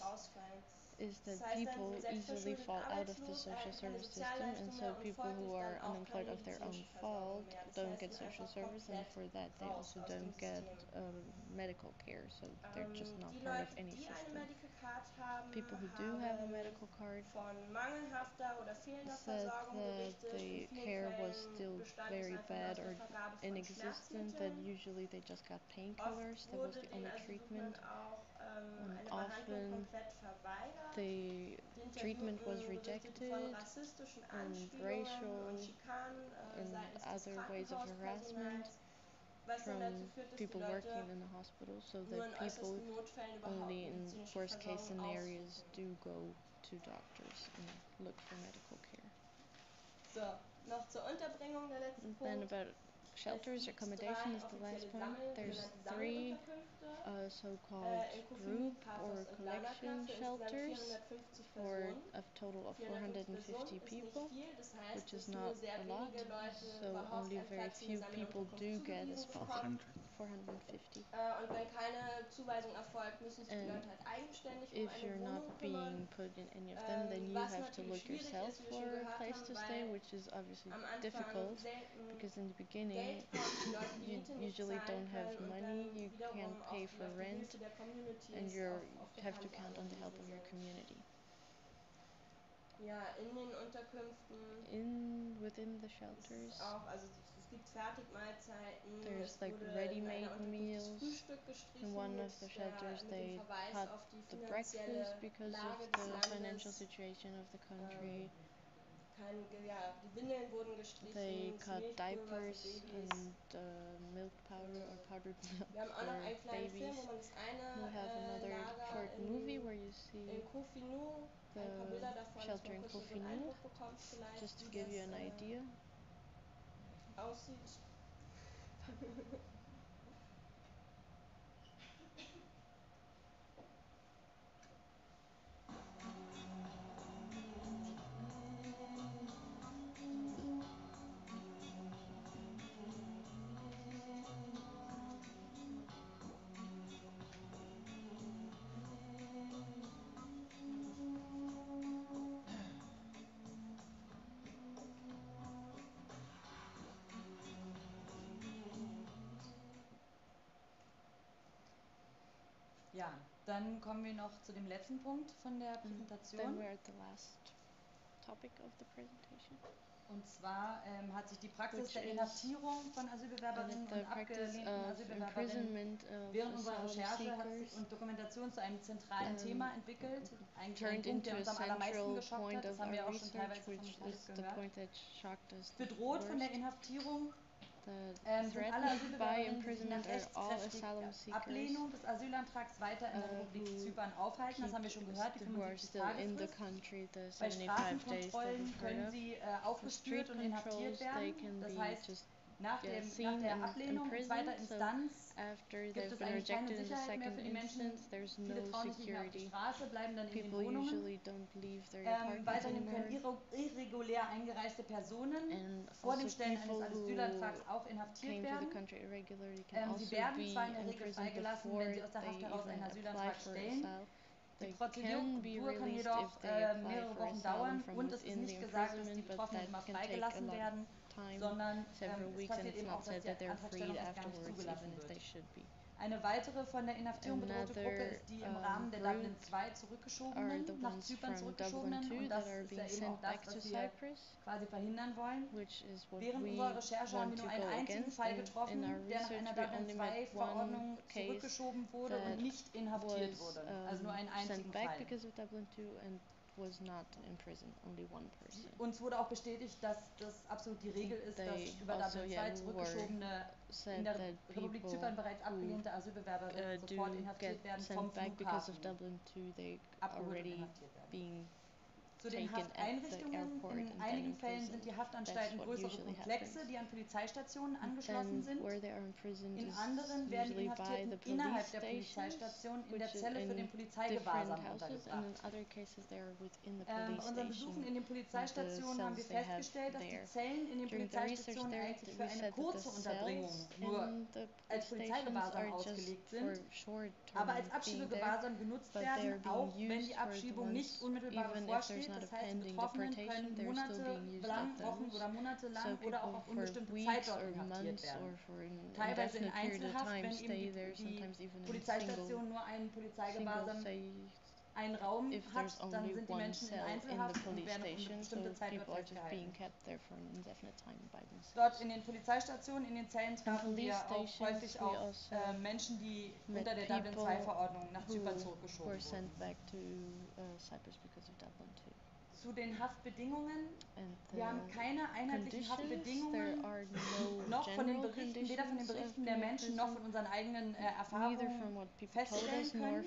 B: is that
D: Das heißt dann,
B: people
D: sind
B: easily
D: selbstverschuldet
B: fall out of the
D: arbeitslos,
B: social
D: erhalten keine
B: service system, and
D: Sozialleistungen
B: so
D: mehr und
B: people who
D: folglich
B: are
D: dann auch
B: unemployed
D: keine
B: of their own
D: medizinische
B: fault
D: Versorgung mehr. Das
B: don't
D: heißt,
B: get
D: sind
B: social
D: einfach
B: service, and
D: komplett
B: for that they
D: raus
B: also
D: aus
B: don't
D: dem
B: get
D: System.
B: medical care, so they're just not
D: Die
B: part
D: Leute,
B: of any
D: die eine
B: system.
D: Medical Card haben,
B: People who do have a
D: haben
B: medical card
D: von mangelhafter oder fehlender
B: said
D: Versorgung
B: that
D: berichtet.
B: the
D: In vielen
B: care was
D: Fällen
B: still
D: bestand es
B: very
D: einfach nur
B: bad
D: aus der
B: or
D: Vergabe von
B: inexistent, that
D: Schmerzmitteln.
B: usually they just got
D: Oft
B: painkillers, that was
D: wurde
B: the
D: den
B: only
D: Asylsuchenden
B: treatment,
D: auch
B: and
D: eine Behandlung
B: often
D: komplett verweigert.
B: the
D: Die
B: treatment was
D: Interviewten berichteten von
B: rejected,
D: rassistischen
B: and
D: Anspielungen
B: racial
D: und Schikanen
B: and
D: seitens des
B: other ways of harassment
D: Krankenhauspersonals, was dann dazu
B: from
D: führt, dass die
B: people
D: Leute
B: working in the hospital, so
D: nur
B: that
D: in
B: people
D: äußersten Notfällen überhaupt
B: only in
D: medizinische
B: worst case
D: Versorgung
B: scenarios
D: aufsuchen.
B: do go to doctors and look for medical care.
D: So, noch zur Unterbringung der letzte
B: And then
D: Punkt.
B: about shelters, accommodation is the last point. There's three so-called group or collection shelters for a total of 450 people, which is not a lot, so only very few people do get a spot. 450.
D: Und wenn keine Zuweisung erfolgt, müssen sich die Leute halt eigenständig
B: If
D: eine
B: you're not
D: Wohnung kümmern.
B: being put in any of them, then you
D: Was
B: have to
D: natürlich
B: look
D: schwierig
B: yourself
D: ist, wie wir
B: for
D: schon
B: a
D: gehört
B: place
D: haben,
B: to stay,
D: weil
B: which is obviously
D: am Anfang
B: difficult,
D: selten
B: because in the beginning
D: Geld kommt, die Leute die
B: you
D: Miete nicht
B: usually
D: zahlen
B: don't have
D: können und
B: money,
D: dann
B: you
D: wiederum
B: can't pay
D: auf
B: for
D: die
B: rent,
D: Hilfe der Community
B: and
D: ist,
B: you
D: auf
B: have to
D: Bekannte
B: count on the help of your
D: angewiesen sind.
B: community.
D: Ja, in den Unterkünften
B: Within the
D: ist
B: shelters,
D: auch, also es gibt Fertigmahlzeiten,
B: there's
D: es
B: like
D: wurde in
B: ready-made
D: einer Unterkunft
B: meals.
D: das Frühstück gestrichen
B: In one of
D: mit,
B: the shelters
D: mit
B: they
D: dem Verweis
B: cut
D: auf die
B: the
D: finanzielle
B: breakfast because of
D: Lage
B: the
D: des
B: financial
D: Landes.
B: situation of the country.
D: Die Windeln wurden gestrichen,
B: They
D: das
B: cut
D: Milchpulver
B: diapers
D: für Babys.
B: and milk powder or powdered milk
D: Wir haben auch noch einen
B: for
D: kleinen
B: babies.
D: Film, wo man das eine
B: We have another
D: Lager
B: short movie where you see
D: in Kofinu, ein paar Bilder davon, dass
B: shelter
D: man
B: in
D: kurz so einen
B: Kofinu,
D: Eindruck bekommt vielleicht,
B: just to
D: wie
B: give
D: das
B: you an idea.
D: aussieht.
J: Ja, dann kommen wir noch zu dem letzten Punkt von der Präsentation.
B: Then we're at the last topic of the presentation.
J: Und zwar hat sich die Praxis der Inhaftierung von Asylbewerberinnen und abgelehnten Asylbewerberinnen während unserer Recherche und Dokumentation zu einem zentralen Thema entwickelt. Eigentlich ein Punkt, der uns am allermeisten geschockt hat, das haben wir auch schon teilweise von Tages gehört. Bedroht von der Inhaftierung sind alle Asylbewerberinnen, die sich nach rechtskräftiger Ablehnung des Asylantrags weiter in der Republik Zypern aufhalten. Das haben wir schon gehört, die 75-Tagesfrist. Bei Straßenkontrollen können sie aufgespürt und inhaftiert werden. Das heißt, nach der Ablehnung in zweiter Instanz gibt es eigentlich keine Sicherheit mehr für die Menschen. Viele trauen sich nicht mehr auf die Straße, bleiben dann in den Wohnungen. Weiterhin können irregulär eingereiste Personen vor dem Stellen eines Asylantrags auch inhaftiert werden. Sie werden zwar in der Regel freigelassen, wenn sie aus der Haft heraus einen Asylantrag stellen. Die Prozedur kann jedoch mehrere Wochen dauern und es ist nicht gesagt, dass die Betroffenen immer freigelassen werden, sondern es passiert eben auch, dass die Antragstellung erst gar nicht zugelassen wird. Eine weitere von der Inhaftierung bedrohte Gruppe ist die im Rahmen der Dublin II zurückgeschobenen, nach Zypern zurückgeschobenen, und das ist ja eben auch das, was wir quasi verhindern wollen. Während unserer Recherche haben wir nur einen einzigen Fall getroffen, der nach einer Dublin II-Verordnung zurückgeschoben wurde und nicht inhaftiert wurde. Also nur einen einzigen Fall.
B: Was not in prison, only one person.
J: Uns wurde auch bestätigt, dass das absolut die Regel ist, dass über Dublin II zurückgeschobene, in der Republik Zypern bereits abgelehnte Asylbewerberinnen sofort inhaftiert werden vom Flughafen.
B: Dublin II, they
J: abgeholt und
B: already
J: inhaftiert werden.
B: being
J: Zu den Hafteinrichtungen, in einigen Fällen sind die Haftanstalten größere Komplexe, die an Polizeistationen angeschlossen sind. In anderen werden die Inhaftierten innerhalb der Polizeistationen in der Zelle für den Polizeigewahrsam untergebracht. Bei unseren Besuchen in den Polizeistationen haben wir festgestellt, dass die Zellen in den Polizeistationen eigentlich für eine kurze Unterbringung nur als Polizeigewahrsam ausgelegt sind, aber als Abschiebegewahrsam genutzt werden, auch wenn die Abschiebung nicht unmittelbar bevorsteht. Das heißt, die Betroffenen können monatelang, Wochen oder Monate lang oder auch auf unbestimmte Zeit dort inhaftiert werden. Teilweise in Einzelhaft, wenn eben die Polizeistation nur einen Polizeigewahrsam einen Raum hat, dann sind die Menschen in Einzelhaft und werden auf eine bestimmte Zeit dort festgehalten. Dort in den Polizeistationen, in den Zellen trafen wir auch häufig auch Menschen, die unter der Dublin-II-Verordnung nach Zypern zurückgeschoben wurden. Zu den Haftbedingungen. Wir haben keine einheitlichen Haftbedingungen, noch von den Berichten, weder von den Berichten der Menschen noch von unseren eigenen Erfahrungen feststellen können.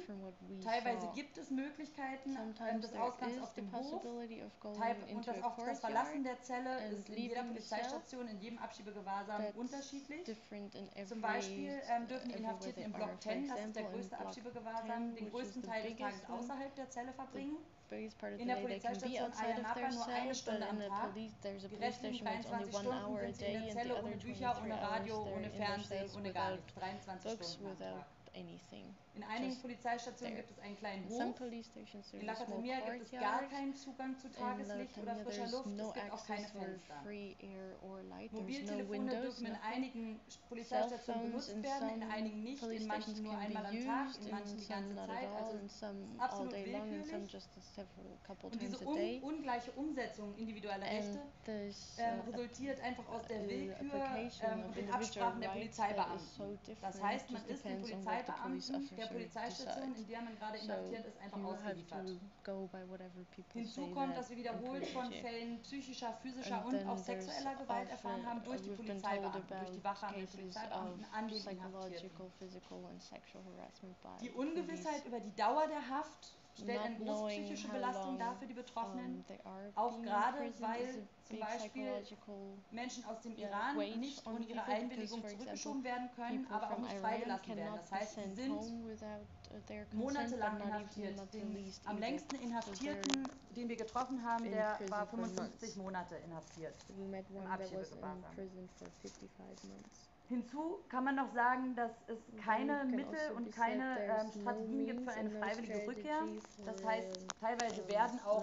J: Teilweise gibt es Möglichkeiten des Ausgangs auf dem Hof und das Verlassen der Zelle ist in jeder Polizeistation, in jedem Abschiebegewahrsam unterschiedlich. Zum Beispiel dürfen die Inhaftierten im Block 10, das ist der größte Abschiebegewahrsam, den größten Teil des Tages außerhalb der Zelle verbringen. In der Polizeistation Ayanapa nur eine Stunde am Tag. Die restlichen 23 Stunden sind sie in der Zelle ohne Bücher, ohne Radio, ohne Fernsehen, ohne gar nichts. 23 Stunden am Tag. In einigen Polizeistationen gibt es einen kleinen Hof. In La Catamia gibt es gar keinen Zugang zu Tageslicht oder frischer Luft. Es gibt auch keine Fenster. Mobiltelefone dürfen in einigen Polizeistationen benutzt werden, in einigen nicht, in manchen nur einmal am Tag, in manchen die ganze Zeit. Also es ist absolut willkürlich. Und diese ungleiche Umsetzung individueller Rechte resultiert einfach aus der Willkür und den Absprachen der Polizeibeamten. Das heißt, man ist den Polizeibeamten der Polizeistation, in der man gerade inhaftiert ist, einfach ausgeliefert. Hinzu kommt, dass wir wiederholt von Fällen psychischer, physischer und auch sexueller Gewalt erfahren haben durch die Polizeibeamten, durch die wachsamenden Polizeibeamten an den Inhaftierten. Die Ungewissheit über die Dauer der Haft stellt eine große psychische Belastung dar für die Betroffenen, auch gerade weil zum Beispiel Menschen aus dem Iran nicht ohne ihre Einwilligung zurückgeschoben werden können, aber auch nicht freigelassen werden. Das heißt, sie sind monatelang inhaftiert. Den am längsten Inhaftierten, den wir getroffen haben, der war 55 Monate inhaftiert im Abschiebegewahrsam. Hinzu kann man noch sagen, dass es keine Mittel und keine Strategien gibt für eine freiwillige Rückkehr. Das heißt, teilweise werden auch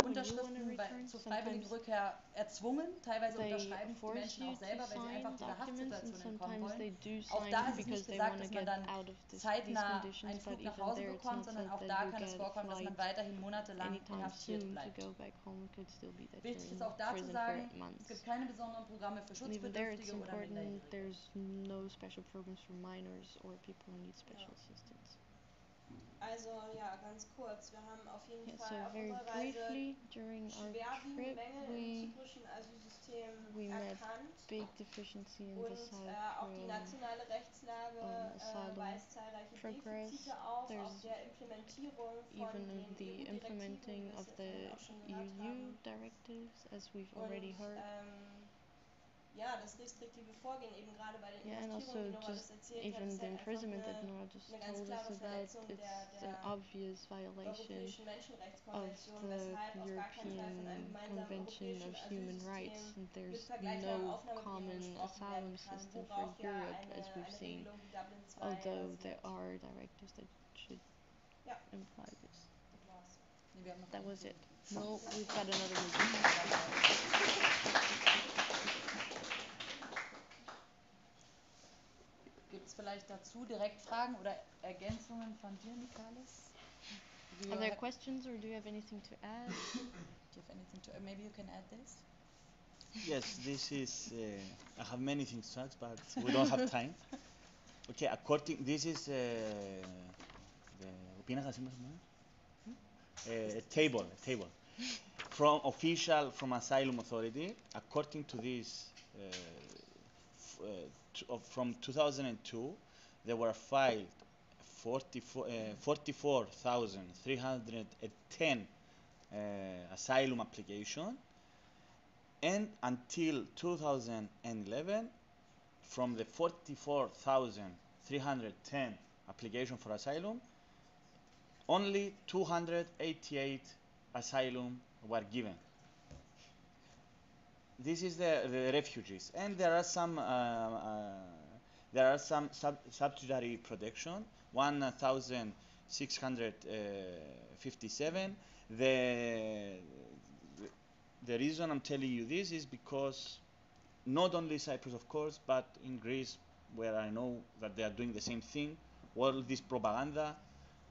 J: Unterschriften zur freiwilligen Rückkehr erzwungen. Teilweise unterschreiben die Menschen auch selber, weil sie einfach dieser Haftsituation entkommen wollen. Auch da ist es nicht gesagt, dass man dann zeitnah einen Flug nach Hause bekommt, sondern auch da kann es vorkommen, dass man weiterhin monatelang inhaftiert bleibt. Wichtig ist auch da zu sagen, es gibt keine besonderen Programme für Schutzbedürftige oder Minderjährige.
B: No special programs for minors or people who need special assistance.
D: Also ja, ganz kurz. Wir haben auf jeden Fall auf unserer Reise schwerwiegende Mängel im zyprischen Asylsystem erkannt und auch die nationale Rechtslage weist zahlreiche Defizite auf der Implementierung von den EU-Direktiven, wie wir es auch schon gehört haben. Ja, das restriktive Vorgehen eben gerade bei den Inhaftierungen, wie Nora das erzählt hat, ist halt einfach eine ganz klare Verletzung der Europäischen Menschenrechtskonvention, weshalb auf gar keinen Fall von einem gemeinsamen europäischen Asylsystem mit vergleichbaren Aufnahmebedingungen gesprochen werden kann, worauf ja eine Regelung wie Dublin II basiert. Ja.
B: That was it. No, we've got another meeting.
J: Gibt es vielleicht dazu direkt Fragen oder Ergänzungen von dir, Michaelis?
B: Are there questions or do you have anything to add?
J: Do you have anything to add? Maybe you can add this?
E: Yes, this is, I have many things to add, but we don't have time. Okay, this is a table. From Asylum Authority, according to this, from 2002, there were filed 44,310 asylum application, and until 2011, from the 44,310 applications for asylum, only 288 asylum were given. This is the refugees, and there are some subsidiary protection, 1,657. The reason I'm telling you this is because not only Cyprus, of course, but in Greece, where I know that they are doing the same thing, all this propaganda,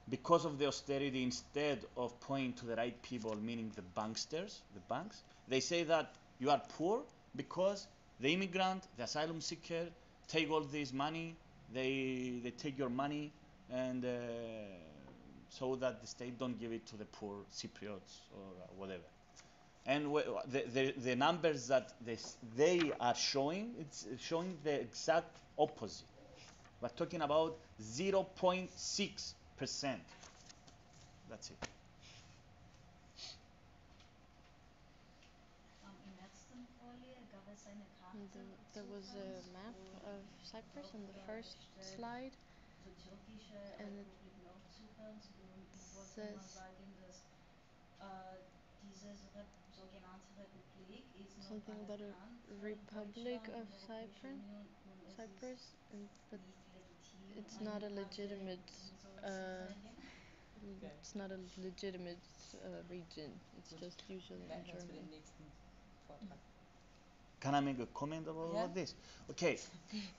E: because of the austerity, instead of pointing to the right people, meaning the banksters, the banks, they say that you are poor because the immigrant, the asylum seeker, take all this money, they take your money, and so that the state don't give it to the poor Cypriots or whatever. And the numbers that they are showing, it's showing the exact opposite. We're talking about 0.6%. That's it.
B: There was a map of Cyprus on the first slide, and it says something about a Republic of Cyprus, but it's not a legitimate. It's not a legitimate region. It's just usually in Germany.
E: Can I make a comment about this? Okay,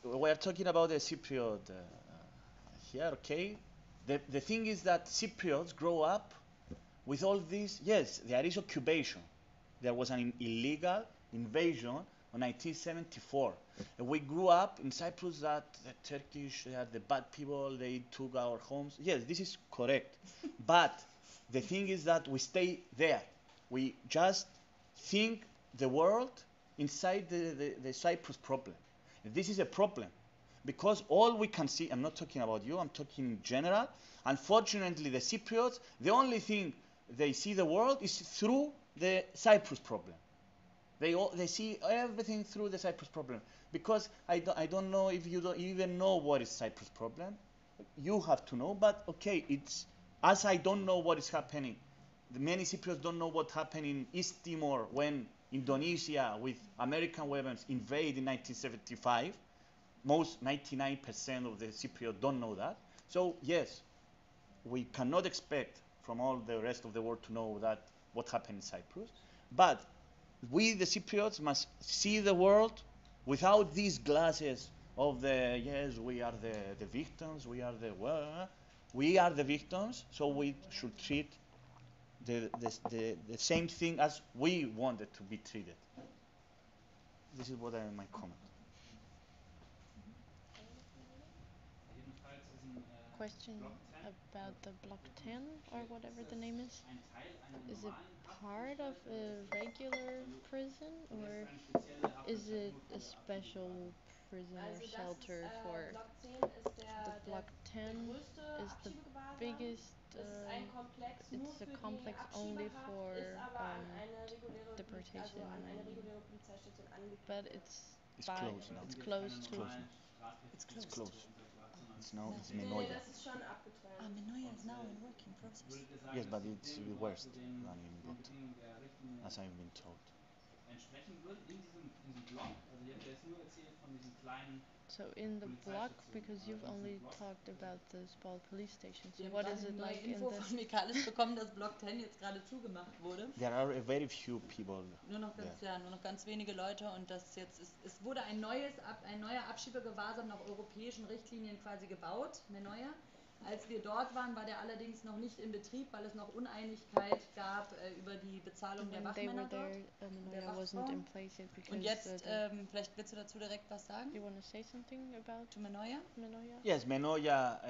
E: we are talking about the Cypriot here, okay? The thing is that Cypriots grow up with all this. Yes, there is occupation. There was an illegal invasion in 1974. And we grew up in Cyprus that the Turkish, they are the bad people, they took our homes. Yes, this is correct. But the thing is that we stay there. We just think the world inside the Cyprus problem. And this is a problem. Because all we can see, I'm not talking about you, I'm talking in general. Unfortunately, the Cypriots, the only thing they see the world is through the Cyprus problem. They see everything through the Cyprus problem. Because I don't know if you don't even know what is Cyprus problem. You have to know, but okay, it's as I don't know what is happening. Many Cypriots don't know what happened in East Timor when Indonesia with American weapons invaded in 1975. Most 99% of the Cypriots don't know that. So yes, we cannot expect from all the rest of the world to know that what happened in Cyprus. But we, the Cypriots, must see the world without these glasses of the, yes, we are the victims, we are the victims, so we should treat the same thing as we wanted to be treated. This is what my comment.
B: Question about the Block 10 or whatever the name is. Is it part of a regular prison or is it a special prison or shelter for the Block 10 is the biggest it's a complex only for deportation, but it's
E: closed now.
B: It's closed to
E: It's closed. It's now it's
D: Nee,
E: Menoya.
D: das ist schon abgetrennt.
J: Menoya is now in working process.
E: Yes, but it's worse than in Block 10, as I've been told.
K: Entsprechen würde in diesem Block, also ihr habt jetzt nur erzählt von diesen kleinen.
B: So in the block, because you've only talked about the small police station. So what is it like in
J: Info von Michaelis bekommen, dass Block 10 jetzt gerade zugemacht wurde.
E: There are very few people.
J: Nur noch ganz wenige Leute und das jetzt es wurde ein neuer Abschiebegewahrsam nach europäischen Richtlinien quasi gebaut, Menoya. Als wir dort waren, war der allerdings noch nicht in Betrieb, weil es noch Uneinigkeit gab über die Bezahlung der Wachmänner dort, der Wachfrauen. Und jetzt, vielleicht willst du dazu direkt was sagen?
B: You want to say something about
J: Menoya?
E: Yes, Menoya.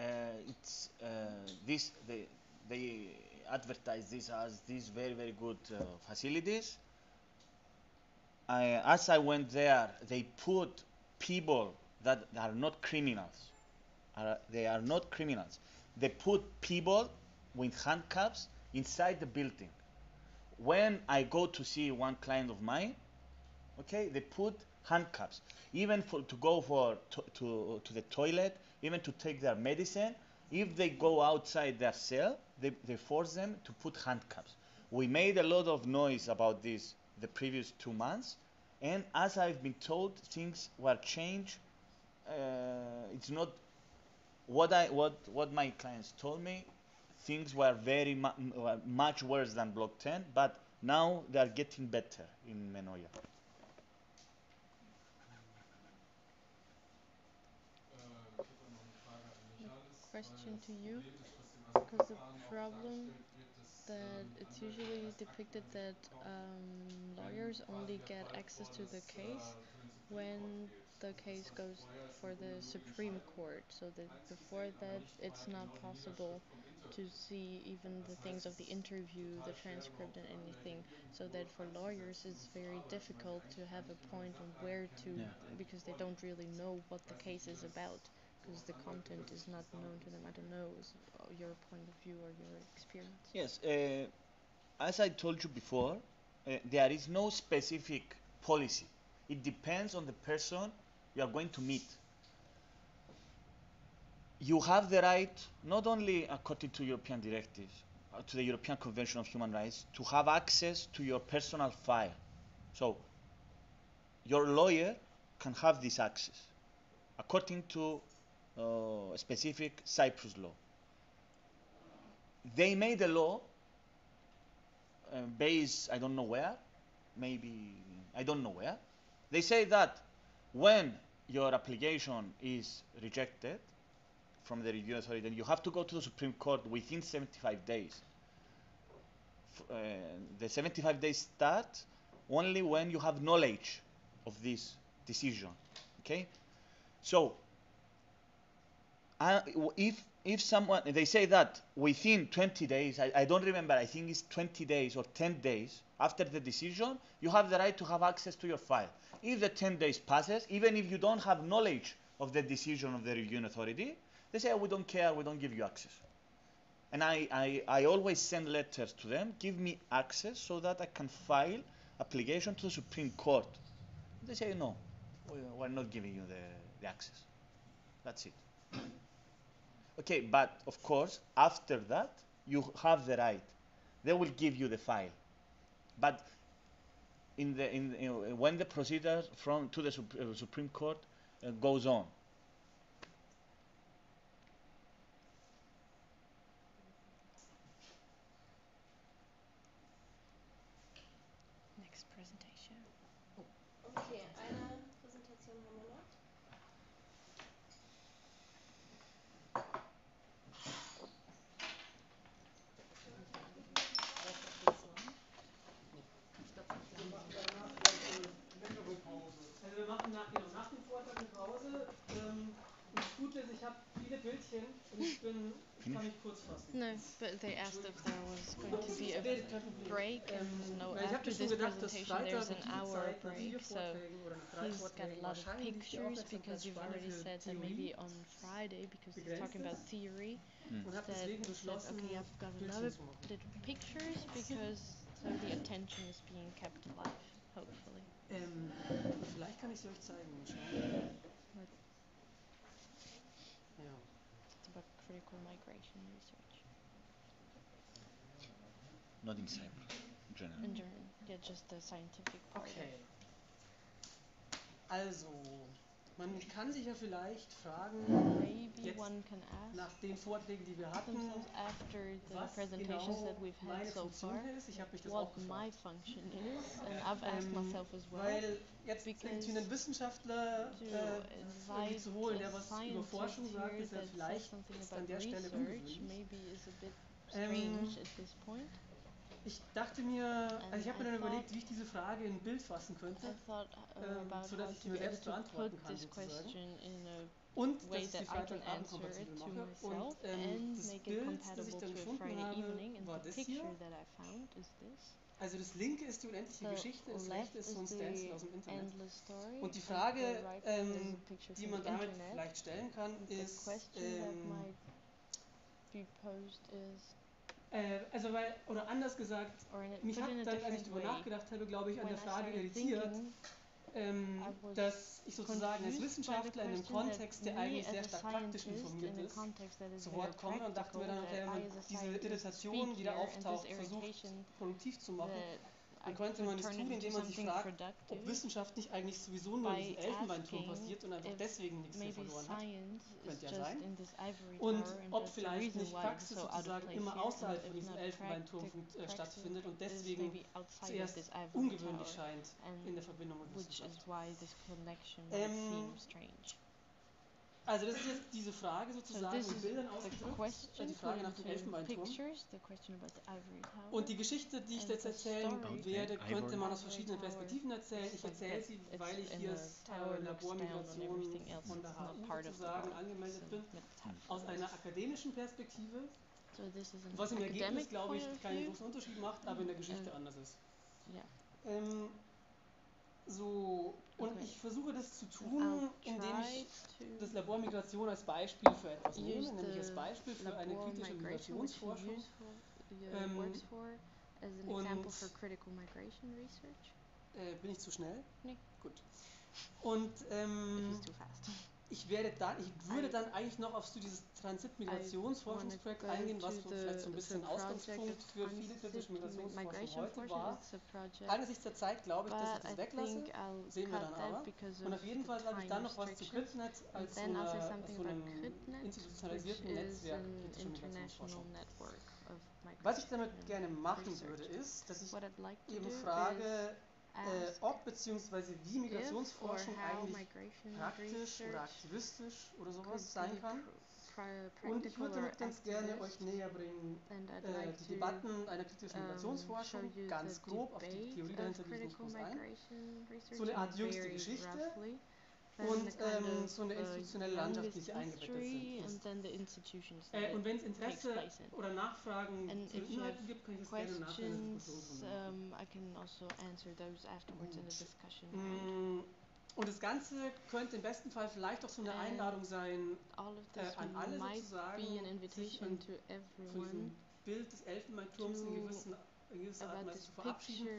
E: It's they advertise this as these very good facilities. As I went there, they put people that are not criminals. They are not criminals. They put people with handcuffs inside the building. when I go to see one client of mine, okay, they put handcuffs, even to go to the toilet, even to take their medicine. If they go outside their cell, they force them to put handcuffs. We made a lot of noise about this the previous 2 months, and as I've been told, things were changed. It's not what my clients told me. Things were much worse than Block 10, but now they are getting better in Menoya.
B: Question to you, because the problem that it's usually depicted that lawyers only get access to the case when the case goes for the Supreme Court, so that before that it's not possible to see even the things of the interview, the transcript and anything, so that for lawyers it's very difficult to have a point on where to, because they don't really know what the case is about, because the content is not known to them. I don't know, is your point of view or your experience?
E: Yes, as I told you before, there is no specific policy. It depends on the person you are going to meet. You have the right, not only according to European directives, to the European Convention of Human Rights, to have access to your personal file. So, your lawyer can have this access, according to a specific Cyprus law. They made a law based, I don't know where, maybe, I don't know where. They say that when your application is rejected from the review authority, then you have to go to the Supreme Court within 75 days. The 75 days start only when you have knowledge of this decision. Okay? So, if someone, they say that within 20 days, I don't remember, I think it's 20 days or 10 days after the decision, you have the right to have access to your file. If the 10 days passes, even if you don't have knowledge of the decision of the reviewing authority, they say, oh, we don't care, we don't give you access. And I always send letters to them, give me access so that I can file application to the Supreme Court. They say, no, we're not giving you the access. That's it. Okay, but of course, after that, you have the right. They will give you the file. But when the procedure to the Supreme Court goes on.
B: Next presentation.
D: Okay, eine Präsentation haben wir noch.
G: Also wir machen nach dem Vortrag eine Pause. Und das Gute ist, ich habe viele Bildchen und ich kann mich kurz fassen.
B: No, but they asked if there was going to be a break, and no,
G: ich
B: after
G: schon
B: this
G: gedacht, dass
B: presentation
G: Freitag
B: there's an hour break, so he's got a lot of pictures, because you've already said that maybe on Friday, because he's talking about theory, that okay, I've got a lot of little pictures, because so the attention is being kept alive, hopefully.
G: Vielleicht kann ich es euch zeigen. Schauen. Ja.
B: It's about critical migration research.
E: Not in Cyprus, in general.
B: In general, yeah, just the scientific part.
G: Okay. Also, man kann sich ja vielleicht fragen, jetzt nach den Vorträgen, die wir hatten, was genau meine Funktion ist. Ich habe mich das auch gefragt. Weil jetzt irgendwie einen Wissenschaftler zu holen, der was über Forschung sagt, ist ja vielleicht an der Stelle ungewöhnlich. Ich dachte mir, also ich habe mir dann überlegt, wie ich diese Frage in ein Bild fassen könnte, sodass ich sie mir selbst beantworten kann, sozusagen. Und dass ich sie Freitagabend-kompatibel mache. Und das Bild, das ich dann gefunden habe, war das hier. Also das linke ist die unendliche Geschichte, das rechte ist so ein Stencil aus dem Internet. Und die Frage, die man damit vielleicht stellen kann, ist, Oder anders gesagt, mich hat dann, als ich darüber nachgedacht habe, glaube ich, an der Frage irritiert, dass ich sozusagen als Wissenschaftler in einem Kontext, der eigentlich sehr stark praktisch informiert ist, zu Wort komme und dachte mir dann, okay, wenn man diese Irritation, die da auftaucht, versucht produktiv zu machen, dann könnte man es tun, indem man sich fragt, ob Wissenschaft nicht eigentlich sowieso nur in diesem Elfenbeinturm passiert und einfach deswegen nichts mehr verloren hat. Könnte ja sein. Und ob vielleicht nicht Praxis sozusagen immer außerhalb von diesem Elfenbeinturm stattfindet und deswegen zuerst ungewöhnlich scheint in der Verbindung mit Wissenschaft. Also das ist jetzt diese Frage sozusagen in Bildern ausgedrückt, die Frage nach dem Elfenbeinturm. Und die Geschichte, die ich jetzt erzählen werde, könnte man aus verschiedenen Perspektiven erzählen. Ich erzähle sie, weil ich hier als Labormigration von der HU sozusagen angemeldet bin, aus einer akademischen Perspektive, was im Ergebnis, glaube ich, keinen großen Unterschied macht, aber in der Geschichte anders ist. Und ich versuche das zu tun, indem ich das Labormigration als Beispiel für etwas nehme, nämlich als Beispiel für eine kritische Migrationsforschung. Bin ich zu schnell?
B: Nee.
G: Gut. Und ich würde dann eigentlich noch auf so dieses Transitmigrationsforschungsprojekt eingehen, was vielleicht so ein bisschen Ausgangspunkt für viele kritische Migrationsforschung heute war. Angesichts der Zeit glaube ich, dass ich das weglasse, sehen wir dann aber. Und auf jeden Fall sage ich dann noch was zu CryptNet als so einem institutionalisierten Netzwerk kritischer Migrationsforschung. Was ich damit gerne machen würde, ist, dass ich eben frage, ob bzw. wie Migrationsforschung eigentlich praktisch oder aktivistisch oder sowas sein kann. Und ich würde damit ganz gerne euch näher bringen die Debatten einer kritischen Migrationsforschung, ganz grob auf die Theorie dahinter gehe ich nicht groß ein, so eine Art jüngste Geschichte und so eine institutionelle Landschaft, wie sie eingebettet ist. Und wenn es Interesse oder Nachfragen zu den Inhalten gibt, kann ich das gerne nachher in der Diskussion. Und das Ganze könnte im besten Fall vielleicht auch so eine Einladung sein an alle sozusagen, sich von diesem Bild des Elfenbeinturms in gewisser Art und Weise zu verabschieden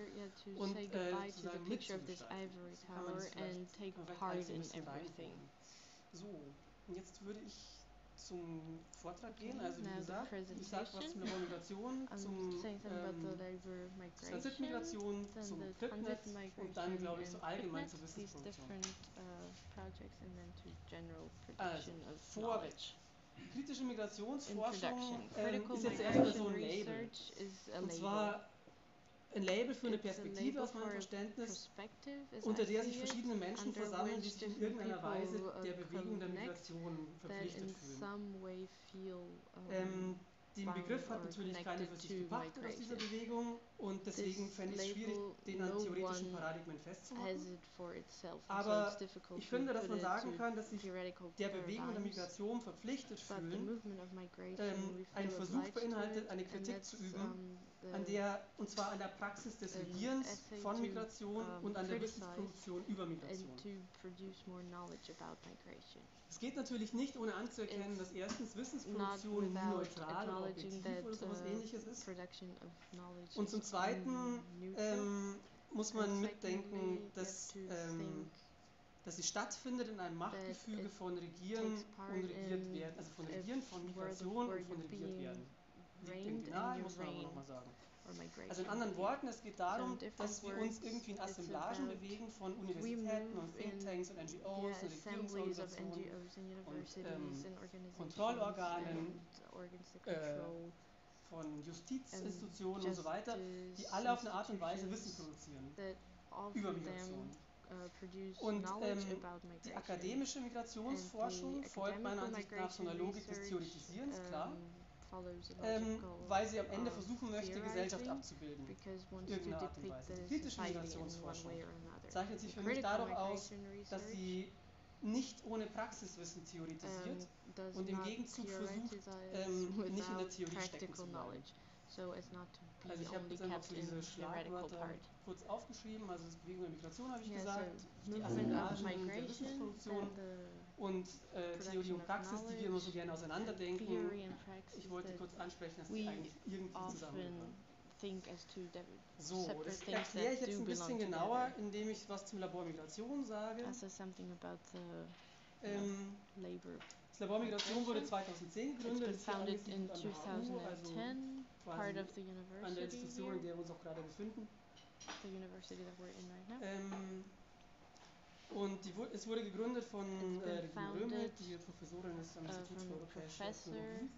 G: und sozusagen mitzugestalten. Kann man das vielleicht alles ein bisschen reinbringen. So, und jetzt würde ich zum Vortrag gehen. Also wie gesagt, ich sage was zum Labormigration, zum Transitmigration, zum CryptNet und dann, glaube ich, so allgemein zur Wissensproduktion. Also, vorweg. Kritische Migrationsforschung ist jetzt erstmal so ein Label. Und zwar ein Label für eine Perspektive aus meinem Verständnis, unter der sich verschiedene Menschen versammeln, die sich in irgendeiner Weise der Bewegung der Migration verpflichtet fühlen. Den Begriff hat natürlich keiner für sich gepachtet aus dieser Bewegung und deswegen fände ich es schwierig, den an theoretischen Paradigmen festzumachen. Aber ich finde, dass man sagen kann, dass sich der Bewegung der Migration verpflichtet fühlen, ein Versuch beinhaltet, eine Kritik zu üben, und zwar an der Praxis des Regierens von Migration und an der Wissensproduktion über Migration. Es geht natürlich nicht ohne anzuerkennen, dass erstens Wissensproduktion nie neutral oder objektiv oder sowas ähnliches ist. Und zum Zweiten muss man mitdenken, dass sie stattfindet in einem Machtgefüge von Regieren und regiert werden, also von Regieren, von Migration und von regiert werden. Liegt irgendwie nahe, muss man aber nochmal sagen. Also in anderen Worten, es geht darum, dass wir uns irgendwie in Assemblagen bewegen von Universitäten und Thinktanks und NGOs und Regierungsorganisationen und Kontrollorganen, von Justizinstitutionen und so weiter, die alle auf eine Art und Weise Wissen produzieren über Migration. Und die akademische Migrationsforschung folgt meiner Ansicht nach so einer Logik des Theoretisierens, klar, weil sie am Ende versuchen möchte, die Gesellschaft abzubilden, irgendeine Art und Weise. Die kritische Migrationsforschung zeichnet sich für mich dadurch aus, dass sie nicht ohne Praxiswissen theoretisiert und im Gegenzug versucht, nicht in der Theorie stecken zu bleiben. Also ich habe jetzt einfach so diese Schlagwörter kurz aufgeschrieben, also das Bewegung der Migration habe ich gesagt, die Assemblagen der Wissensproduktion und Theorie und Praxis, die wir immer so gerne auseinanderdenken. Ich wollte kurz ansprechen, dass die eigentlich irgendwie zusammengehören. So, das erkläre ich jetzt ein bisschen genauer, indem ich was zum Labor Migration sage. Das Labor Migration wurde 2010 gegründet, ist angesiedelt an der HU, also quasi an der Institution, in der wir uns auch gerade befinden. Und es wurde gegründet von Regine Röme, die Professorin ist am Institut für Europäische Ethnologie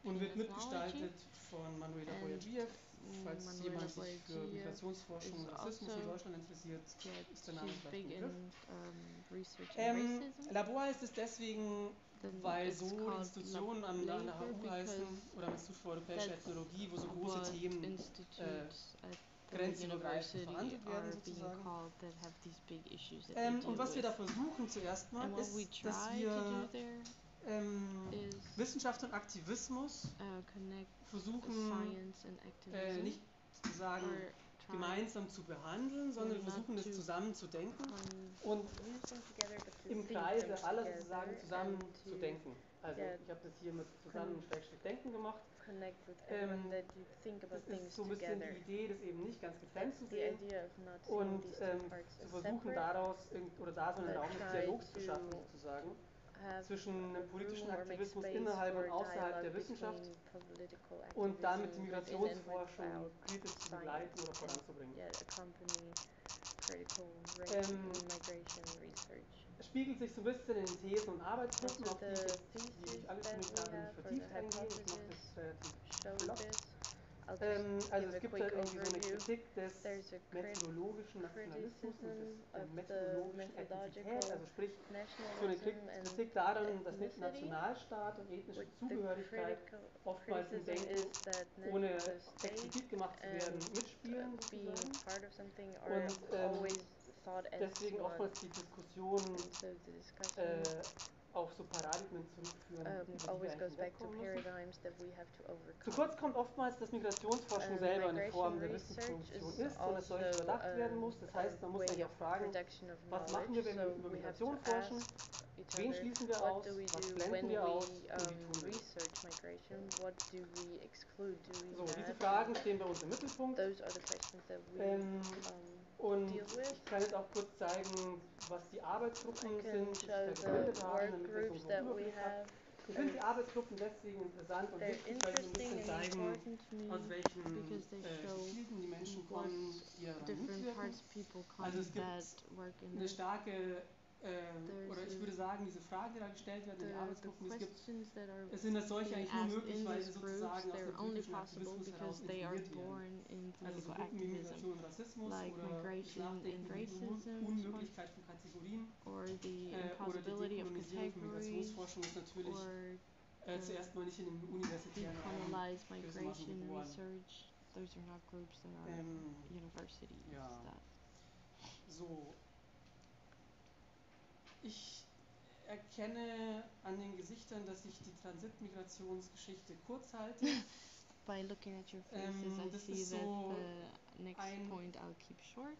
G: und wird mitgestaltet von Manuela Boyadiev. Falls jemand sich für Migrationsforschung und Rassismus in Deutschland interessiert, ist der Name vielleicht ein Begriff. Labor heißt es deswegen, weil so die Institutionen an der HU heißen, oder am Institut für Europäische Ethnologie, wo so große Themen grenzübergreifend verhandelt werden sozusagen. Und was wir da versuchen zuerst mal, ist, dass wir Wissenschaft und Aktivismus versuchen nicht sozusagen gemeinsam zu behandeln, sondern wir versuchen es zusammen zu denken und im Kreise aller sozusagen zusammen zu denken. Also ich habe das hier mit zusammen denken gemacht. Das ist so ein bisschen die Idee, das eben nicht ganz getrennt zu sehen und zu versuchen daraus oder da so einen Raum des Dialogs zu schaffen sozusagen zwischen dem politischen Aktivismus innerhalb und außerhalb der Wissenschaft und damit die Migrationsforschung kritisch zu begleiten oder voranzubringen. Es spiegelt sich so ein bisschen in den Thesen und Arbeitsgruppen, auf die ich jetzt, wie ich angekündigt habe, nicht vertieft eingehen. Ich mache das relativ flott. Also es gibt halt irgendwie so eine Kritik des methodologischen Nationalismus und der methodologischen Ethnizität, also sprich so eine Kritik daran, dass nicht Nationalstaat und ethnische Zugehörigkeit oftmals im Denken, ohne explizit gemacht zu werden, mitspielen sozusagen. Und deswegen oftmals die Diskussionen auf so Paradigmen zurückführen, über die wir eigentlich wegkommen müssen. Zu kurz kommt oftmals, dass Migrationsforschung selber eine Form der Wissensproduktion ist und es solch überdacht werden muss. Das heißt, man muss sich auch fragen, was machen wir, wenn wir über Migration forschen? Wen schließen wir aus? Was blenden wir aus? Und wie tun wir das? So, diese Fragen stehen bei uns im Mittelpunkt. Und ich kann jetzt auch kurz zeigen, was die Arbeitsgruppen sind, die sich da gebildet haben, damit wir so einen Überblick haben. Ich finde die Arbeitsgruppen deswegen interessant und wichtig, weil sie ein bisschen zeigen, aus welchen Gefilden die Menschen kommen, die daran mitwirken. Also es gibt eine starke, oder ich würde sagen, diese Fragen, die da gestellt werden in den Arbeitsgruppen, es sind als solche eigentlich nur möglich, weil sie sozusagen aus dem politischen Aktivismus heraus informiert werden. Also so Gruppen wie Migration und Rassismus oder das Nachdenken über die Unmöglichkeit von Kategorien oder die Dekolonisierung von Migrationsforschung ist natürlich zuerst mal nicht in einem universitären Raum gewissermaßen geboren. Ja. So. Ich erkenne an den Gesichtern, dass ich die Transitmigrationsgeschichte kurz halte.
B: By looking at your faces, I see that the next point I'll keep short.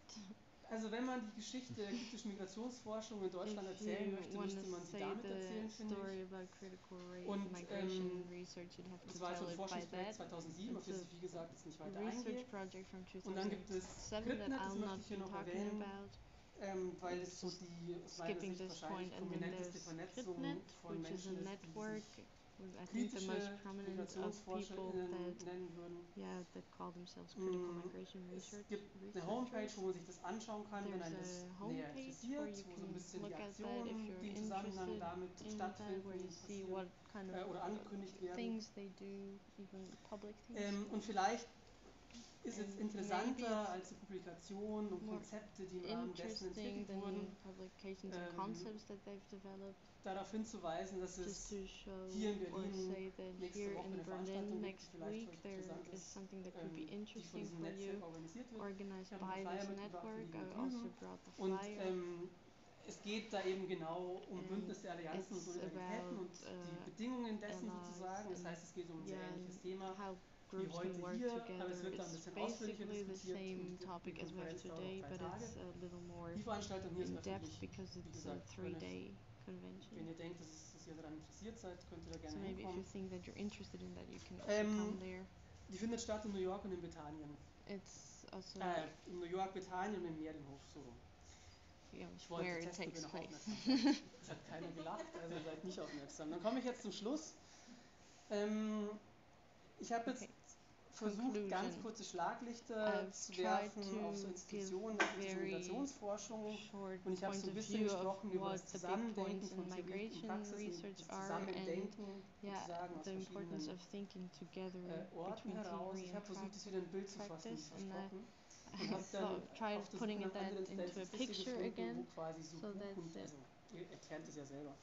G: Also wenn man die Geschichte der kritischen Migrationsforschung in Deutschland erzählen möchte, müsste man sie damit erzählen, finde ich. Und das war also ein Forschungsprojekt 2007, auf das ich wie gesagt jetzt nicht weiter eingehe. Und dann gibt es Skriptnet, das möchte ich hier noch erwähnen, weil es so die aus meiner Sicht wahrscheinlich prominenteste Vernetzung von Menschen ist, die sich kritische MigrationsforscherInnen nennen würden. Es gibt eine Homepage, wo man sich das anschauen kann, wenn einen das näher interessiert, wo so ein bisschen die Aktionen, die im Zusammenhang damit stattfinden, oder angekündigt werden. Und vielleicht ist es interessanter als die Publikationen und Konzepte, die im Rahmen dessen entwickelt wurden, darauf hinzuweisen, dass es hier in Berlin nächste Woche eine Veranstaltung gibt, die vielleicht interessant ist, die von diesem Netzwerk organisiert wird. Ich habe einen Flyer mitgebracht, die drüben. Und es geht da eben genau um Bündnis der Allianzen und Solidaritäten und die Bedingungen dessen sozusagen. Das heißt, es geht um ein sehr ähnliches Thema wie heute hier, aber es wird da ein bisschen ausführlicher diskutiert und die Konferenz dauert auch 3 Tage. Die Veranstaltung hier ist öffentlich, wie gesagt, für eine
B: convention.
G: Wenn ihr denkt, dass ihr daran interessiert seid, könnt ihr da gerne
B: So maybe if you
G: hinkommen.
B: think that you're interested in that, you can also come there.
G: Die findet statt in New York und in Britannien.
B: It's also
G: in New York, Britannien und im Medienhof, so rum.
B: Yeah,
G: Ich wollte
B: where it
G: testen,
B: takes
G: ob ihr noch
B: place.
G: aufmerksam seid. Es hat keiner gelacht, also ihr seid nicht aufmerksam. Dann komme ich jetzt zum Schluss. Ich habe jetzt versucht, ganz kurze Schlaglichter zu werfen auf so Institutionen der kritischen Migrationsforschung, und ich habe so ein bisschen gesprochen über das Zusammendenken von Theorie und Praxis und das Zusammendenken sozusagen aus verschiedenen Orten heraus. Ich habe versucht, das wieder in ein Bild zu fassen, wie versprochen. Und habe dann auf das andere Statistik gefunden, wo quasi so Buch und, also ihr erkennt es ja selber.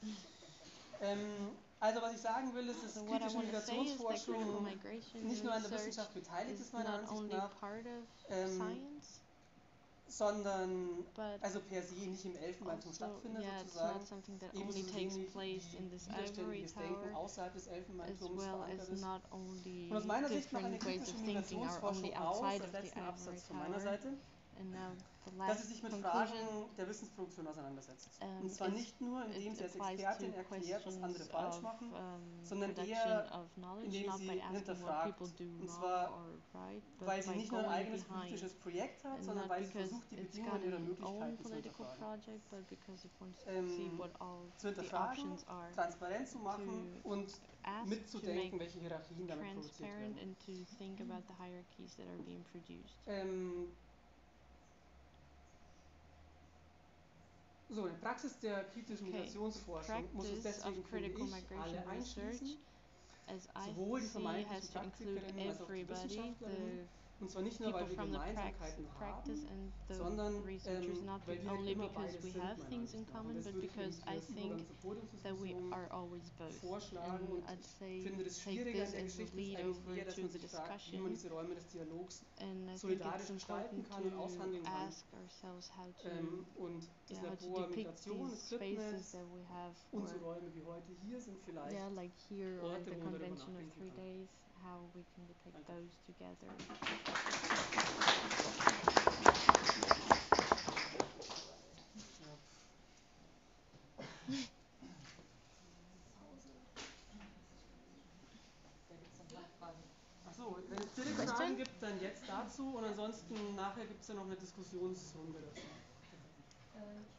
G: Also was ich sagen will, ist, dass kritische Migrationsforschung nicht nur an der Wissenschaft beteiligt ist, meiner Ansicht nach, sondern also per se nicht im Elfenbeinturm stattfindet, sozusagen, ebenso wenig wie widerständiges Denken außerhalb des Elfenbeinturms verankert ist. Und aus meiner Sicht noch eine kritische Migrationsforschung aus, als letzten Absatz von meiner Seite, dass sie sich mit Fragen der Wissensproduktion auseinandersetzt. Und zwar nicht nur, indem sie als Expertin erklärt, was andere falsch machen, sondern eher, indem sie hinterfragt. Und zwar, weil sie nicht nur ein eigenes politisches Projekt hat, sondern weil sie versucht, die Bedingungen ihrer Möglichkeiten zu hinterfragen. Zu hinterfragen, transparent zu machen und mitzudenken, welche Hierarchien damit produziert werden. So, eine Praxis der kritischen Migrationsforschung muss es deswegen, finde ich, alle einschließen, sowohl die vermeintlichen Praktikerinnen als auch die Wissenschaftlerinnen, und zwar nicht nur, weil wir Gemeinsamkeiten haben, sondern weil wir immer beides sind, meiner Ansicht nach. Und das würde ich nämlich als Übergang zur Podiumsdiskussion vorschlagen, und ich finde, das Schwierige an der Geschichte ist eigentlich eher, dass man sich fragt, wie man diese Räume des Dialogs solidarisch gestalten kann und aushandeln kann. Und das Labor Migration, das Skriptnetz und so Räume wie heute hier sind vielleicht Orte, wo man darüber nachdenken kann.
B: How we can depict those together.
G: Achso, wenn es direkt Fragen gibt, dann jetzt dazu, und ansonsten nachher gibt es ja noch eine Diskussionsrunde dazu.
H: Ich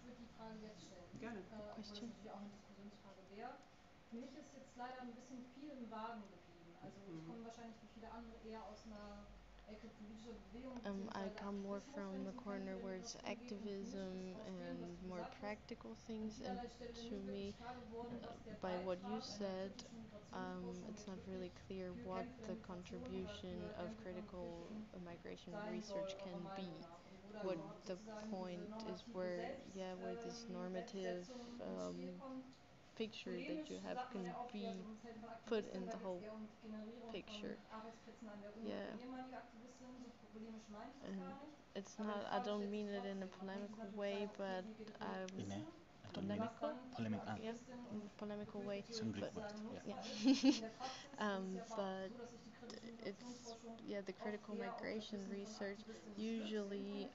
H: würde die Frage jetzt stellen.
G: Gerne.
H: Obwohl das natürlich auch eine Diskussionsfrage wäre. Für mich ist jetzt leider ein bisschen viel im Wagen geblieben. Also ich komme wahrscheinlich wie viele andere eher aus einer Ecke politischer Bewegung.
B: I come more from the corner where it's activism and more practical things, and to me, by what you said, it's not really clear what the contribution of critical migration research can be. What the point is where this normative picture that you have can be put in the whole picture. And it's not, I don't mean it in a polemical way, but polemical way, but it's the critical migration research usually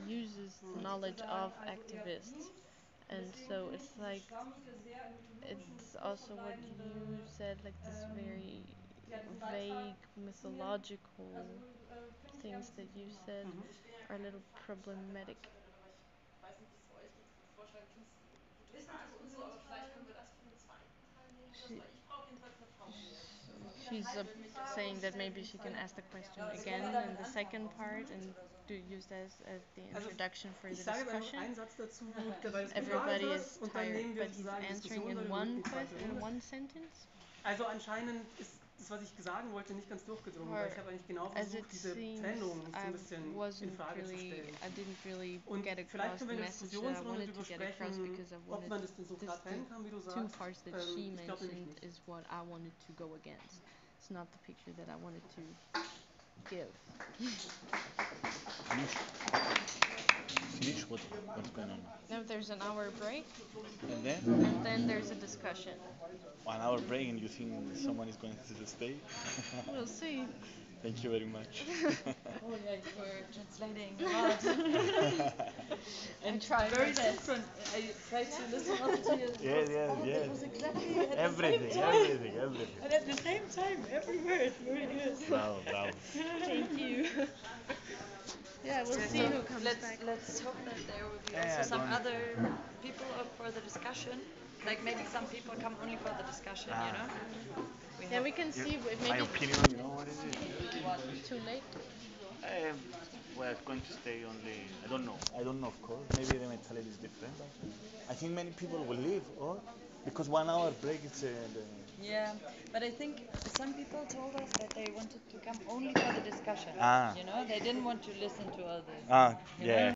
B: uses knowledge of activists. And so it's like, it's also what you said, like this very vague mythological things that you said are a little problematic. She's saying that maybe she can ask the question again in the second part and to use that as the introduction for the discussion. Everybody is tired, but he's answering in one sentence.
G: Also anscheinend ist das, was ich sagen wollte, nicht ganz durchgedrungen, weil ich habe eigentlich genau versucht, diese Trennung so ein bisschen in Frage zu stellen. Und vielleicht können wir in der Diskussionsrunde darüber sprechen, ob man das denn so klar trennen kann, wie du sagst. Ich glaube nämlich nicht.
B: Is what I wanted to go against. It's not the picture that I wanted to give.
E: Finish what's going on.
B: Now there's an hour break.
E: And
B: then there's a discussion.
E: 1 hour break, and you think someone is going to stay?
B: We'll see.
E: Thank you very much.
J: Oh yeah, you were translating a lot. And
B: tried
J: very
B: my best.
J: different. I tried to listen also to you.
E: Yes, yes, yes.
J: It was exactly at
E: Everything,
J: the same time.
E: everything.
J: And at the same time, every word, very good.
E: Bravo, bravo.
B: Thank you. Yeah, we'll see who comes back.
J: Let's hope that there will be
E: Yeah,
J: also some
E: don't-
J: other people up for the discussion. Like maybe some people come only for the discussion, you know?
B: Yeah, we can see if
E: My
B: maybe
E: opinion, you know what is it?
B: too late.
E: We're going to stay only. I don't know, of course. Maybe the mentality is different. But I think many people will leave, or because 1 hour break is.
J: Yeah, but I think some people told us that they wanted to come only for the discussion.
E: Ah.
J: You know, they didn't want to listen to all this.
E: Ah,
J: you
E: yeah.
J: know?